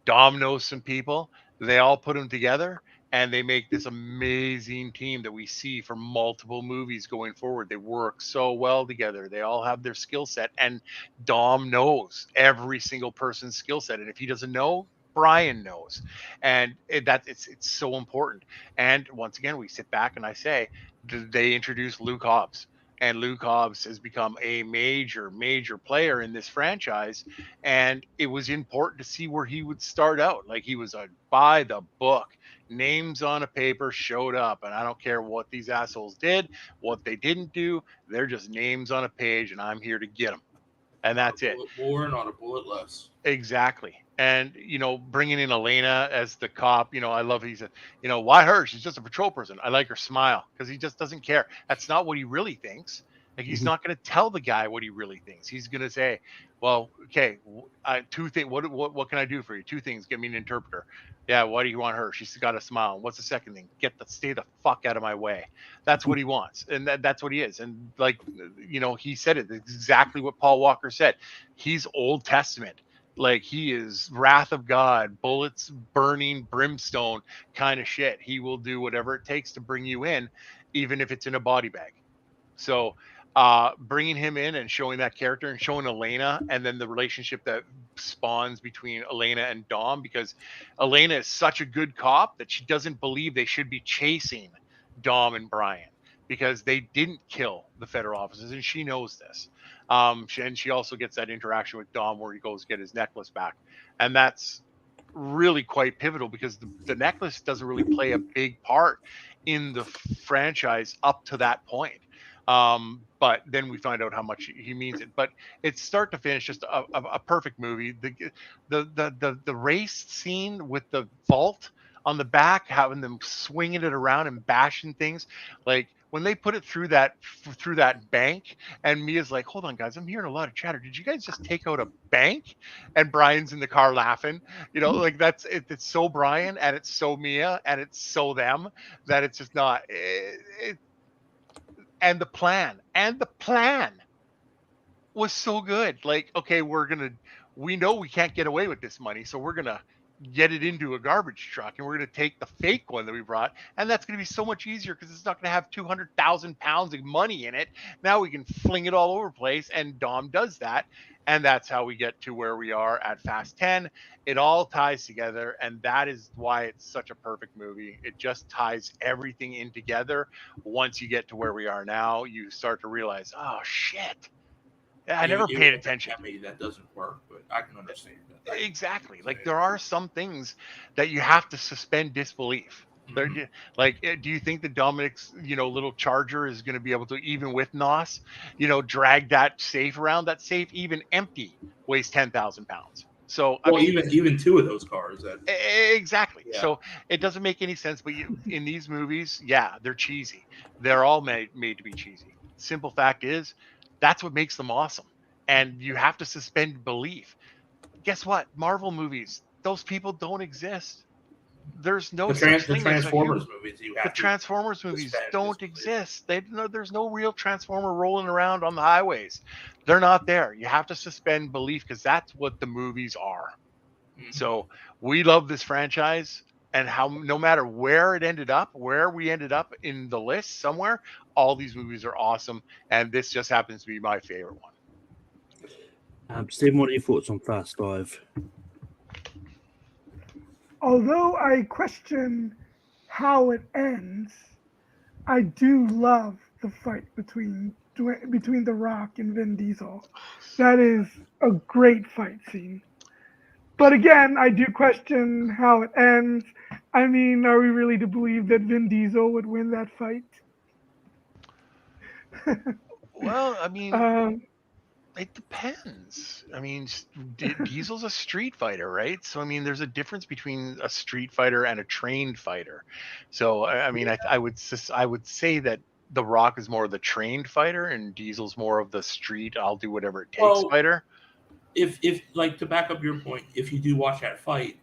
Dom knows some people. They all put them together, and they make this amazing team that we see for multiple movies going forward. They work so well together. They all have their skill set, and Dom knows every single person's skill set. And if he doesn't know, Brian knows. And it's so important. And once again, we sit back and I say, they introduced Luke Hobbs. And Luke Hobbs has become a major, major player in this franchise. And it was important to see where he would start out. Like, he was a by the book. Names on a paper showed up. And I don't care what these assholes did, what they didn't do. They're just names on a page, and I'm here to get them. And that's it. A bullet more, not a bullet less. Exactly. And, bringing in Elena as the cop, I love he said, why her? She's just a patrol person. I like her smile because he just doesn't care. That's not what he really thinks. Like, he's not going to tell the guy what he really thinks. He's going to say, well, okay, two things. What can I do for you? Two things. Get me an interpreter. Yeah. Why do you want her? She's got a smile. What's the second thing? Stay the fuck out of my way. That's what he wants. And that's what he is. And like, he said it. It's exactly what Paul Walker said. He's Old Testament. Like, he is wrath of God, bullets burning, brimstone kind of shit. He will do whatever it takes to bring you in, even if it's in a body bag. So bringing him in and showing that character and showing Elena, and then the relationship that spawns between Elena and Dom, because Elena is such a good cop that she doesn't believe they should be chasing Dom and Brian because they didn't kill the federal officers, and she knows this. And she also gets that interaction with Dom where he goes get his necklace back, and that's really quite pivotal because the necklace doesn't really play a big part in the franchise up to that point. But then we find out how much he means it. But it's start to finish just a perfect movie. The race scene with the vault on the back, having them swinging it around and bashing things, like when they put it through that bank, and Mia's like, hold on guys, I'm hearing a lot of chatter. Did you guys just take out a bank? And Brian's in the car laughing, like that's it. It's so Brian and it's so Mia and it's so them that it's just not and the plan was so good. Like, okay, we know we can't get away with this money, so we're gonna get it into a garbage truck, and we're gonna take the fake one that we brought, and that's gonna be so much easier because it's not gonna have 200,000 pounds of money in it. Now we can fling it all over the place, and Dom does that, and that's how we get to where we are at Fast 10. It all ties together, and that is why it's such a perfect movie. It just ties everything in together. Once you get to where we are now, you start to realize, oh shit, I never paid attention. That doesn't work, but I can understand that. Exactly. Like, there are some things that you have to suspend disbelief. Mm-hmm. Like, do you think that Dominic's, little charger is going to be able to, even with NOS, drag that safe around? That safe, even empty, weighs 10,000 pounds. So, even two of those cars. Exactly. Yeah. So it doesn't make any sense. But in these movies, yeah, they're cheesy. They're all made to be cheesy. Simple fact is, that's what makes them awesome. And you have to suspend belief. Guess what? Marvel movies, those people don't exist. There's no Transformers movies. The Transformers movies don't exist. There's no real Transformer rolling around on the highways. They're not there. You have to suspend belief because that's what the movies are. Mm-hmm. So we love this franchise, and no matter where we ended up in the list somewhere, all these movies are awesome, and this just happens to be my favorite one. Stephen, what are your thoughts on Fast 5? Although I question how it ends, I do love the fight between The Rock and Vin Diesel. That is a great fight scene. But again, I do question how it ends. I mean, are we really to believe that Vin Diesel would win that fight? Well, I mean, it depends. I mean, Diesel's a street fighter, right? So, I mean, there's a difference between a street fighter and a trained fighter. So, I mean, I would say that The Rock is more of the trained fighter, and Diesel's more of the street, I'll do whatever it takes fighter. If like, to back up your point, if you do watch that fight,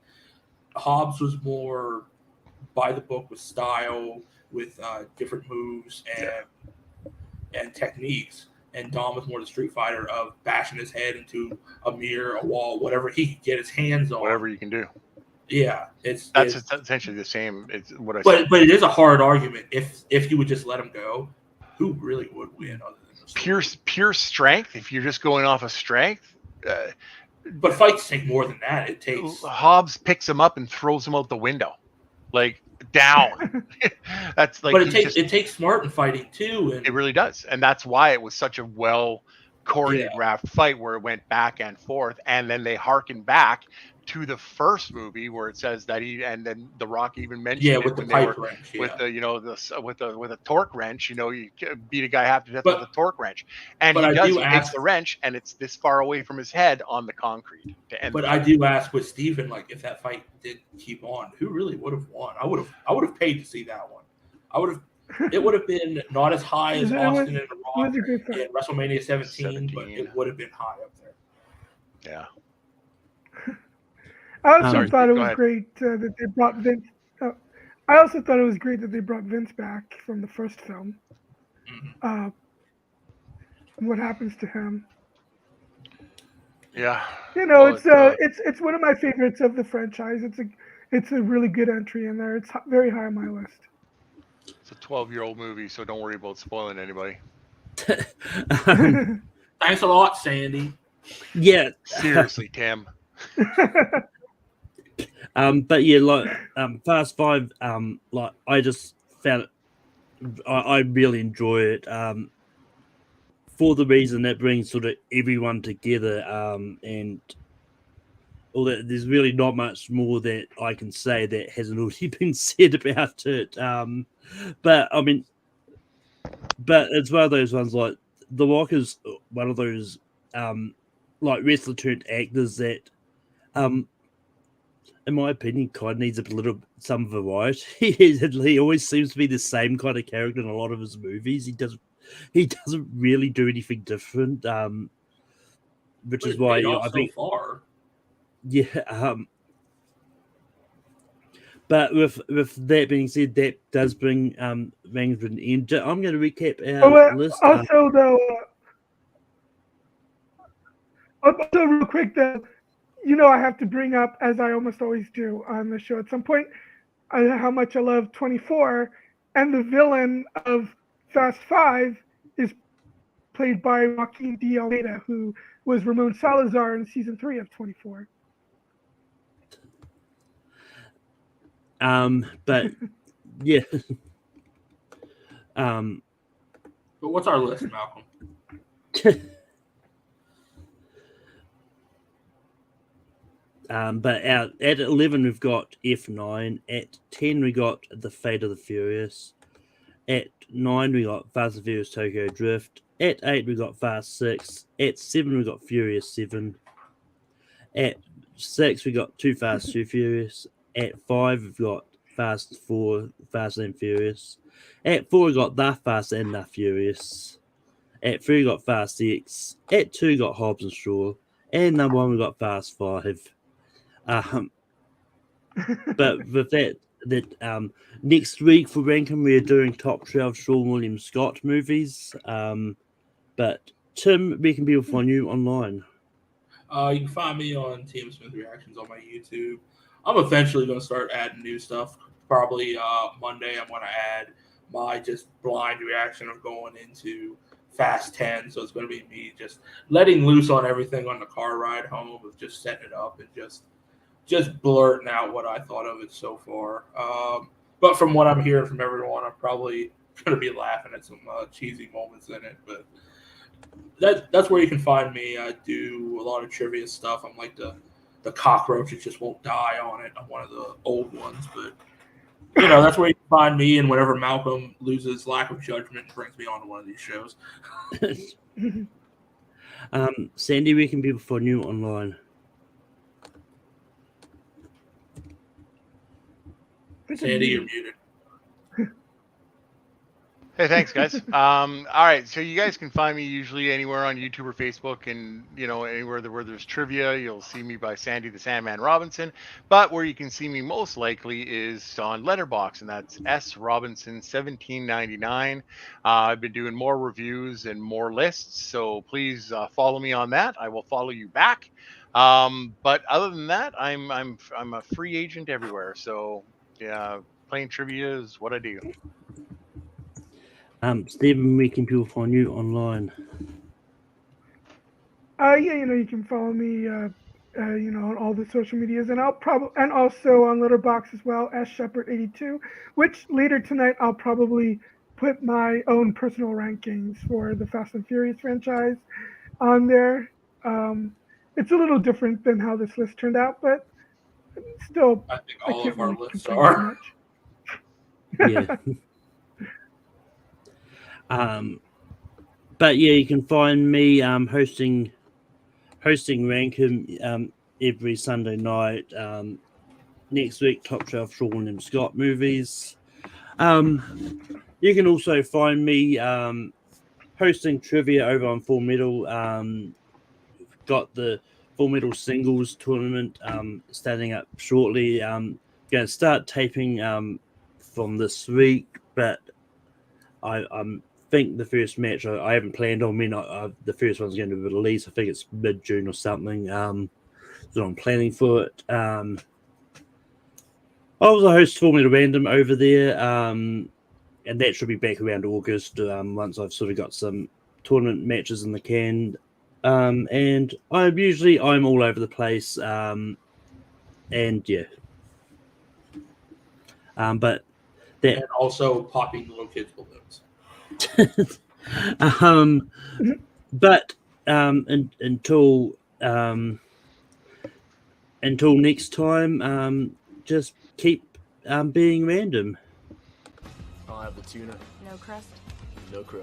Hobbs was more by the book with style, with different moves and techniques. And Dom was more the street fighter of bashing his head into a mirror, a wall, whatever he could get his hands on. Whatever you can do. Yeah, it's essentially the same. It's what I said. But it is a hard argument. If you would just let him go, who really would win other than pure strength? If you're just going off of strength. But fights take more than that. It takes Hobbs picks him up and throws him out the window, like down. That's like. But it takes smart in fighting too. And it really does, and that's why it was such a well choreographed fight where it went back and forth, and then they harken back to the first movie where it says that and then The Rock even mentioned with the pipe wrench, with a torque wrench, you beat a guy half to death with a torque wrench, and he takes the wrench and it's this far away from his head on the concrete to end. But I do ask with Stephen, like, if that fight did keep on, who really would have won? I would have paid to see that one. I would have It would have been not as high as Austin and The Rock was a good film. in WrestleMania 17, but 17. it would have been high up there. Yeah. I also Sorry, thought it go was ahead. great that they brought Vince. I also thought it was great that they brought Vince back from the first film. And what happens to him? Yeah. You know, Well, it's one of my favorites of the franchise. It's a really good entry in there. It's very high on my list. It's a 12-year-old movie, so don't worry about spoiling anybody. Thanks a lot, Sandy. Yeah. Seriously, Tim. But yeah, like Fast Five, like I just found it, I really enjoy it. For the reason that brings sort of everyone together, and all that. There's really not much more that I can say that hasn't already been said about it. But I mean, but it's one of those ones like The Rock is one of those like wrestler turned actors that in my opinion, kind of needs some variety. He always seems to be the same kind of character in a lot of his movies. He doesn't really do anything different. Which is why I think. So far. Yeah. But with that being said, that does bring Rings to an end. I'm going to recap our list. Also, real quick, though. You know, I have to bring up, as I almost always do on the show at some point, how much I love 24, and the villain of Fast 5 is played by Joaquin D. Almeida, who was Ramon Salazar in season 3 of 24. But yeah. But what's our list, Malcolm? But at 11 we've got F9. At 10 we got The Fate of the Furious. At 9 we got Fast and Furious Tokyo Drift. At 8 we got Fast 6. At 7 we got Furious 7. At 6 we got Too Fast, Too Furious. At 5 we've got Fast 4, Fast and Furious. At 4 we got The Fast and The Furious. At 3 we got Fast X. At 2 we got Hobbs and Shaw. And number 1 we got Fast 5. But with that next week for Rankin, we're doing top 12 Sean William Scott movies. But Tim, where can people find you online? You can find me on Tim Smith Reactions on my YouTube. I'm eventually going to start adding new stuff. Probably Monday, I'm going to add my just blind reaction of going into Fast 10. So it's going to be me just letting loose on everything on the car ride home, of just setting it up and just blurting out what I thought of it so far. But from what I'm hearing from everyone, I'm probably going to be laughing at some cheesy moments in it. But that's where you can find me. I do a lot of trivia stuff. I'm like the cockroach that just won't die on it. I'm one of the old ones. But, you know, that's where you can find me. And whenever Malcolm loses lack of judgment, brings me on to one of these shows. Sandy, where can people find you online? Sandy, you're muted. Hey, thanks, guys. All right, so you guys can find me usually anywhere on YouTube or Facebook, and anywhere where there's trivia, you'll see me by Sandy the Sandman Robinson. But where you can see me most likely is on Letterboxd, and that's S Robinson 1799. I've been doing more reviews and more lists, so please follow me on that. I will follow you back. But other than that, I'm a free agent everywhere. So yeah, playing trivia is what I do. Stephen, where can people find you online? You can follow me, on all the social medias, and and also on Letterboxd as well, as Shepherd82, which later tonight I'll probably put my own personal rankings for the Fast and Furious franchise on there. It's a little different than how this list turned out, but still, I think all of our lists complain are. Yeah. But yeah, you can find me hosting Rankin every Sunday night. Next week, top 12 Sean William Scott movies. You can also find me hosting trivia over on Full Metal. Got the Full Metal singles tournament starting up shortly. Going to start taping from this week, but I think the first match I haven't planned on when the first one's going to be released. I think it's mid-June or something. So I'm planning for it. I was a host Full Metal Random over there, and that should be back around August once I've sort of got some tournament matches in the can. And I'm all over the place, and yeah. But that And also popping little kids' balloons. But until next time, just keep being random. I'll have the tuna. No crust. No crust.